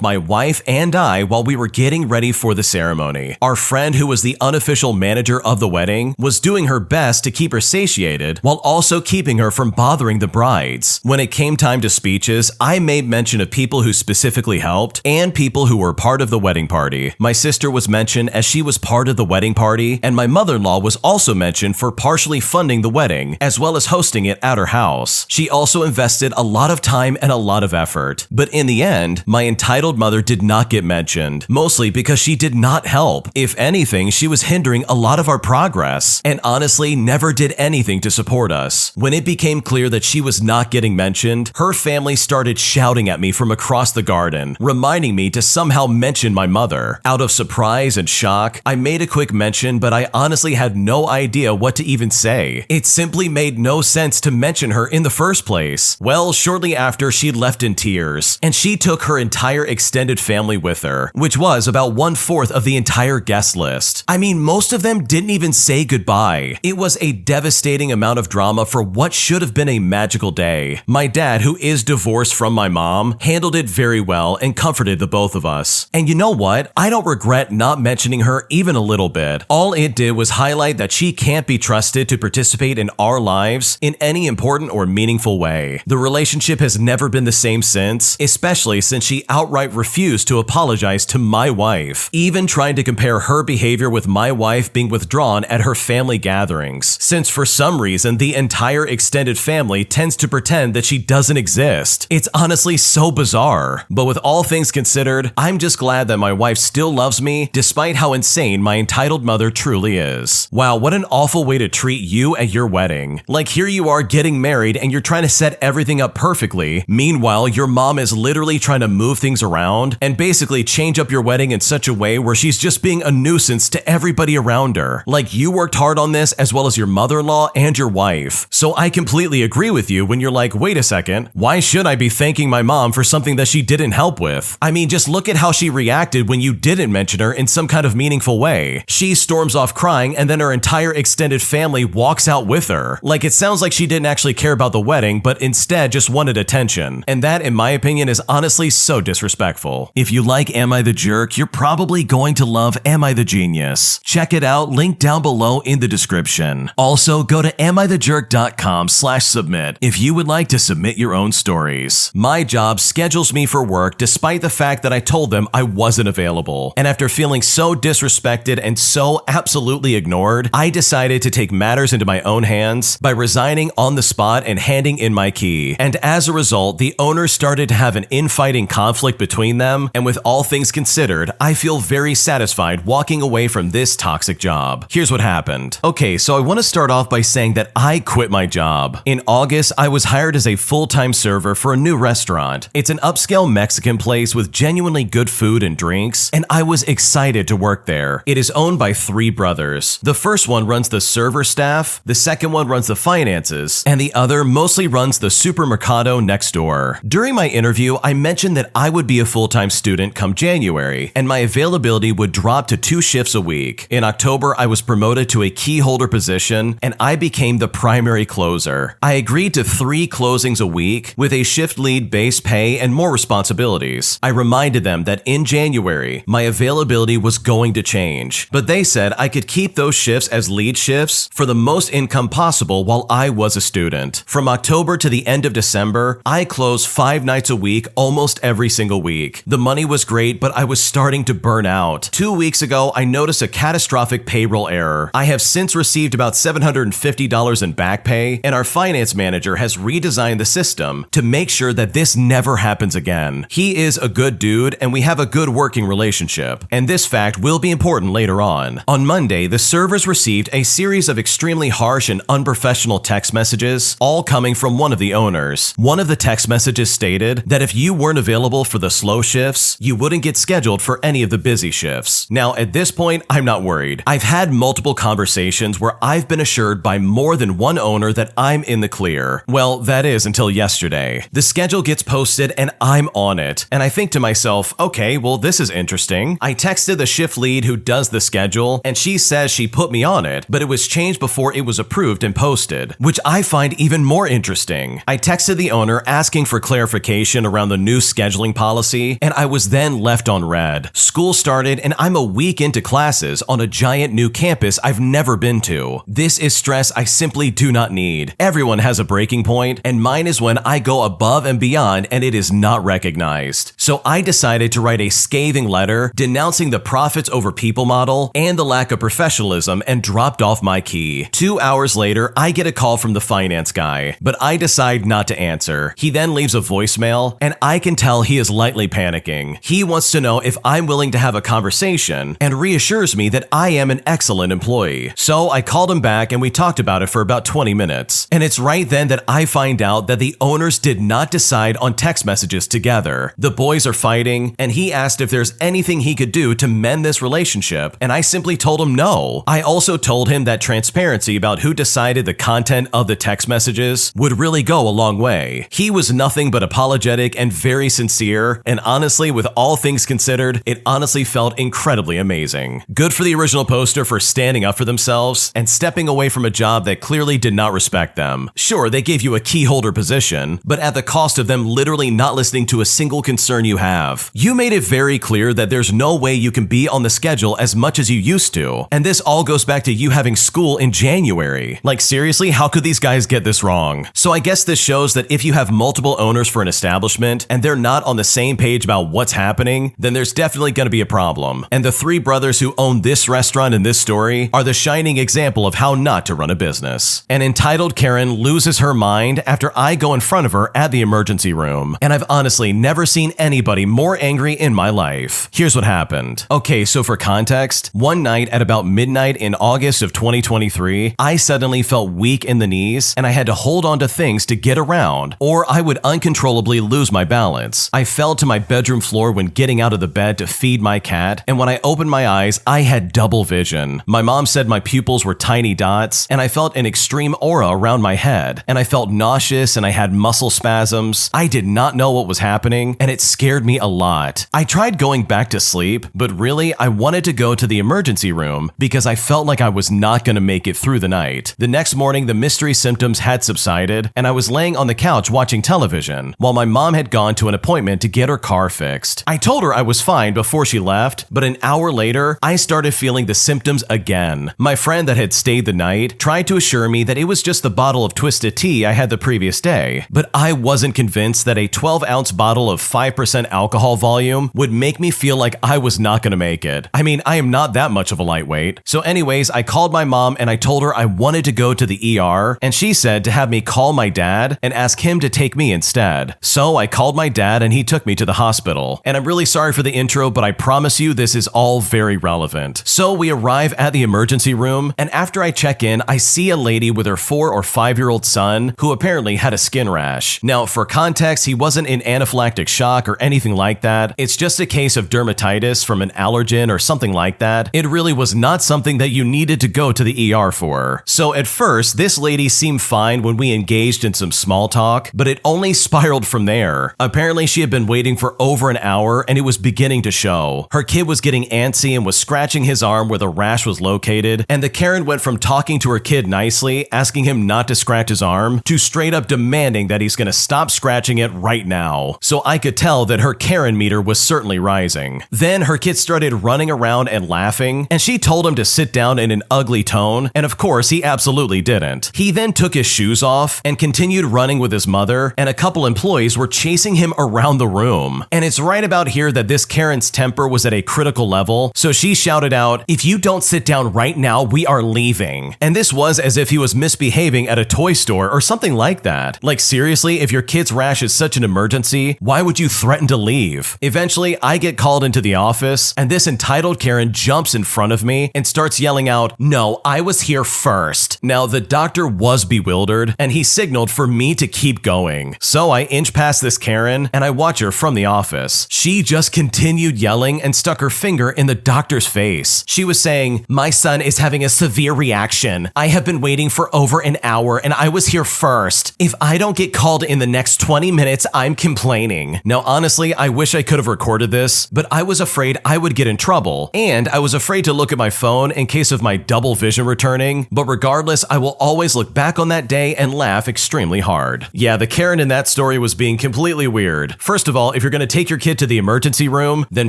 Speaker 1: my wife and I while we were getting ready for the ceremony. Our friend, who was the unofficial manager of the wedding, was doing her best to keep her satiated while also keeping her from bothering the brides. When it came time to speeches, I made mention of people who specifically helped and people who were part of the wedding party. My sister was mentioned as she was part of the wedding party, and my mother-in-law was also mentioned for partially funding the wedding as well as hosting it at her house. She also invested a lot of time and a lot of effort. But in the end, my entitled mother did not get mentioned, mostly because she did not help. If anything, she was hindering a lot of our progress, and honestly never did anything to support us. When it became clear that she was not getting mentioned, her family started shouting at me from across the garden, reminding me to somehow mention my mother. Out of surprise and shock, I made a quick mention, but I honestly had no idea what to even say. It simply made no sense to mention her in the first place. Well, shortly after, she left in tears, and she took her entire extended family with her, which was about 1/4 of the entire guest list. I mean, most of them didn't even say goodbye. It was a devastating amount of drama for what should have been a magical day. My dad, who is divorced from my mom, handled it very well and comforted the both of us. And you know what? I don't regret not mentioning her even a little bit. All it did was highlight that she can't be trusted to participate in our lives in any important or meaningful way. The relationship has never been the same since, especially since she outright refused to apologize to my wife, even trying to compare her behavior with my wife being withdrawn at her family gatherings, since for some reason the entire extended family tends to pretend that she doesn't exist. It's honestly so bizarre. But with all things considered, I'm just glad that my wife still loves me despite how insane my entitled mother truly is. Wow, what an awful way to treat you at your wedding. Like, here you are getting married and you're trying to set everything up perfectly. Meanwhile, your mom is literally trying to move things around and basically change up your wedding in such a way where she's just being a nuisance to everybody around her. Like, you worked hard on this as well as your mother-in-law and your wife. So I completely agree with you when you're like, wait a second, why should I be thanking my mom for something that she didn't help with? I mean, just look at how she reacted when you didn't mention her in some kind of meaningful way. She storms off crying and then her entire extended family walks out with her. Like, it sounds like she didn't actually care about the wedding, but instead just wanted attention. And that, in my opinion, is honestly so disrespectful. If you like Am I the Jerk, you're probably going to love Am I the Genius. Check it out, link down below in the description. Also, go to amithejerk.com/submit if you would like to submit your own stories. My job schedules me for work despite the fact that I told them I wasn't available. And after feeling so disrespected and so absolutely ignored, I decided to take matters into my own hands by resigning on the spot and handing in my key. And as a result, the owners started to have an infighting conflict between them, and with all things considered, I feel very satisfied walking away from this toxic job. Here's what happened. Okay, so I want to start off by saying that I quit my job. In August, I was hired as a full-time server for a new restaurant. It's an upscale Mexican place with genuinely good food and drinks, and I was excited to work there. It is owned by 3 brothers. The first one runs the server staff, the second one runs the finances, and the other mostly runs the supermercado next door. During my interview, I mentioned that I would be a full-time student come January, and my availability would drop to 2 shifts a week. In October, I was promoted to a key holder position, and I became the primary closer. I agreed to 3 closings a week with a shift lead base pay and more responsibilities. I reminded them that in January, my availability was going to change, but they said I could keep those shifts as lead shifts for the most income possible while I was a student. From October to the end of December, I closed 5 nights a week almost every single week. The money was great, but I was starting to burn out. 2 weeks ago, I noticed a catastrophic payroll error. I have since received about $750 in back pay, and our finance manager has redesigned the system to make sure that this never happens again. He is a good dude, and we have a good working relationship, and this fact will be important later on. On Monday, the servers received a series of extremely harsh and unprofessional text messages, all coming from one of the owners. One of the text messages stated that if you weren't available for the slow shifts, you wouldn't get scheduled for any of the busy shifts. Now, at this point, I'm not worried. I've had multiple conversations where I've been assured by more than
Speaker 2: than one owner that I'm in the clear. Well, that is until yesterday. The schedule gets posted and I'm on it. And I think to myself, okay, well, this is interesting. I texted the shift lead who does the schedule and she says she put me on it, but it was changed before it was approved and posted, which I find even more interesting. I texted the owner asking for clarification around the new scheduling policy, and I was then left on red. School started and I'm a week into classes on a giant new campus I've never been to. This is stress I simply do not need. Everyone has a breaking point, and mine is when I go above and beyond and it is not recognized. So I decided to write a scathing letter denouncing the profits over people model and the lack of professionalism and dropped off my key. 2 hours later, I get a call from the finance guy, but I decide not to answer. He then leaves a voicemail, and I can tell he is lightly panicking. He wants to know if I'm willing to have a conversation and reassures me that I am an excellent employee. So I called him back and we talked about it for about 20 minutes. And it's right then that I find out that the owners did not decide on text messages together. The boys are fighting, and he asked if there's anything he could do to mend this relationship, and I simply told him no. I also told him that transparency about who decided the content of the text messages would really go a long way. He was nothing but apologetic and very sincere, and honestly, with all things considered, it honestly felt incredibly amazing. Good for the original poster for standing up for themselves and stepping away from a job that clearly did not respect them. Sure, they gave you a key holder position, but at the cost of them literally not listening to a single concern you have. You made it very clear that there's no way you can be on the schedule as much as you used to, and this all goes back to you having school in January. Like seriously, how could these guys get this wrong? So I guess this shows that if you have multiple owners for an establishment and they're not on the same page about what's happening, then there's definitely going to be a problem. And the three brothers who own this restaurant in this story are the shining example of how not to run a business. An entitled Karen loses her mind after I go in front of her at the emergency room, and I've honestly never seen anybody more angry in my life. Here's what happened. Okay, so for context, one night at about midnight in August of 2023, I suddenly felt weak in the knees and I had to hold on to things to get around, or I would uncontrollably lose my balance. I fell to my bedroom floor when getting out of the bed to feed my cat, and when I opened my eyes, I had double vision. My mom said my pupils were tiny dots, and I felt an extreme aura around my head, and I felt nauseous and I had muscle spasms. I did not know what was happening, and it scared me a lot. I tried going back to sleep, but really, I wanted to go to the emergency room because I felt like I was not going to make it through the night. The next morning, the mystery symptoms had subsided, and I was laying on the couch watching television while my mom had gone to an appointment to get her car fixed. I told her I was fine before she left, but an hour later, I started feeling the symptoms again. My friend that had stayed the night tried to assure me that it was just the bottle of twisted tea I had the previous day, but I wasn't convinced that a 12-ounce bottle of 5% alcohol volume would make me feel like I was not going to make it. I mean, I am not that much of a lightweight. So anyways, I called my mom and I told her I wanted to go to the ER, and she said to have me call my dad and ask him to take me instead. So I called my dad and he took me to the hospital. And I'm really sorry for the intro, but I promise you this is all very relevant. So we arrive at the emergency room, and after I check in, I see a lady with her 4 or 5-year-old son who apparently had a skin rash. Now, for context, he wasn't in anaphylactic shock or anything like that. It's just a case of dermatitis from an allergen or something like that. It really was not something that you needed to go to the ER for. So at first, this lady seemed fine when we engaged in some small talk, but it only spiraled from there. Apparently, she had been waiting for over an hour and it was beginning to show. Her kid was getting antsy and was scratching his arm where the rash was located, and the Karen went from talking to her kid nicely, asking him not to scratch his arm, to straight up demanding that he's gonna stop scratching it right now. So I could tell that her Karen meter was certainly rising. Then her kid started running around and laughing, and she told him to sit down in an ugly tone, and of course he absolutely didn't. He then took his shoes off and continued running with his mother, and a couple employees were chasing him around the room. And it's right about here that this Karen's temper was at a critical level, so she shouted out, "If you don't sit down right now, we are leaving." And this was as if he was misbehaving at a toy store or something like that. Like seriously, if your kid's rash is such an emergency, why would you threaten to leave? Eventually, I get called into the office, and this entitled Karen jumps in front of me and starts yelling out, "No, I was here first." Now, the doctor was bewildered, and he signaled for me to keep going. So I inch past this Karen, and I watch her from the office. She just continued yelling and stuck her finger in the doctor's face. She was saying, "My son is having a severe reaction. I have been waiting waiting for over an hour and I was here first. If I don't get called in the next 20 minutes, I'm complaining. Now, honestly, I wish I could have recorded this, but I was afraid I would get in trouble, and I was afraid to look at my phone in case of my double vision returning, but regardless, I will always look back on that day and laugh extremely hard. Yeah, the Karen in that story was being completely weird. First of all, if you're gonna take your kid to the emergency room, then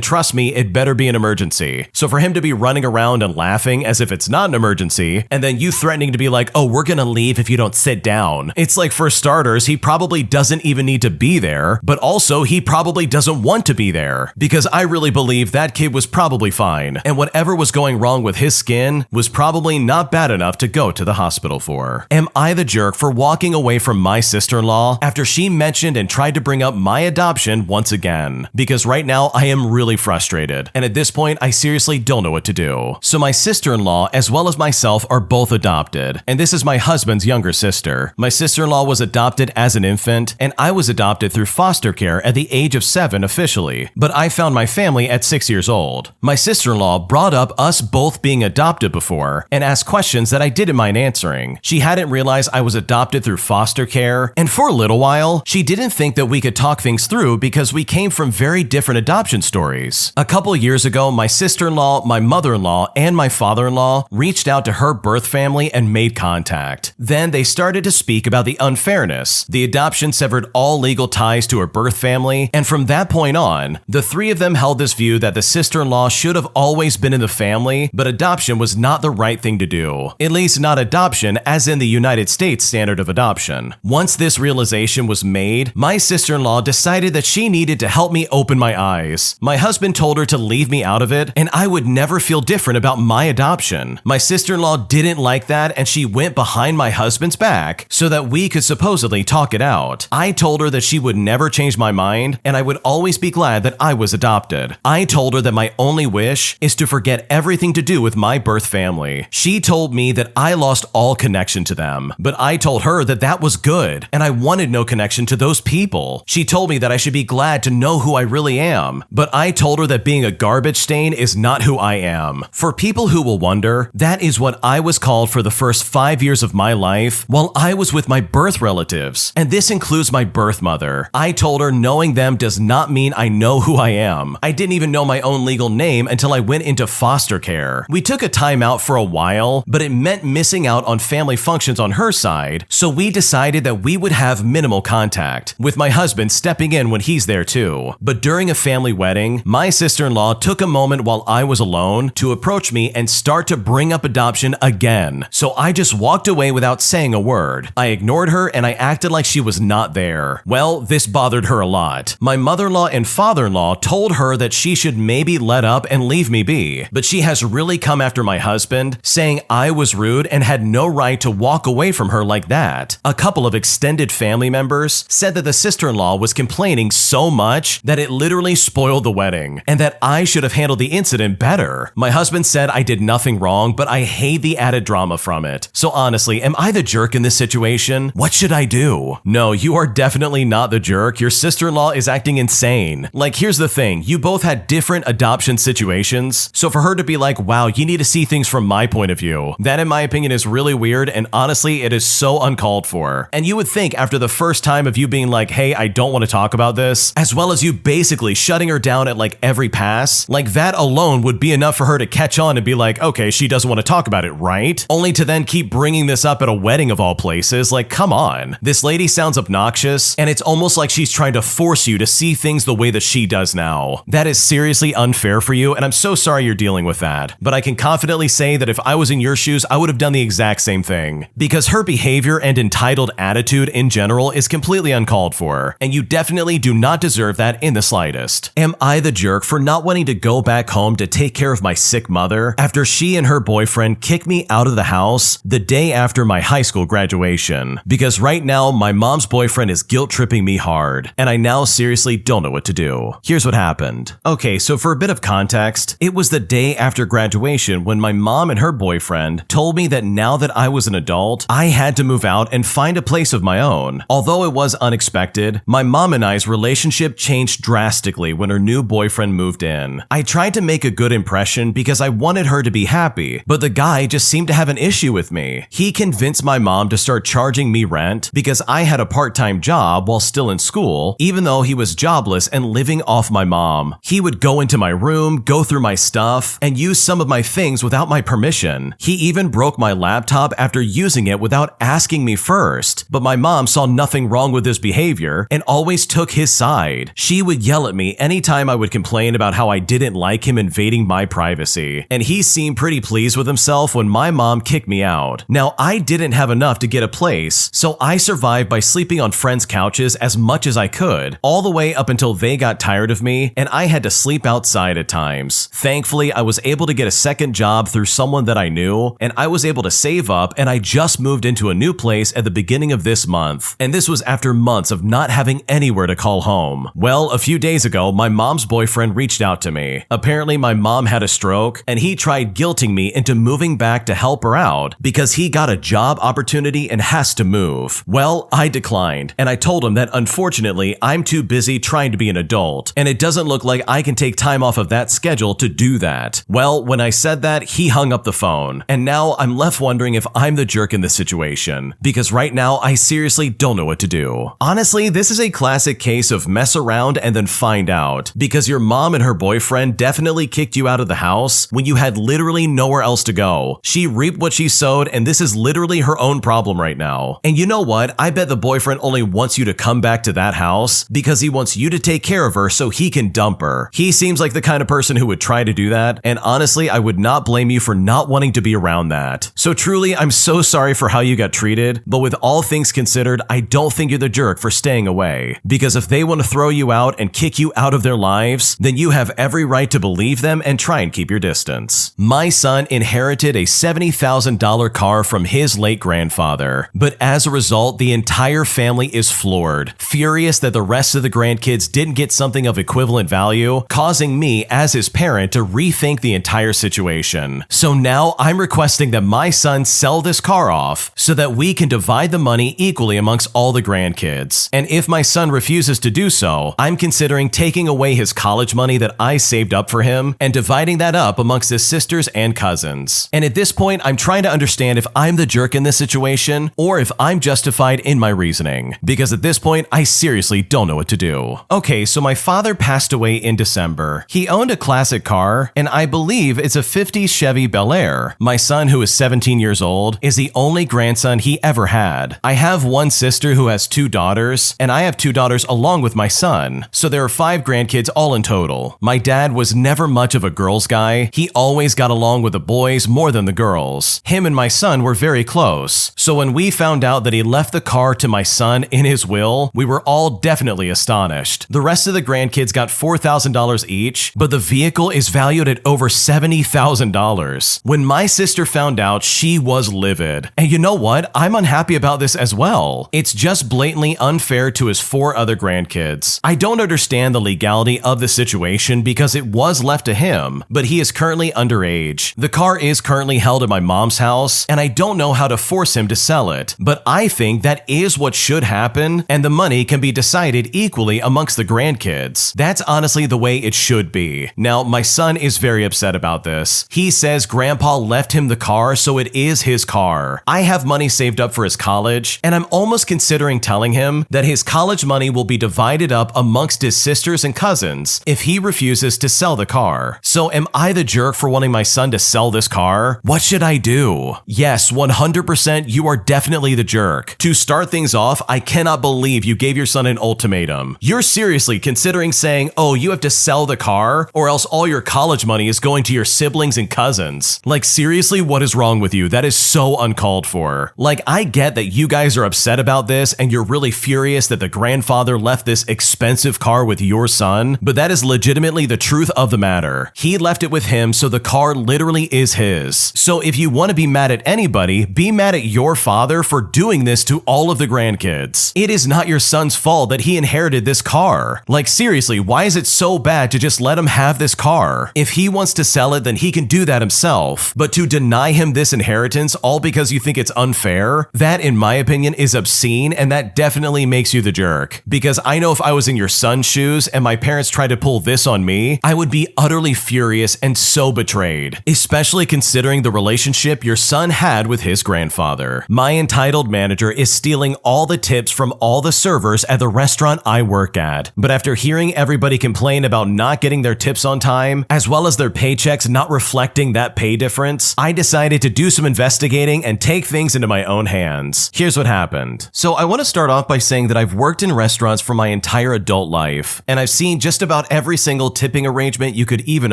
Speaker 2: trust me, it better be an emergency. So for him to be running around and laughing as if it's not an emergency, and then you threatening to be like, oh, we're gonna leave if you don't sit down. It's like, for starters, he probably doesn't even need to be there, but also he probably doesn't want to be there, because I really believe that kid was probably fine, and whatever was going wrong with his skin was probably not bad enough to go to the hospital for. Am I the jerk for walking away from my sister-in-law after she mentioned and tried to bring up my adoption once again? Because right now I am really frustrated, and at this point I seriously don't know what to do. So my sister-in-law as well as myself are both adopted, and this is my husband's younger sister. My sister-in-law was adopted as an infant, and I was adopted through foster care at the age of 7 officially, but I found my family at 6 years old. My sister-in-law brought up us both being adopted before and asked questions that I didn't mind answering. She hadn't realized I was adopted through foster care, and for a little while, she didn't think that we could talk things through because we came from very different adoption stories. A couple years ago, my sister-in-law, my mother-in-law, and my father-in-law reached out to her birth family and made contact. Then they started to speak about the unfairness. The adoption severed all legal ties to her birth family, and from that point on, the three of them held this view that the sister-in-law should have always been in the family, but adoption was not the right thing to do. At least not adoption as in the United States standard of adoption. Once this realization was made, my sister-in-law decided that she needed to help me open my eyes. My husband told her to leave me out of it, and I would never feel different about my adoption. My sister-in-law didn't like that, and she went behind my husband's back so that we could supposedly talk it out. I told her that she would never change my mind, and I would always be glad that I was adopted. I told her that my only wish is to forget everything to do with my birth family. She told me that I lost all connection to them, but I told her that that was good, and I wanted no connection to those people. She told me that I should be glad to know who I really am, but I told her that being a garbage stain is not who I am. For people who will wonder, that is what I was called for the first 5 years of my life while I was with my birth relatives, and this includes my birth mother. I told her knowing them does not mean I know who I am. I didn't even know my own legal name until I went into foster care. We took a time out for a while, but it meant missing out on family functions on her side, so we decided that we would have minimal contact, with my husband stepping in when he's there too. But during a family wedding, my sister-in-law took a moment while I was alone to approach me and start to bring up adoption again. So I just walked away without saying a word. I ignored her and I acted like she was not there. Well, this bothered her a lot. My mother-in-law and father-in-law told her that she should maybe let up and leave me be, but she has really come after my husband, saying I was rude and had no right to walk away from her like that. A couple of extended family members said that the sister-in-law was complaining so much that it literally spoiled the wedding, and that I should have handled the incident better. My husband said I did nothing wrong, but I hate the added drama from it. So honestly, am I the jerk in this situation? What should I do? No, you are definitely not the jerk. Your sister-in-law is acting insane. Like, here's the thing, you both had different adoption situations, so for her to be like, wow, you need to see things from my point of view, that in my opinion is really weird, and honestly, it is so uncalled for. And you would think after the first time of you being like, hey, I don't want to talk about this, as well as you basically shutting her down at like every pass, like that alone would be enough for her to catch on and be like, okay, she doesn't want to talk about it, right? Only to then keep bringing this up at a wedding of all places. Like, come on. This lady sounds obnoxious, and it's almost like she's trying to force you to see things the way that she does now. That is seriously unfair for you, and I'm so sorry you're dealing with that. But I can confidently say that if I was in your shoes, I would have done the exact same thing. Because her behavior and entitled attitude in general is completely uncalled for, and you definitely do not deserve that in the slightest. Am I the jerk for not wanting to go back home to take care of my sick mother after she and her boyfriend kicked me out of the house the day after my high school graduation? Because right now, my mom's boyfriend is guilt-tripping me hard, and I now seriously don't know what to do. Here's what happened. Okay, so for a bit of context, it was the day after graduation when my mom and her boyfriend told me that now that I was an adult, I had to move out and find a place of my own. Although it was unexpected, my mom and I's relationship changed drastically when her new boyfriend moved in. I tried to make a good impression because I wanted her to be happy, but the guy just seemed to have an issue with me. me. He convinced my mom to start charging me rent because I had a part-time job while still in school, even though he was jobless and living off my mom. He would go into my room, go through my stuff, and use some of my things without my permission. He even broke my laptop after using it without asking me first, but my mom saw nothing wrong with this behavior and always took his side. She would yell at me anytime I would complain about how I didn't like him invading my privacy, and he seemed pretty pleased with himself when my mom kicked me out. Now, I didn't have enough to get a place, so I survived by sleeping on friends' couches as much as I could, all the way up until they got tired of me and I had to sleep outside at times. Thankfully, I was able to get a second job through someone that I knew, and I was able to save up, and I just moved into a new place at the beginning of this month. And this was after months of not having anywhere to call home. Well, a few days ago, my mom's boyfriend reached out to me. Apparently, my mom had a stroke, and he tried guilting me into moving back to help her out because he got a job opportunity and has to move. Well, I declined, and I told him that unfortunately, I'm too busy trying to be an adult, and it doesn't look like I can take time off of that schedule to do that. Well, when I said that, he hung up the phone, and now I'm left wondering if I'm the jerk in this situation, because right now I seriously don't know what to do. Honestly, this is a classic case of mess around and then find out, because your mom and her boyfriend definitely kicked you out of the house when you had literally nowhere else to go. She reaped what she sowed, and this is literally her own problem right now. And you know what? I bet the boyfriend only wants you to come back to that house because he wants you to take care of her so he can dump her. He seems like the kind of person who would try to do that, and honestly, I would not blame you for not wanting to be around that. So truly, I'm so sorry for how you got treated, but with all things considered, I don't think you're the jerk for staying away. Because if they want to throw you out and kick you out of their lives, then you have every right to believe them and try and keep your distance. My son inherited a $70,000 car from his late grandfather, but as a result, the entire family is floored, furious that the rest of the grandkids didn't get something of equivalent value, causing me as his parent to rethink the entire situation. So now I'm requesting that my son sell this car off so that we can divide the money equally amongst all the grandkids. And if my son refuses to do so, I'm considering taking away his college money that I saved up for him and dividing that up amongst his sisters and cousins. And at this point, I'm trying to understand if I'm the jerk in this situation or if I'm justified in my reasoning, because at this point, I seriously don't know what to do. Okay, so my father passed away in December. He owned a classic car, and I believe it's a 50s Chevy Bel Air. My son, who is 17 years old, is the only grandson he ever had. I have one sister who has 2 daughters, and I have 2 daughters along with my son, so there are 5 grandkids all in total. My dad was never much of a girls guy. He always got along with the boys more than the girls. Him and my son were very close, so when we found out that he left the car to my son in his will, we were all definitely astonished. The rest of the grandkids got $4,000 each, but the vehicle is valued at over $70,000. When my sister found out, she was livid. And you know what? I'm unhappy about this as well. It's just blatantly unfair to his 4 other grandkids. I don't understand the legality of the situation because it was left to him, but he is currently underage. The car is currently held at my mom's house, and I don't know how to force him to sell it, but I think that is what should happen, and the money can be decided equally amongst the grandkids. That's honestly the way it should be. Now, my son is very upset about this. He says grandpa left him the car, so it is his car. I have money saved up for his college, and I'm almost considering telling him that his college money will be divided up amongst his sisters and cousins if he refuses to sell the car. So am I the jerk for wanting my son to sell this car? What should I do? Yes, 100% you are definitely the jerk. To start things off, I cannot believe you gave your son an ultimatum. You're seriously considering saying, oh, you have to sell the car or else all your college money is going to your siblings and cousins. Like seriously, what is wrong with you? That is so uncalled for. Like I get that you guys are upset about this and you're really furious that the grandfather left this expensive car with your son, but that is legitimately the truth of the matter. He left it with him, so the car literally is his. So if you want to be mad at anybody, be mad at your father for doing this to all of the grandkids. It is not your son's fault that he inherited this car. Like seriously, why is it so bad to just let him have this car? If he wants to sell it, then he can do that himself. But to deny him this inheritance all because you think it's unfair, that in my opinion is obscene, and that definitely makes you the jerk. Because I know if I was in your son's shoes and my parents tried to pull this on me, I would be utterly furious and so betrayed. Especially considering the relationship your son son had with his grandfather. My entitled manager is stealing all the tips from all the servers at the restaurant I work at. But after hearing everybody complain about not getting their tips on time, as well as their paychecks not reflecting that pay difference, I decided to do some investigating and take things into my own hands. Here's what happened. So I want to start off by saying that I've worked in restaurants for my entire adult life, and I've seen just about every single tipping arrangement you could even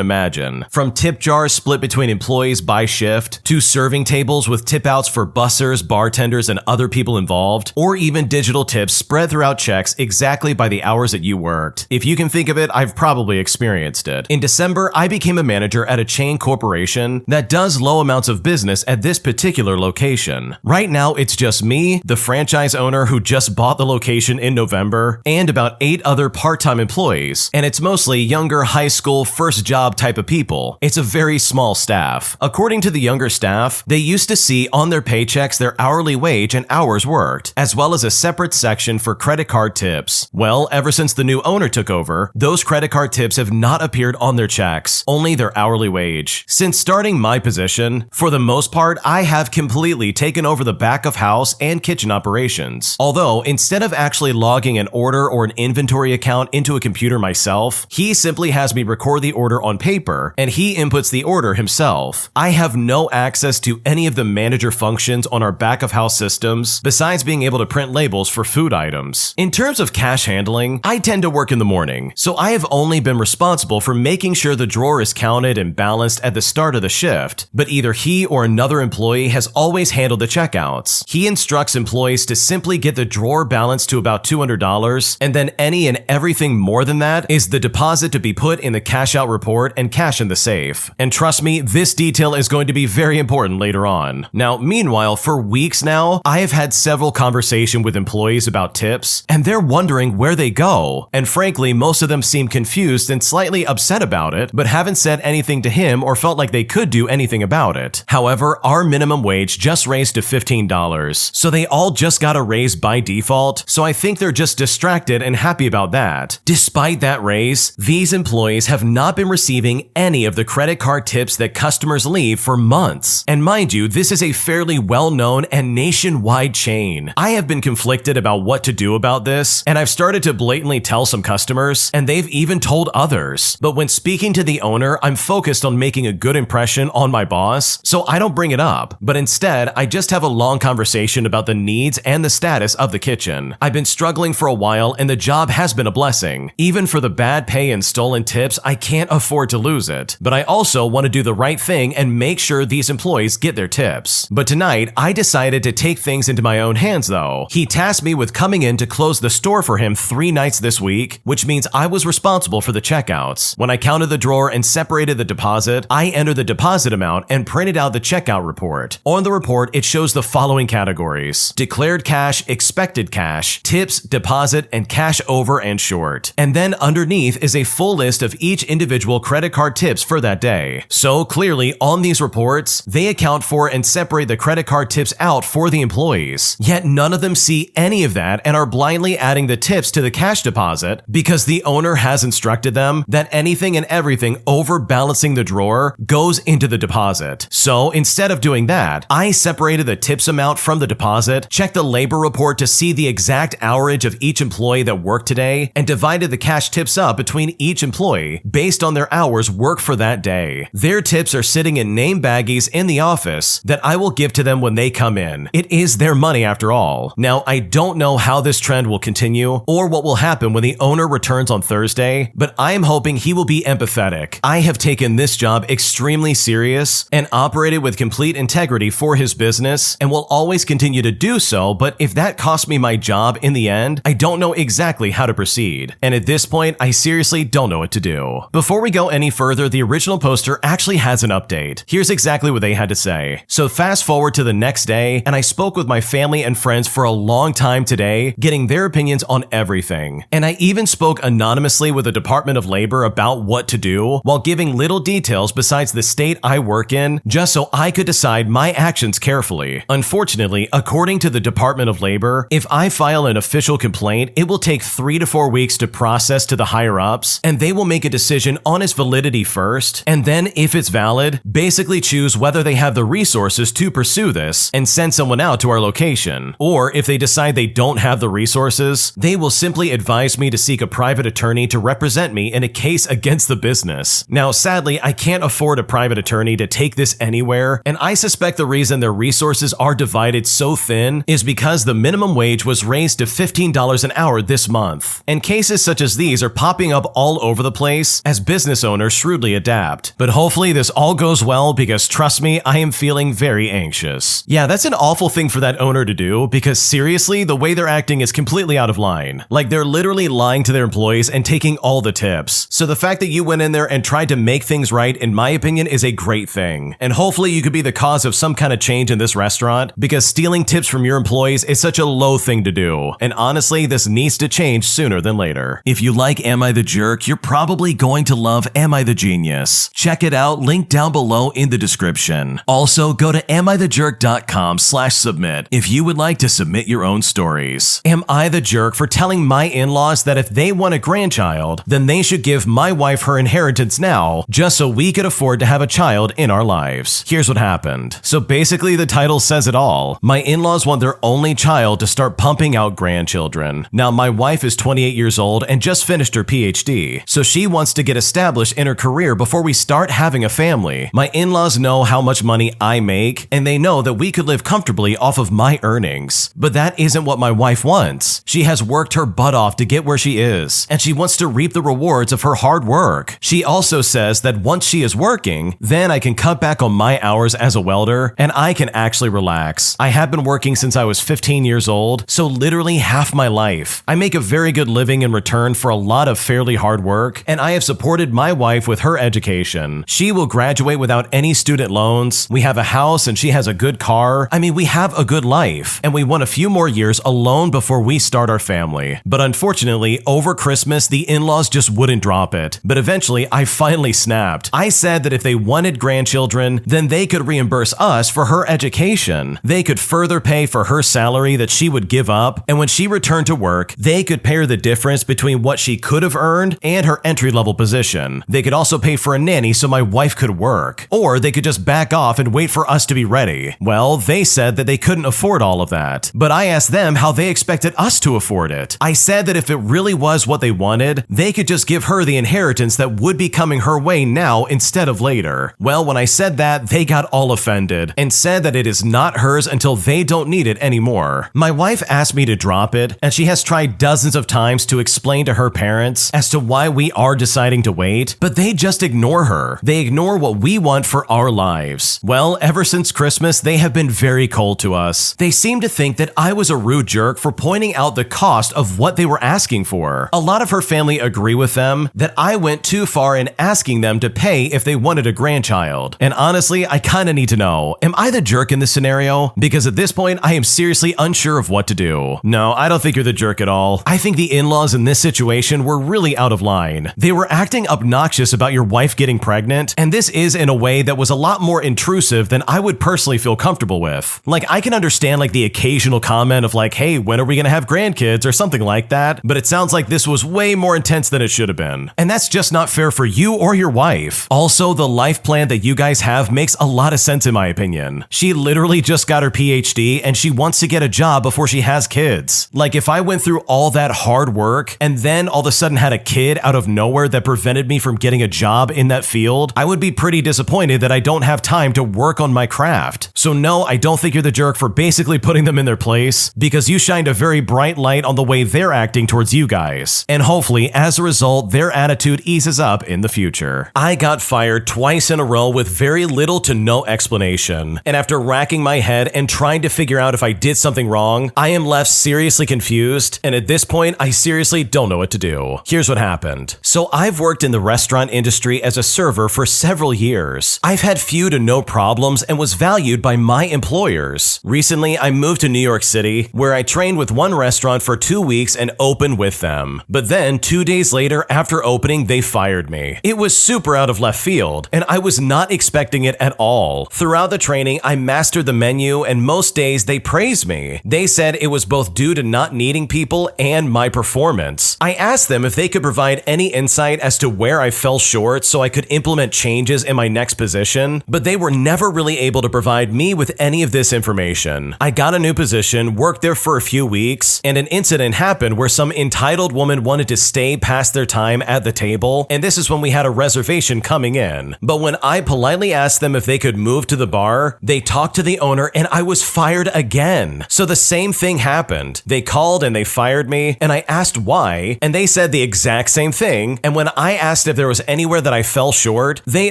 Speaker 2: imagine. From tip jars split between employees by shift, to serving tables with tip outs for bussers, bartenders, and other people involved, or even digital tips spread throughout checks exactly by the hours that you worked. If you can think of it, I've probably experienced it. In December, I became a manager at a chain corporation that does low amounts of business at this particular location. Right now, it's just me, the franchise owner who just bought the location in November, and about 8 other part-time employees, and it's mostly younger high school first job type of people. It's a very small staff. According to the younger staff, they used to see on their paychecks their hourly wage and hours worked, as well as a separate section for credit card tips. Well, ever since the new owner took over, those credit card tips have not appeared on their checks, only their hourly wage. Since starting my position, for the most part, I have completely taken over the back of house and kitchen operations. Although, instead of actually logging an order or an inventory account into a computer myself, he simply has me record the order on paper, and he inputs the order himself. I have no access to any of the manager functions on our back of house systems, besides being able to print labels for food items. In terms of cash handling, I tend to work in the morning, so I have only been responsible for making sure the drawer is counted and balanced at the start of the shift, but either he or another employee has always handled the checkouts. He instructs employees to simply get the drawer balanced to about $200, and then any and everything more than that is the deposit to be put in the cash out report and cash in the safe. And trust me, this detail is going to be very important later on. Now, meanwhile, for weeks now, I have had several conversations with employees about tips, and they're wondering where they go. And frankly, most of them seem confused and slightly upset about it, but haven't said anything to him or felt like they could do anything about it. However, our minimum wage just raised to $15, so they all just got a raise by default, so I think they're just distracted and happy about that. Despite that raise, these employees have not been receiving any of the credit card tips that customers leave for months. And mind you, this is a fairly well-known and nationwide chain. I have been conflicted about what to do about this, and I've started to blatantly tell some customers, and they've even told others. But when speaking to the owner, I'm focused on making a good impression on my boss, so I don't bring it up. But instead, I just have a long conversation about the needs and the status of the kitchen. I've been struggling for a while, and the job has been a blessing. Even for the bad pay and stolen tips, I can't afford to lose it. But I also want to do the right thing and make sure these employees get their tips. But tonight, I decided to take things into my own hands though. He tasked me with coming in to close the store for him 3 nights this week, which means I was responsible for the checkouts. When I counted the drawer and separated the deposit, I entered the deposit amount and printed out the checkout report. On the report, it shows the following categories: declared cash, expected cash, tips, deposit, and cash over and short. And then underneath is a full list of each individual credit card tips for that day. So clearly, on these reports, they account for and separate the credit card tips out for the employees. Yet none of them see any of that and are blindly adding the tips to the cash deposit because the owner has instructed them that anything and everything over balancing the drawer goes into the deposit. So instead of doing that, I separated the tips amount from the deposit, checked the labor report to see the exact hourage of each employee that worked today, and divided the cash tips up between each employee based on their hours worked for that day. Their tips are sitting in name baggies in the office that I will give to them when they come in. It is their money after all. Now, I don't know how this trend will continue or what will happen when the owner returns on Thursday, but I am hoping he will be empathetic. I have taken this job extremely serious and operated with complete integrity for his business and will always continue to do so, but if that costs me my job in the end, I don't know exactly how to proceed. And at this point, I seriously don't know what to do. Before we go any further, the original poster actually has an update. Here's exactly what they had to say. So fast forward to the next day, and I spoke with my family and friends for a long time today, getting their opinions on everything. And I even spoke anonymously with the Department of Labor about what to do, while giving little details besides the state I work in, just so I could decide my actions carefully. Unfortunately, according to the Department of Labor, if I file an official complaint, it will take 3 to 4 weeks to process to the higher-ups, and they will make a decision on its validity first, and then if it's valid, basically choose whether they have the resources to pursue this and send someone out to our location. Or if they decide they don't have the resources, they will simply advise me to seek a private attorney to represent me in a case against the business. Now, sadly, I can't afford a private attorney to take this anywhere, and I suspect the reason their resources are divided so thin is because the minimum wage was raised to $15 an hour this month. And cases such as these are popping up all over the place as business owners shrewdly adapt. But hopefully this all goes well, because trust me, I am feeling very anxious. Yeah, that's an awful thing for that owner to do, because seriously, the way they're acting is completely out of line. Like, they're literally lying to their employees and taking all the tips. So the fact that you went in there and tried to make things right, in my opinion, is a great thing. And hopefully you could be the cause of some kind of change in this restaurant, because stealing tips from your employees is such a low thing to do. And honestly, this needs to change sooner than later. If you like Am I the Jerk, you're probably going to love Am I the Genius. Check it out, link down below in the description. Also, go to amithejerk.com/submit if you would like to submit your own stories. Am I the jerk for telling my in-laws that if they want a grandchild, then they should give my wife her inheritance now, just so we could afford to have a child in our lives? Here's what happened. So basically, the title says it all. My in-laws want their only child to start pumping out grandchildren. Now, my wife is 28 years old and just finished her PhD, so she wants to get established in her career before we start having a family. My in-laws know how much money I make, and they know that we could live comfortably off of my earnings. But that isn't what my wife wants. She has worked her butt off to get where she is, and she wants to reap the rewards of her hard work. She also says that once she is working, then I can cut back on my hours as a welder, and I can actually relax. I have been working since I was 15 years old, so literally half my life. I make a very good living in return for a lot of fairly hard work, and I have supported my wife with her education. She will graduate without any student loans. We have a house and she has a good car. I mean, we have a good life, and we want a few more years alone before we start our family. But unfortunately, over Christmas, the in-laws just wouldn't drop it. But eventually, I finally snapped. I said that if they wanted grandchildren, then they could reimburse us for her education. They could further pay for her salary that she would give up, and when she returned to work, they could pay her the difference between what she could have earned and her entry-level position. They could also pay for a nanny so my wife could work. Or they could just back off and wait for us to be ready. Well, they said that they couldn't afford all of that. But I asked them how they expected us to afford it. I said that if it really was what they wanted, they could just give her the inheritance that would be coming her way now instead of later. Well, when I said that, they got all offended and said that it is not hers until they don't need it anymore. My wife asked me to drop it, and she has tried dozens of times to explain to her parents as to why we are deciding to wait, but they just ignore her. They ignore what we want for our lives. Well, ever since Christmas, they have been very cold to us. They seem to think that I was a rude jerk for pointing out the cost of what they were asking for. A lot of her family agree with them that I went too far in asking them to pay if they wanted a grandchild. And honestly, I kinda need to know, am I the jerk in this scenario? Because at this point, I am seriously unsure of what to do. No, I don't think you're the jerk at all. I think the in-laws in this situation were really out of line. They were acting obnoxious about your wife getting pregnant, and this is in a way that was a lot more intrusive than I would personally feel comfortable with. Like, I can understand like the occasional comment of like, hey, when are we gonna have grandkids or something like that, but it sounds like this was way more intense than it should have been. And that's just not fair for you or your wife. Also, the life plan that you guys have makes a lot of sense in my opinion. She literally just got her PhD and she wants to get a job before she has kids. Like, if I went through all that hard work and then all of a sudden had a kid out of nowhere that prevented me from getting a job in that field, I would be pretty disappointed that I don't have time to work on my craft. So no, I don't think you're the jerk for basically putting them in their place, because you shined a very bright light on the way they're acting towards you guys. And hopefully, as a result, their attitude eases up in the future. I got fired twice in a row with very little to no explanation. And after racking my head and trying to figure out if I did something wrong, I am left seriously confused. And at this point, I seriously don't know what to do. Here's what happened. So I've worked in the restaurant industry as a server for several years. I've had few to no problems and was valued by my employers. Recently, I moved to New York City, where I trained with one restaurant for 2 weeks and opened with them. But then 2 days later, after opening, they fired me. It was super out of left field, and I was not expecting it at all. Throughout the training, I mastered the menu, and most days they praised me. They said it was both due to not needing people and my performance. I asked them if they could provide any insight as to where I fell short so I could implement changes in my next position, but they were never really able to provide me with any of this information. I got a new position, worked there for a few weeks, and an incident happened where some entitled woman wanted to stay past their time at the table, and this is when we had a reservation coming in. But when I politely asked them if they could move to the bar, they talked to the owner and I was fired again. So the same thing happened. They called and they fired me, and I asked why, and they said the exact same thing. And when I asked if there was anywhere that I fell short, they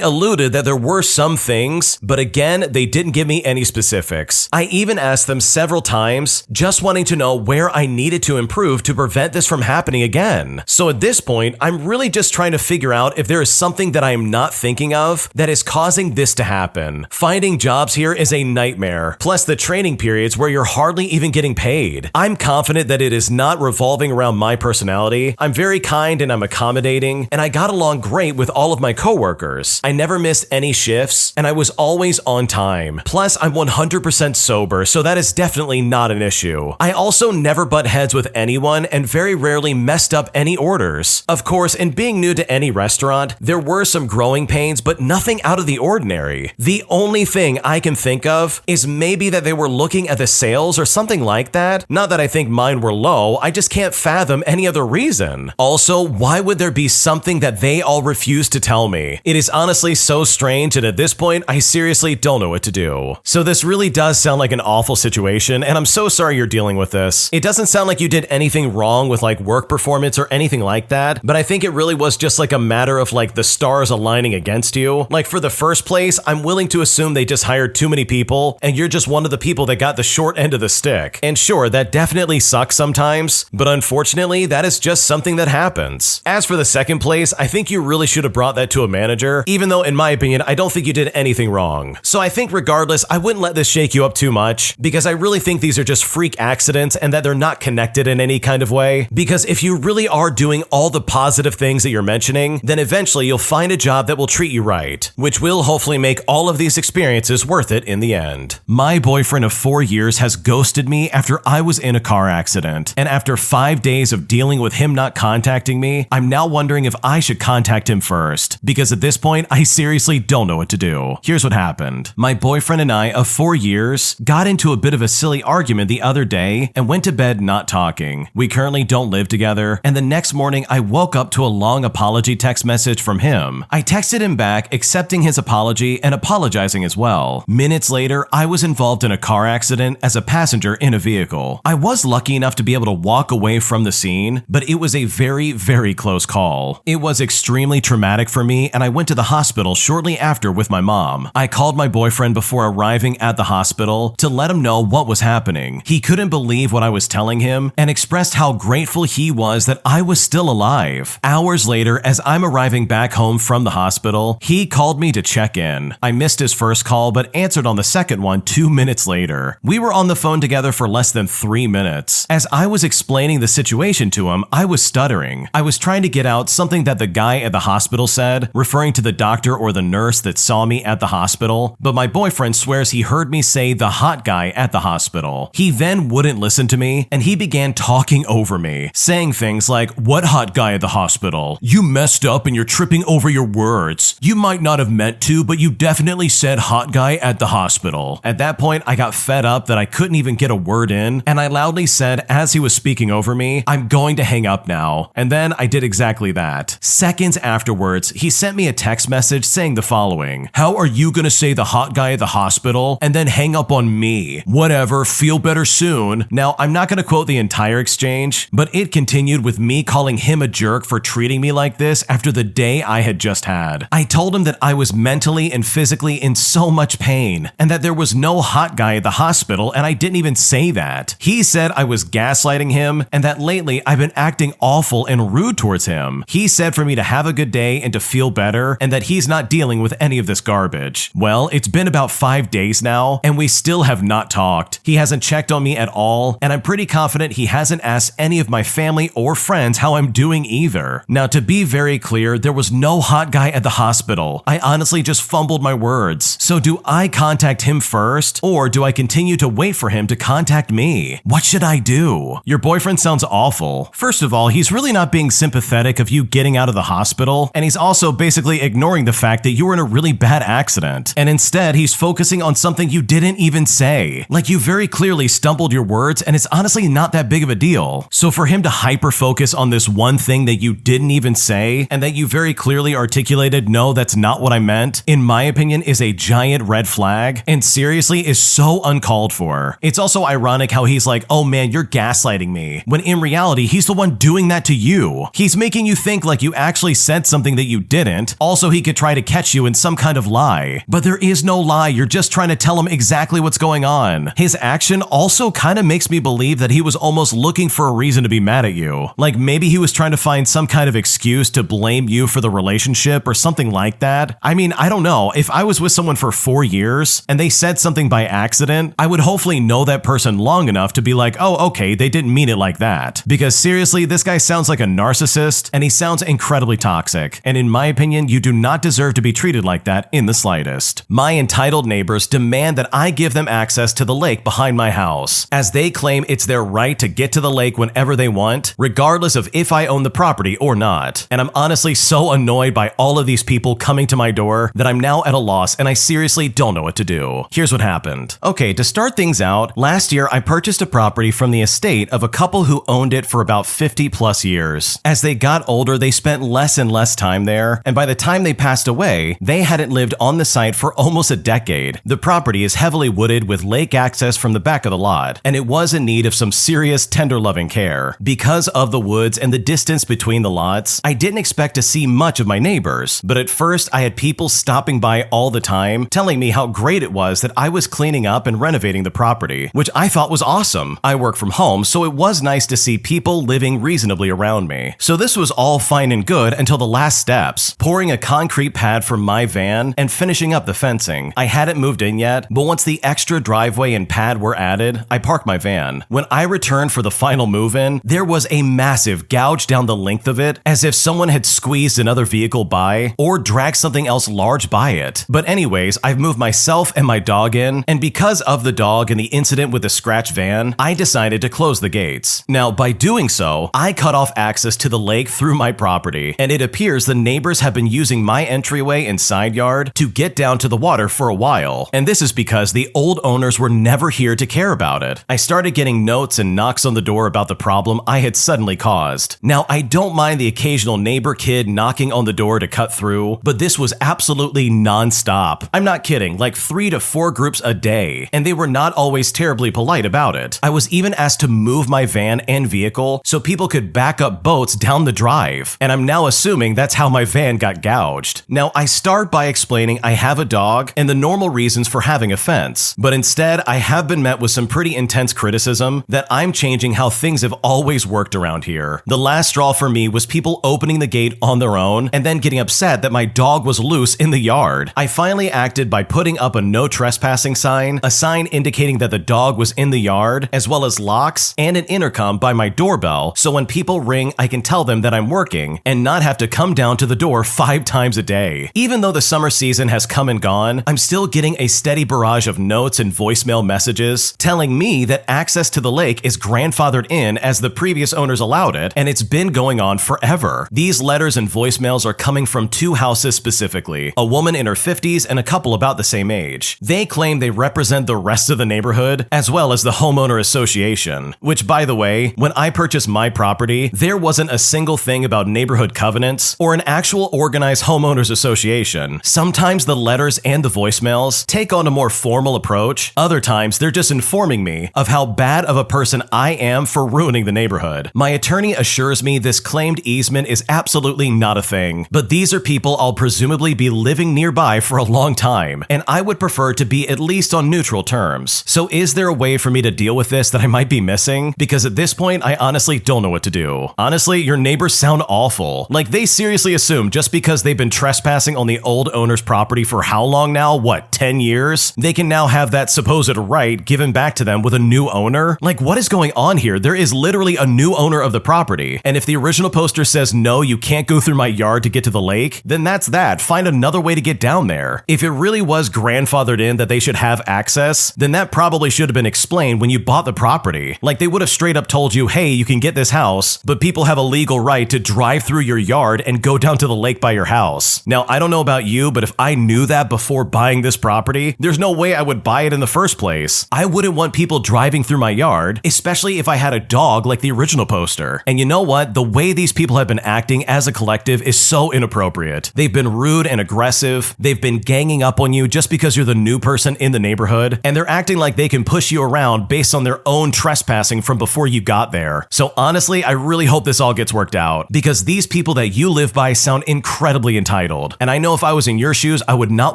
Speaker 2: alluded that there were some things, but again, they didn't give me any specifics. I even asked them several times, just wanting to know where I needed to improve to prevent this from happening again. So at this point, I'm really just trying to figure out if there is something that I am not thinking of that is causing this to happen. Finding jobs here is a nightmare, plus the training periods where you're hardly even getting paid. I'm confident that it is not revolving around my personality. I'm very kind and I'm accommodating, and I got along great with all of my coworkers. I never missed any shifts, and I was always on time. Plus, I'm 100% sober, so that is definitely not an issue. I also never butt heads with anyone and very rarely messed up any orders. Of course, in being new to any restaurant, there were some growing pains, but nothing out of the ordinary. The only thing I can think of is maybe that they were looking at the sales or something like that. Not that I think mine were low, I just can't fathom any other reason. Also, why would there be something that they all refuse to tell me? It is honestly so strange, and at this point, I seriously don't know what to do. So this really does sound like an awful situation, and I'm so sorry you're dealing with this. It doesn't sound like you did anything wrong with like work performance or anything like that, but I think it really was just like a matter of like the stars aligning against you. Like for the first place, I'm willing to assume they just hired too many people, and you're just one of the people that got the short end of the stick. And sure, that definitely sucks sometimes, but unfortunately, that is just something that happens. As for the second place, I think you really should have brought that to a manager, even though in my opinion, I don't think you did anything wrong. So I think regardless, I wouldn't let this shake you up too much, because I really think these are just freak accidents and that they're not connected in any kind of way. Because if you really are doing all the positive things that you're mentioning, then eventually you'll find a job that will treat you right, which will hopefully make all of these experiences worth it in the end.
Speaker 1: My boyfriend of 4 years has ghosted me after I was in a car accident, and after 5 days of dealing with him not contacting me, I'm now wondering if I should contact him first, because at this point, I seriously don't know what to do. Here's what happened. My boyfriend and I of 4 years got into a bit of a silly argument the other day and went to bed not talking. We currently don't live together, and the next morning I woke up to a long apology text message from him. I texted him back accepting his apology and apologizing as well. Minutes later, I was involved in a car accident as a passenger in a vehicle. I was lucky enough to be able to walk away from the scene, but it was a very, very close call. It was extremely traumatic for me, and I went to the hospital shortly after with my mom. I called my boyfriend before arriving at the hospital to let him know what was happening. He couldn't believe what I was telling him and expressed how grateful he was that I was still alive. Hours later, as I'm arriving back home from the hospital, he called me to check in. I missed his first call but answered on the second one 2 minutes later. We were on the phone together for less than 3 minutes. As I was explaining the situation to him, I was stuttering. I was trying to get out something that the guy at the hospital said, referring to the doctor or the nurse that saw me at the hospital, but my boyfriend swears he heard me say the hot guy at the hospital. He then wouldn't listen to me, and he began talking over me, saying things like, "What hot guy at the hospital? You messed up and you're tripping over your words. You might not have meant to, but you definitely said hot guy at the hospital." At that point, I got fed up that I couldn't even get a word in, and I loudly said as he was speaking over me, "I'm going to hang up now." And then I did exactly that. Seconds afterwards, he sent me a text message saying the following: "How are you gonna say the hot guy at the hospital and then hang up on me? Whatever, feel better soon." Now, I'm not gonna quote the entire exchange, but it continued with me calling him a jerk for treating me like this after the day I had just had. I told him that I was mentally and physically in so much pain, and that there was no hot guy at the hospital, and I didn't even say that. He said I was gaslighting him, and that lately I've been acting awful and rude towards him. He said for me to have a good day and to feel better, and that he's not dealing with any of this garbage. Well, it's been about 5 days now, and we still have not talked. He hasn't checked on me at all, and I'm pretty confident he hasn't asked any of my family or friends how I'm doing either. Now, to be very clear, there was no hot guy at the hospital. I honestly just fumbled my words. So do I contact him first, or do I continue to wait for him to contact me? What should I do? Your boyfriend sounds awful. First of all, he's really not being sympathetic of you getting out of the hospital, and he's also basically ignoring the fact that you were in a really bad accident. And instead he's focusing on something you didn't even say. Like, you very clearly stumbled your words and it's honestly not that big of a deal. So for him to hyper focus on this one thing that you didn't even say and that you very clearly articulated, no, that's not what I meant, in my opinion is a giant red flag and seriously is so uncalled for. It's also ironic how he's like, oh man, you're gaslighting me, when in reality he's the one doing that to you. He's making you think like you actually said something that you didn't. Also, he could try to catch you in some kind of lie. But there is no lie, you're just trying to tell him exactly what's going on. His action also kind of makes me believe that he was almost looking for a reason to be mad at you. Like maybe he was trying to find some kind of excuse to blame you for the relationship or something like that. I mean, I don't know. If I was with someone for 4 years and they said something by accident, I would hopefully know that person long enough to be like, oh, okay, they didn't mean it like that. Because seriously, this guy sounds like a narcissist and he sounds incredibly toxic. And in my opinion, you do not deserve to be treated like that in the slightest. My entitled neighbors demand that I give them access to the lake behind my house, as they claim it's their right to get to the lake whenever they want, regardless of if I own the property or not. And I'm honestly so annoyed by all of these people coming to my door that I'm now at a loss and I seriously don't know what to do. Here's what happened. Okay, to start things out, last year I purchased a property from the estate of a couple who owned it for about 50 plus years. As they got older, they spent less and less time there, and by the time they passed away, they hadn't lived on the site for almost a decade. The property is heavily wooded with lake access from the back of the lot, and it was in need of some serious tender loving care. Because of the woods and the distance between the lots, I didn't expect to see much of my neighbors, but at first I had people stopping by all the time telling me how great it was that I was cleaning up and renovating the property, which I thought was awesome. I work from home, so it was nice to see people living reasonably around me. So this was all fine and good until the last steps, pouring a concrete pad from my van and finishing up the fencing. I hadn't moved in yet, but once the extra driveway and pad were added, I parked my van. When I returned for the final move-in, there was a massive gouge down the length of it, as if someone had squeezed another vehicle by or dragged something else large by it. But anyways, I've moved myself and my dog in, and because of the dog and the incident with the scratch van, I decided to close the gates. Now, by doing so, I cut off access to the lake through my property, and it appears the neighbors have been using my entryway and side yard to get down to the water for a while, and this is because the old owners were never here to care about it. I started getting notes and knocks on the door about the problem I had suddenly caused. Now, I don't mind the occasional neighbor kid knocking on the door to cut through, but this was absolutely non-stop. I'm not kidding, like 3 to 4 groups a day, and they were not always terribly polite about it. I was even asked to move my van and vehicle so people could back up boats down the drive, and I'm now assuming that's how my van got gouged. Now, I start by explaining I have a dog and the normal reasons for having a fence, but instead I have been met with some pretty intense criticism that I'm changing how things have always worked around here. The last straw for me was people opening the gate on their own and then getting upset that my dog was loose in the yard. I finally acted by putting up a no trespassing sign, a sign indicating that the dog was in the yard, as well as locks and an intercom by my doorbell, so when people ring, I can tell them that I'm working and not have to come down to the door 5 times a day. Even though the summer season has come and gone, I'm still getting a steady barrage of notes and voicemail messages telling me that access to the lake is grandfathered in as the previous owners allowed it, and it's been going on forever. These letters and voicemails are coming from 2 houses specifically, a woman in her 50s and a couple about the same age. They claim they represent the rest of the neighborhood, as well as the homeowner association, which, by the way, when I purchased my property, there wasn't a single thing about neighborhood covenants or an actual organized homeowners association. Sometimes the letters and the voicemails take on a more formal approach. Other times, they're just informing me of how bad of a person I am for ruining the neighborhood. My attorney assures me this claimed easement is absolutely not a thing, but these are people I'll presumably be living nearby for a long time, and I would prefer to be at least on neutral terms. So is there a way for me to deal with this that I might be missing? Because at this point, I honestly don't know what to do. Honestly, your neighbors sound awful. Like, they seriously assume just because they've been trespassing on the old owner's property for how long now? What, 10 years? They can now have that supposed right given back to them with a new owner? Like, what is going on here? There is literally a new owner of the property, and if the original poster says no, you can't go through my yard to get to the lake, then that's that. Find another way to get down there. If it really was grandfathered in that they should have access, then that probably should have been explained when you bought the property. Like, they would have straight up told you, hey, you can get this house, but people have a legal right to drive through your yard and go down to the lake by your house. Now, I don't know about you, but if I knew that before
Speaker 2: before buying this property, there's no way I would buy it in the first place. I wouldn't want people driving through my yard, especially if I had a dog like the original poster. And you know what? The way these people have been acting as a collective is so inappropriate. They've been rude and aggressive. They've been ganging up on you just because you're the new person in the neighborhood, and they're acting like they can push you around based on their own trespassing from before you got there. So honestly, I really hope this all gets worked out, because these people that you live by sound incredibly entitled. And I know if I was in your shoes, I would not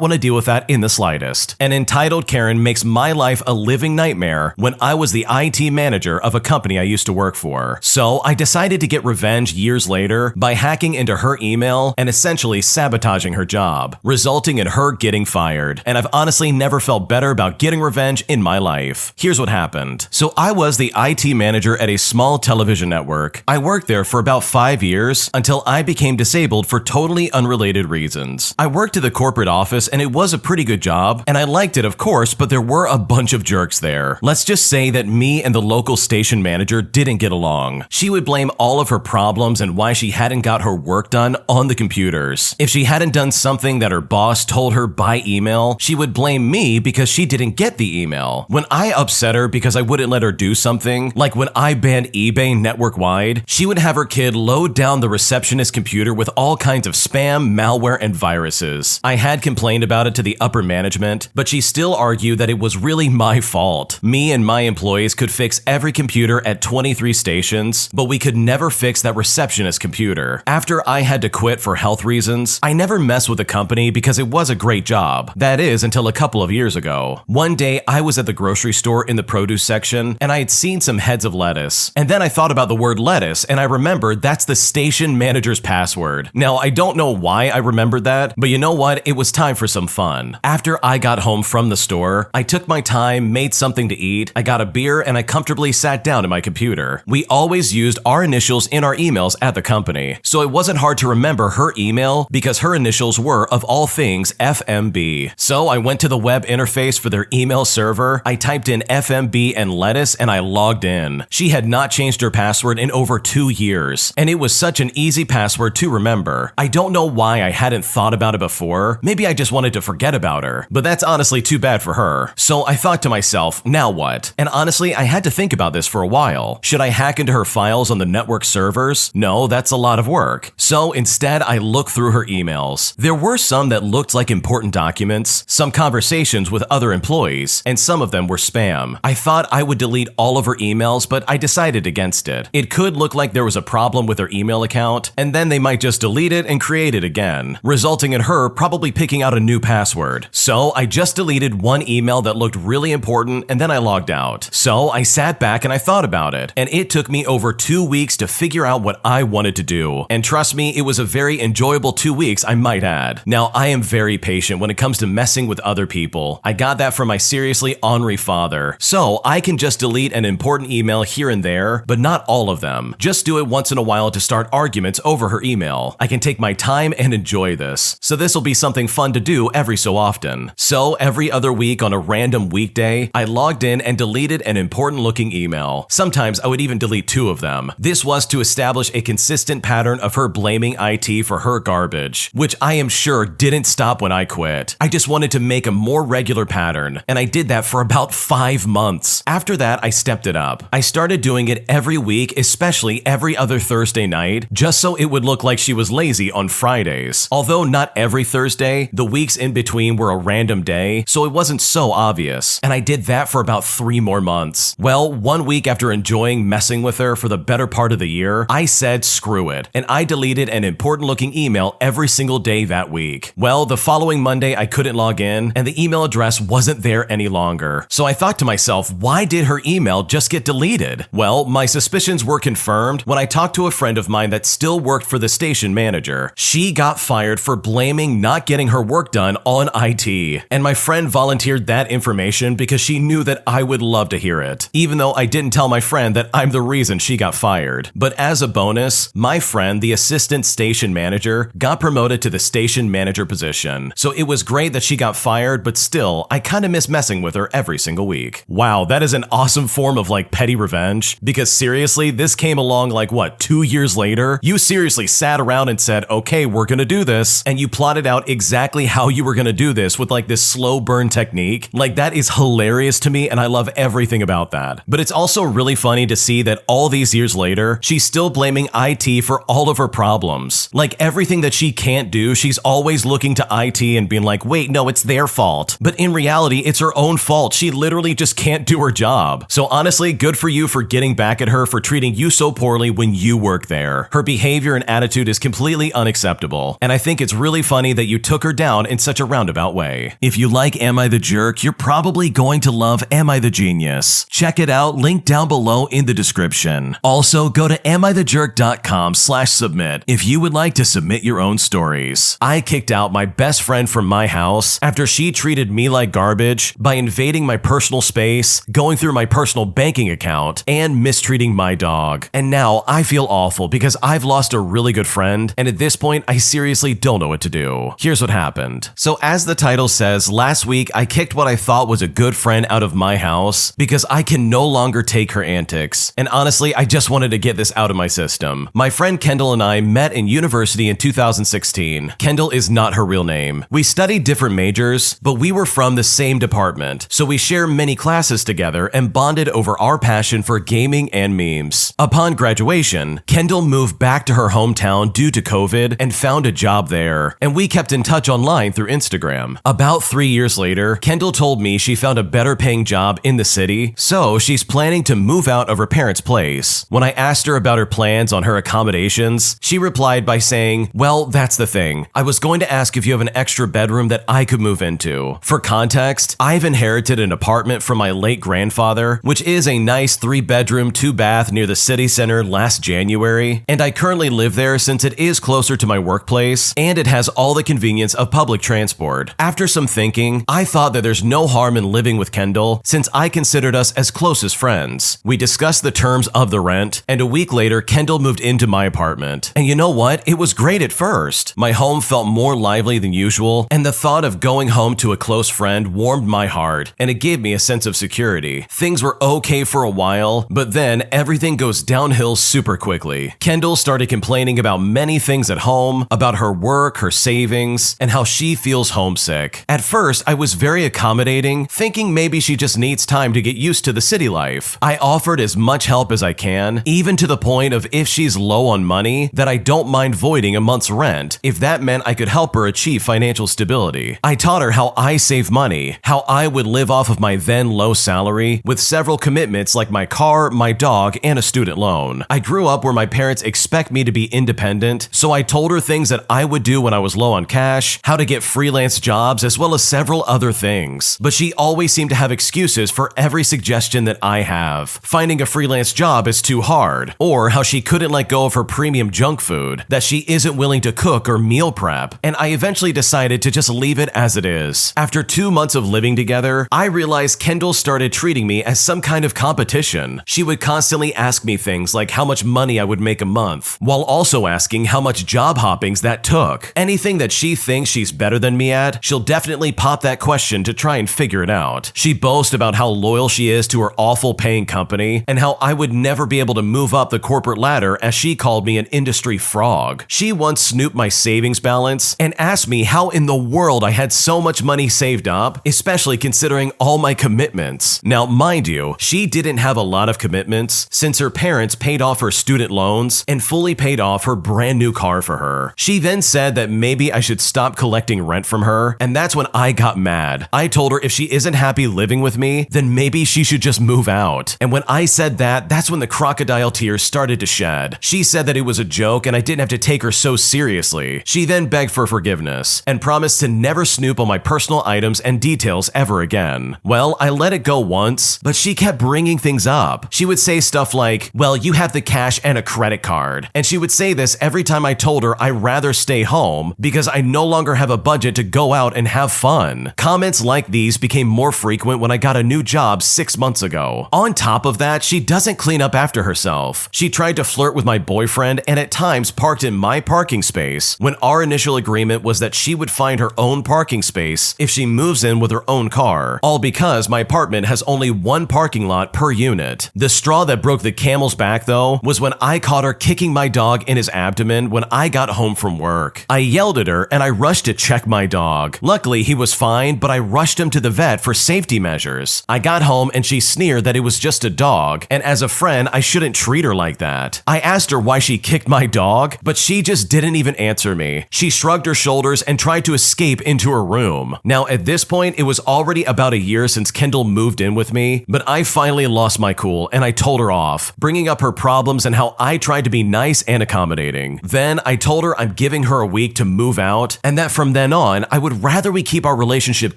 Speaker 2: want to deal with that in the slightest. An entitled Karen makes my life a living nightmare when I was the IT manager of a company I used to work for. So I decided to get revenge years later by hacking into her email and essentially sabotaging her job, resulting in her getting fired. And I've honestly never felt better about getting revenge in my life. Here's what happened. So I was the IT manager at a small television network. I worked there for about 5 years until I became disabled for totally unrelated reasons. I worked at the corporate office and it was a pretty good job, and I liked it of course, but there were a bunch of jerks there. Let's just say that me and the local station manager didn't get along. She would blame all of her problems and why she hadn't got her work done on the computers. If she hadn't done something that her boss told her by email, she would blame me because she didn't get the email. When I upset her because I wouldn't let her do something, like when I banned eBay network-wide, she would have her kid load down the receptionist's computer with all kinds of spam, malware, and viruses. I had complained about it to the upper management, but she still argued that it was really my fault. Me and my employees could fix every computer at 23 stations, but we could never fix that receptionist's computer. After I had to quit for health reasons, I never messed with the company because it was a great job. That is, until a couple of years ago. One day, I was at the grocery store in the produce section, and I had seen some heads of lettuce. And then I thought about the word lettuce, and I remembered that's the station manager's password. Now, I don't know why I remembered that, but you know what? It was time for some fun. After I got home from the store, I took my time, made something to eat, I got a beer, and I comfortably sat down at my computer. We always used our initials in our emails at the company, so it wasn't hard to remember her email because her initials were, of all things, FMB. So I went to the web interface for their email server, I typed in FMB and lettuce, and I logged in. She had not changed her password in over 2 years, and it was such an easy password to remember. I don't know why I hadn't thought about it before. Maybe I just wanted to forget about her, but that's honestly too bad for her. So I thought to myself, now what? And honestly, I had to think about this for a while. Should I hack into her files on the network servers? No, that's a lot of work. So instead, I looked through her emails. There were some that looked like important documents, some conversations with other employees, and some of them were spam. I thought I would delete all of her emails, but I decided against it. It could look like there was a problem with her email account, and then they might just delete it and create it again, resulting in her probably picking out a new password. So I just deleted one email that looked really important, and then I logged out. So I sat back and I thought about it, and it took me over 2 weeks to figure out what I wanted to do. And trust me, it was a very enjoyable 2 weeks, I might add. Now, I am very patient when it comes to messing with other people. I got that from my seriously ornery father. So I can just delete an important email here and there, but not all of them. Just do it once in a while to start arguments over her email. I can take my time and enjoy this. So this will be something fun to do every so often. So every other week on a random weekday, I logged in and deleted an important looking email. Sometimes I would even delete 2 of them. This was to establish a consistent pattern of her blaming IT for her garbage, which I am sure didn't stop when I quit. I just wanted to make a more regular pattern, and I did that for about 5 months. After that, I stepped it up. I started doing it every week, especially every other Thursday night, just so it would look like she was lazy on Fridays. Although not every Thursday, the weeks in between were a random day, so it wasn't so obvious, and I did that for about 3 more months. Well, 1 week after enjoying messing with her for the better part of the year, I said screw it, and I deleted an important looking email every single day that week. Well, the following Monday I couldn't log in, and the email address wasn't there any longer. So I thought to myself, why did her email just get deleted? Well, my suspicions were confirmed when I talked to a friend of mine that still worked for the station manager. She got fired for blaming not getting her work done on IT, and my friend volunteered that information because she knew that I would love to hear it, even though I didn't tell my friend that I'm the reason she got fired. But as a bonus, my friend, the assistant station manager, got promoted to the station manager position. So it was great that she got fired, but still, I kinda miss messing with her every single week. Wow, that is an awesome form of petty revenge, because seriously, this came along 2 years later? You seriously sat around and said, okay, we're gonna do this, and you plotted out exactly how you were gonna do this with like this slow burn technique. Like that is hilarious to me and I love everything about that. But it's also really funny to see that all these years later, she's still blaming IT for all of her problems. Like everything that she can't do, she's always looking to IT and being like, wait, no, it's their fault. But in reality, it's her own fault. She literally just can't do her job. So honestly, good for you for getting back at her for treating you so poorly when you work there. Her behavior and attitude is completely unacceptable. And I think it's really funny that you took her down in such a roundabout way. If you like Am I the Jerk, you're probably going to love Am I the Genius. Check it out, link down below in the description. Also, go to amithejerk.com/submit if you would like to submit your own stories. I kicked out my best friend from my house after she treated me like garbage by invading my personal space, going through my personal banking account, and mistreating my dog. And now I feel awful because I've lost a really good friend, and at this point, I seriously don't know what to do. Here's what happened. So as the title says, last week I kicked what I thought was a good friend out of my house because I can no longer take her antics. And honestly, I just wanted to get this out of my system. My friend Kendall and I met in university in 2016. Kendall is not her real name. We studied different majors, but we were from the same department, so we share many classes together and bonded over our passion for gaming and memes. Upon graduation, Kendall moved back to her hometown due to COVID and found a job there, and we kept in touch online through Instagram. About 3 years later, Kendall told me she found a better paying job in the city, so she's planning to move out of her parents' place. When I asked her about her plans on her accommodations, she replied by saying, well, that's the thing. I was going to ask if you have an extra bedroom that I could move into. For context, I've inherited an apartment from my late grandfather, which is a nice 3-bedroom, 2-bath near the city center last January, and I currently live there since it is closer to my workplace and it has all the convenience of public transport. After some thinking, I thought that there's no harm in living with Kendall since I considered us as close as friends. We discussed the terms of the rent, and a week later, Kendall moved into my apartment. And you know what? It was great at first. My home felt more lively than usual, and the thought of going home to a close friend warmed my heart, and it gave me a sense of security. Things were okay for a while, but then everything goes downhill super quickly. Kendall started complaining about many things at home, about her work, her savings, and how she feels homesick. At first, I was very accommodating, thinking maybe she just needs time to get used to the city life. I offered as much help as I can, even to the point of if she's low on money, that I don't mind voiding a month's rent if that meant I could help her achieve financial stability. I taught her how I save money, how I would live off of my then low salary with several commitments like my car, my dog, and a student loan. I grew up where my parents expect me to be independent, so I told her things that I would do when I was low on cash, how to get freelance jobs, as well as several other things. But she always seemed to have excuses for every suggestion that I have. Finding a freelance job is too hard, or how she couldn't let go of her premium junk food, that she isn't willing to cook or meal prep, and I eventually decided to just leave it as it is. After 2 months of living together, I realized Kendall started treating me as some kind of competition. She would constantly ask me things like how much money I would make a month, while also asking how much job hoppings that took. Anything that she thinks she's better than me at, she'll definitely pop that question to try and figure it out. She boasts about how loyal she is to her awful paying company, and how I would never be able to move up the corporate ladder as she called me an industry frog. She once snooped my savings balance and asked me how in the world I had so much money saved up, especially considering all my commitments. Now, mind you, she didn't have a lot of commitments since her parents paid off her student loans and fully paid off her brand new car for her. She then said that maybe I should stop collecting rent from her, and that's when I got mad. I told her if she isn't happy living with me, then maybe she should just move out. And when I said that, that's when the crocodile tears started to shed. She said that it was a joke and I didn't have to take her so seriously. She then begged for forgiveness and promised to never snoop on my personal items and details ever again. Well, I let it go once, but she kept bringing things up. She would say stuff like, well, you have the cash and a credit card. And she would say this every time I told her I'd rather stay home because I no longer have a budget to go out and have fun. Comments like these became more frequent when I got a new job 6 months ago. On top of that, she doesn't clean up after herself. She tried to flirt with my boyfriend and at times parked in my parking space when our initial agreement was that she would find her own parking space if she moves in with her own car, all because my apartment has only one parking lot per unit. The straw that broke the camel's back, though, was when I caught her kicking my dog in his abdomen when I got home from work. I yelled at her and I rushed to check check my dog. Luckily, he was fine, but I rushed him to the vet for safety measures. I got home and she sneered that it was just a dog, and as a friend, I shouldn't treat her like that. I asked her why she kicked my dog, but she just didn't even answer me. She shrugged her shoulders and tried to escape into her room. Now, at this point, it was already about a year since Kendall moved in with me, but I finally lost my cool and I told her off, bringing up her problems and how I tried to be nice and accommodating. Then I told her I'm giving her a week to move out and that from then on, I would rather we keep our relationship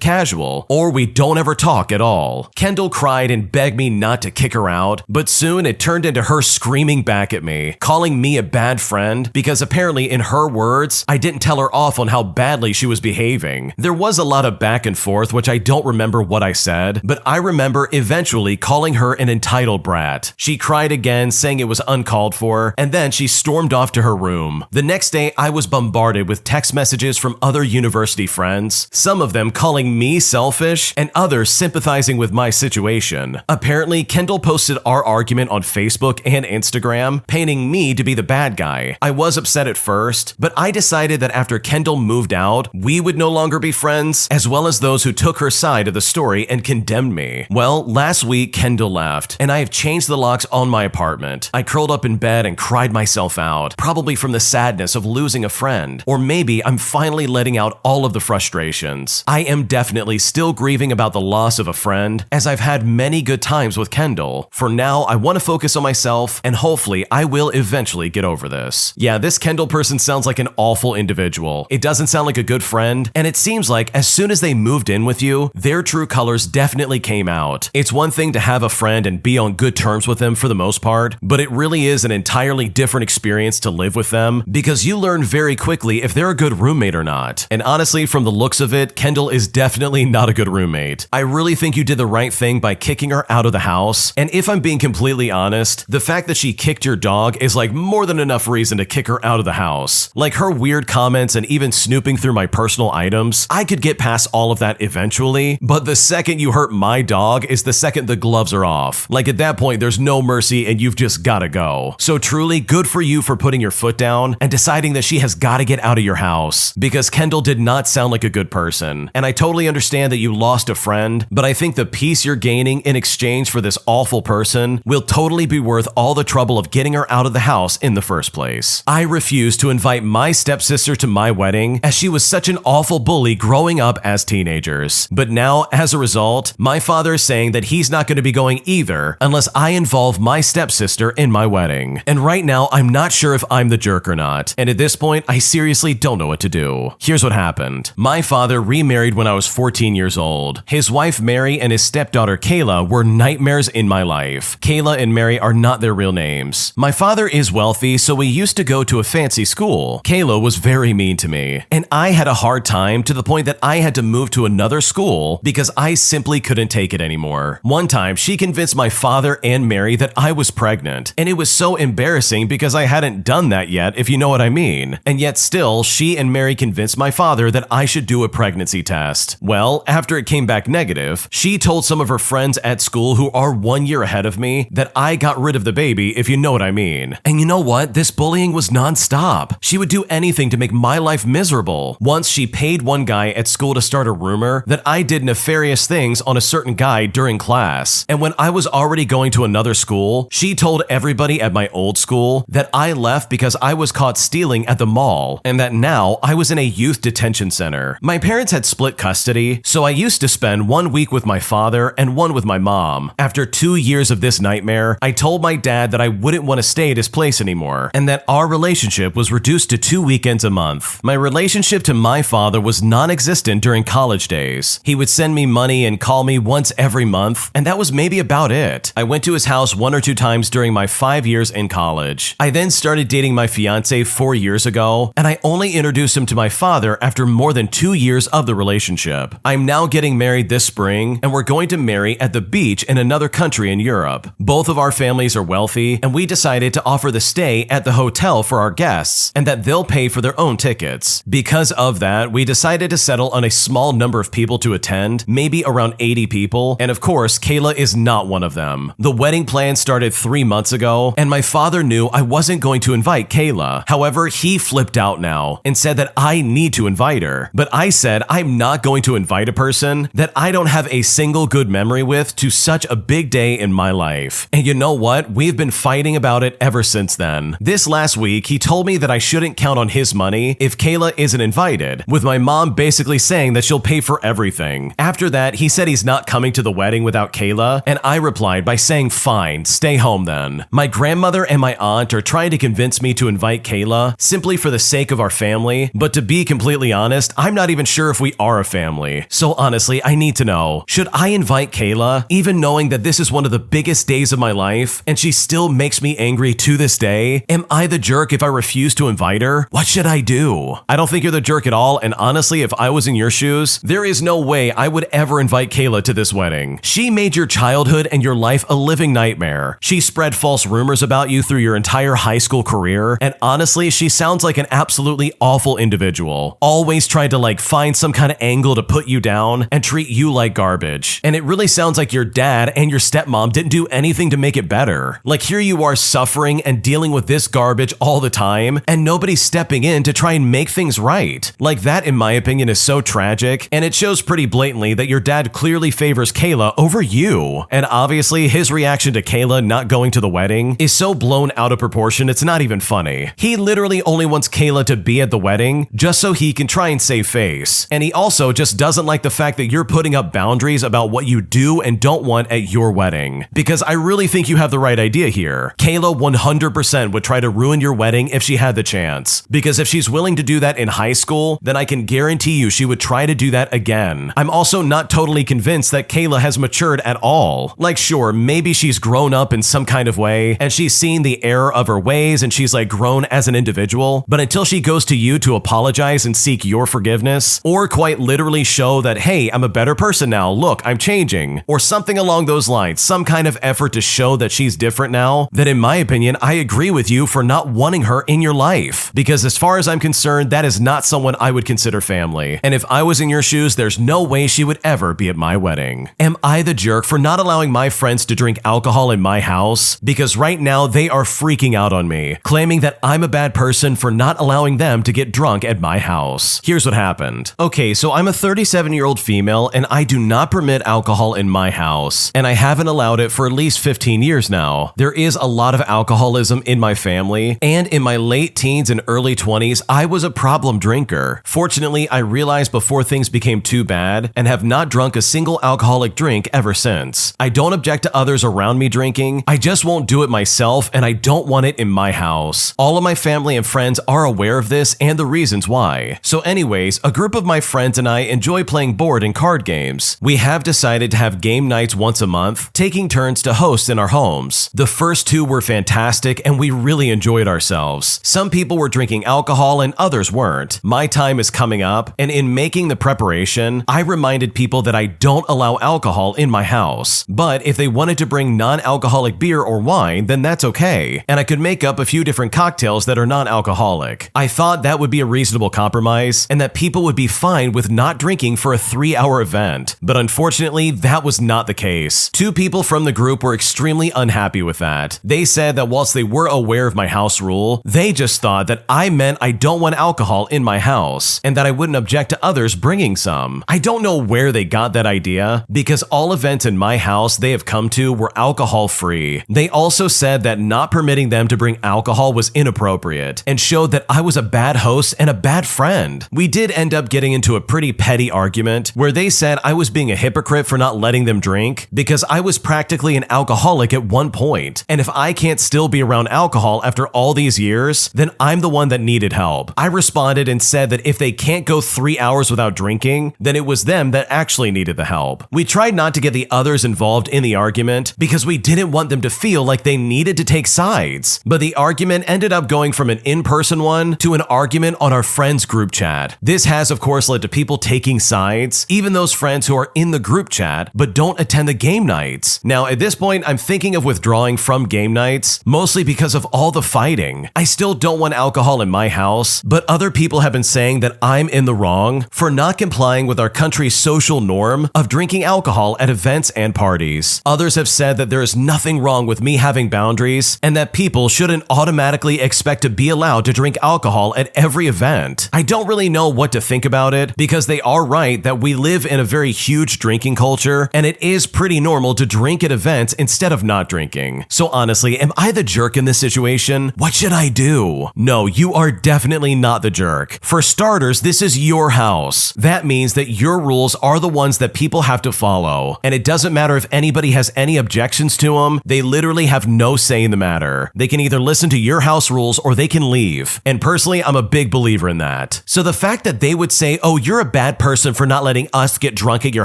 Speaker 2: casual or we don't ever talk at all. Kendall cried and begged me not to kick her out, but soon it turned into her screaming back at me, calling me a bad friend because apparently in her words, I didn't tell her off on how badly she was behaving. There was a lot of back and forth, which I don't remember what I said, but I remember eventually calling her an entitled brat. She cried again, saying it was uncalled for, and then she stormed off to her room. The next day, I was bombarded with text messages from other university friends, some of them calling me selfish and others sympathizing with my situation. Apparently, Kendall posted our argument on Facebook and Instagram, painting me to be the bad guy. I was upset at first, but I decided that after Kendall moved out, we would no longer be friends, as well as those who took her side of the story and condemned me. Well, last week, Kendall left, and I have changed the locks on my apartment. I curled up in bed and cried myself out, probably from the sadness of losing a friend, or maybe I'm finally letting out all of the frustrations. I am definitely still grieving about the loss of a friend, as I've had many good times with Kendall. For now, I want to focus on myself, and hopefully I will eventually get over this. Yeah, this Kendall person sounds like an awful individual. It doesn't sound like a good friend, and it seems like as soon as they moved in with you, their true colors definitely came out. It's one thing to have a friend and be on good terms with them for the most part, but it really is an entirely different experience to live with them because you learn very quickly if they're a good roommate or not. And honestly, from the looks of it, Kendall is definitely not a good roommate. I really think you did the right thing by kicking her out of the house, and if I'm being completely honest, the fact that she kicked your dog is like more than enough reason to kick her out of the house. Like her weird comments and even snooping through my personal items, I could get past all of that eventually, but the second you hurt my dog is the second the gloves are off. Like at that point, there's no mercy and you've just gotta go. So truly, good for you for putting your foot down and deciding that she has gotta get out of your house, because Kendall did not sound like a good person. And I totally understand that you lost a friend, but I think the peace you're gaining in exchange for this awful person will totally be worth all the trouble of getting her out of the house in the first place. I refuse to invite my stepsister to my wedding as she was such an awful bully growing up as teenagers. But now, as a result, my father is saying that he's not going to be going either unless I involve my stepsister in my wedding. And right now, I'm not sure if I'm the jerk or not. And at this point, I seriously don't know what to do. Here's what happened. My father remarried when I was 14 years old. His wife Mary and his stepdaughter Kayla were nightmares in my life. Kayla and Mary are not their real names. My father is wealthy, so we used to go to a fancy school. Kayla was very mean to me, and I had a hard time to the point that I had to move to another school because I simply couldn't take it anymore. One time, she convinced my father and Mary that I was pregnant, and it was so embarrassing because I hadn't done that yet, if you know what I mean. And yet still, she and Mary convinced my father that I should do a pregnancy test. Well, after it came back negative, she told some of her friends at school who are 1 year ahead of me that I got rid of the baby, if you know what I mean. And you know what? This bullying was nonstop. She would do anything to make my life miserable. Once she paid one guy at school to start a rumor that I did nefarious things on a certain guy during class. And when I was already going to another school, she told everybody at my old school that I left because I was caught stealing at the mall and that now I was in a youth detention center. My parents had split custody, so I used to spend 1 week with my father and 1 with my mom. After 2 years of this nightmare, I told my dad that I wouldn't want to stay at his place anymore and that our relationship was reduced to 2 weekends a month. My relationship to my father was non-existent during college days. He would send me money and call me once every month, and that was maybe about it. I went to his house 1 or 2 times during my 5 years in college. I then started dating my fiance 4 years ago, and I only introduced him to my father after more than 2 years of the relationship. I'm now getting married this spring, and we're going to marry at the beach in another country in Europe. Both of our families are wealthy, and we decided to offer the stay at the hotel for our guests, and that they'll pay for their own tickets. Because of that, we decided to settle on a small number of people to attend, maybe around 80 people, and of course, Kayla is not one of them. The wedding plan started 3 months ago, and my father knew I wasn't going to invite Kayla. However, he flipped out now and said that I need to invite her. But I said I'm not going to invite a person that I don't have a single good memory with to such a big day in my life. And you know what? We've been fighting about it ever since then. This last week, he told me that I shouldn't count on his money if Kayla isn't invited, with my mom basically saying that she'll pay for everything. After that, he said he's not coming to the wedding without Kayla, and I replied by saying fine, stay home then. My grandmother and my aunt are trying to convince me to invite Kayla simply for the sake of our family, but to be completely honest, I'm not even sure if we are a family. So honestly, I need to know, should I invite Kayla, even knowing that this is one of the biggest days of my life, and she still makes me angry to this day? Am I the jerk if I refuse to invite her? What should I do? I don't think you're the jerk at all, and honestly, if I was in your shoes, there is no way I would ever invite Kayla to this wedding. She made your childhood and your life a living nightmare. She spread false rumors about you through your entire high school career, and honestly, she sounds like an absolutely awful individual. Always tried to find some kind of angle to put you down and treat you like garbage. And it really sounds like your dad and your stepmom didn't do anything to make it better. Here you are suffering and dealing with this garbage all the time, and nobody's stepping in to try and make things right. That, in my opinion, is so tragic, and it shows pretty blatantly that your dad clearly favors Kayla over you. And obviously, his reaction to Kayla not going to the wedding is so blown out of proportion, it's not even funny. He literally only wants Kayla to be at the wedding just so he can try and save face. And he also just doesn't like the fact that you're putting up boundaries about what you do and don't want at your wedding. Because I really think you have the right idea here. Kayla 100% would try to ruin your wedding if she had the chance. Because if she's willing to do that in high school, then I can guarantee you she would try to do that again. I'm also not totally convinced that Kayla has matured at all. Sure, maybe she's grown up in some kind of way, and she's seen the error of her ways, and she's grown as an individual. But until she goes to you to apologize and seek your forgiveness, or quite literally show that, hey, I'm a better person now, look, I'm changing, or something along those lines, some kind of effort to show that she's different now, then in my opinion, I agree with you for not wanting her in your life. Because as far as I'm concerned, that is not someone I would consider family. And if I was in your shoes, there's no way she would ever be at my wedding. Am I the jerk for not allowing my friends to drink alcohol in my house? Because right now they are freaking out on me, claiming that I'm a bad person for not allowing them to get drunk at my house. Here's what happened. Okay, so I'm a 37-year-old female and I do not permit alcohol in my house, and I haven't allowed it for at least 15 years now. There is a lot of alcoholism in my family, and in my late teens and early 20s, I was a problem drinker. Fortunately, I realized before things became too bad and have not drunk a single alcoholic drink ever since. I don't object to others around me drinking, I just won't do it myself, and I don't want it in my house. All of my family and friends are aware of this and the reasons why. So anyways, a group of my friends and I enjoy playing board and card games. We have decided to have game nights once a month, taking turns to host in our homes. The first two were fantastic and we really enjoyed ourselves. Some people were drinking alcohol and others weren't. My time is coming up, and in making the preparation, I reminded people that I don't allow alcohol in my house. But if they wanted to bring non-alcoholic beer or wine, then that's okay, and I could make up a few different cocktails that are non-alcoholic. I thought that would be a reasonable compromise, and that people would be fine with not drinking for a 3-hour event. But unfortunately, that was not the case. Two people from the group were extremely unhappy with that. They said that whilst they were aware of my house rule, they just thought that I meant I don't want alcohol in my house, and that I wouldn't object to others bringing some. I don't know where they got that idea, because all events in my house they have come to were alcohol-free. They also said that not permitting them to bring alcohol was inappropriate, and showed that I was a bad host and a bad friend. We did end up getting into a pretty petty argument, where they said I was being a hypocrite for not letting them drink, because I was practically an alcoholic at one point, and if I can't still be around alcohol after all these years, then I'm the one that needed help. I responded and said that if they can't go 3 hours without drinking, then it was them that actually needed the help. We tried not to get the others involved in the argument because we didn't want them to feel like they needed to take sides, but the argument ended up going from an in-person one to an argument on our friends group chat. This has of course led to people taking sides, even those friends who are in the group chat but don't attend the game nights. Now at this point I'm thinking of withdrawing from game nights, mostly because of all the fighting. I still don't want alcohol in my house, but other people have been saying that I'm in the wrong for not complying with our country's social norm of drinking alcohol at events and parties. Others have said that there is nothing wrong with me having boundaries, and that people shouldn't automatically expect to be allowed to drink alcohol at every event. I don't don't really know what to think about it because they are right that we live in a very huge drinking culture and it is pretty normal to drink at events instead of not drinking. So honestly, am I the jerk in this situation? What should I do? No, you are definitely not the jerk. For starters, this is your house. That means that your rules are the ones that people have to follow. And it doesn't matter if anybody has any objections to them, they literally have no say in the matter. They can either listen to your house rules or they can leave. And personally, I'm a big believer in that. So the fact that they would say, oh, you're a bad person for not letting us get drunk at your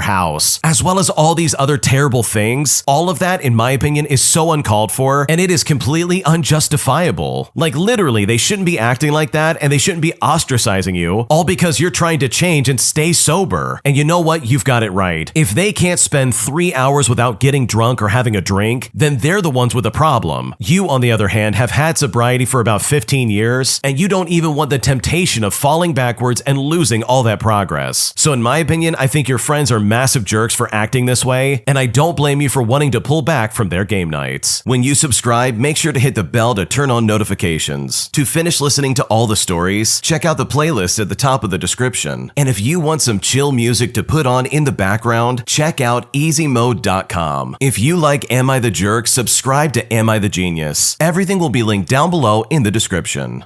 Speaker 2: house, as well as all these other terrible things, all of that, in my opinion, is so uncalled for, and it is completely unjustifiable. Like literally, they shouldn't be acting like that, and they shouldn't be ostracizing you, all because you're trying to change and stay sober. And you know what? You've got it right. If they can't spend 3 hours without getting drunk or having a drink, then they're the ones with the problem. You, on the other hand, have had sobriety for about 15 years, and you don't even want the temptation of falling backwards and losing all that progress. So in my opinion, I think your friends are massive jerks for acting this way, and I don't blame you for wanting to pull back from their game nights. When you subscribe, make sure to hit the bell to turn on notifications. To finish listening to all the stories, check out the playlist at the top of the description. And if you want some chill music to put on in the background, check out easymode.com. If you like Am I the Jerk, subscribe to Am I the Genius. Everything will be linked down below in the description.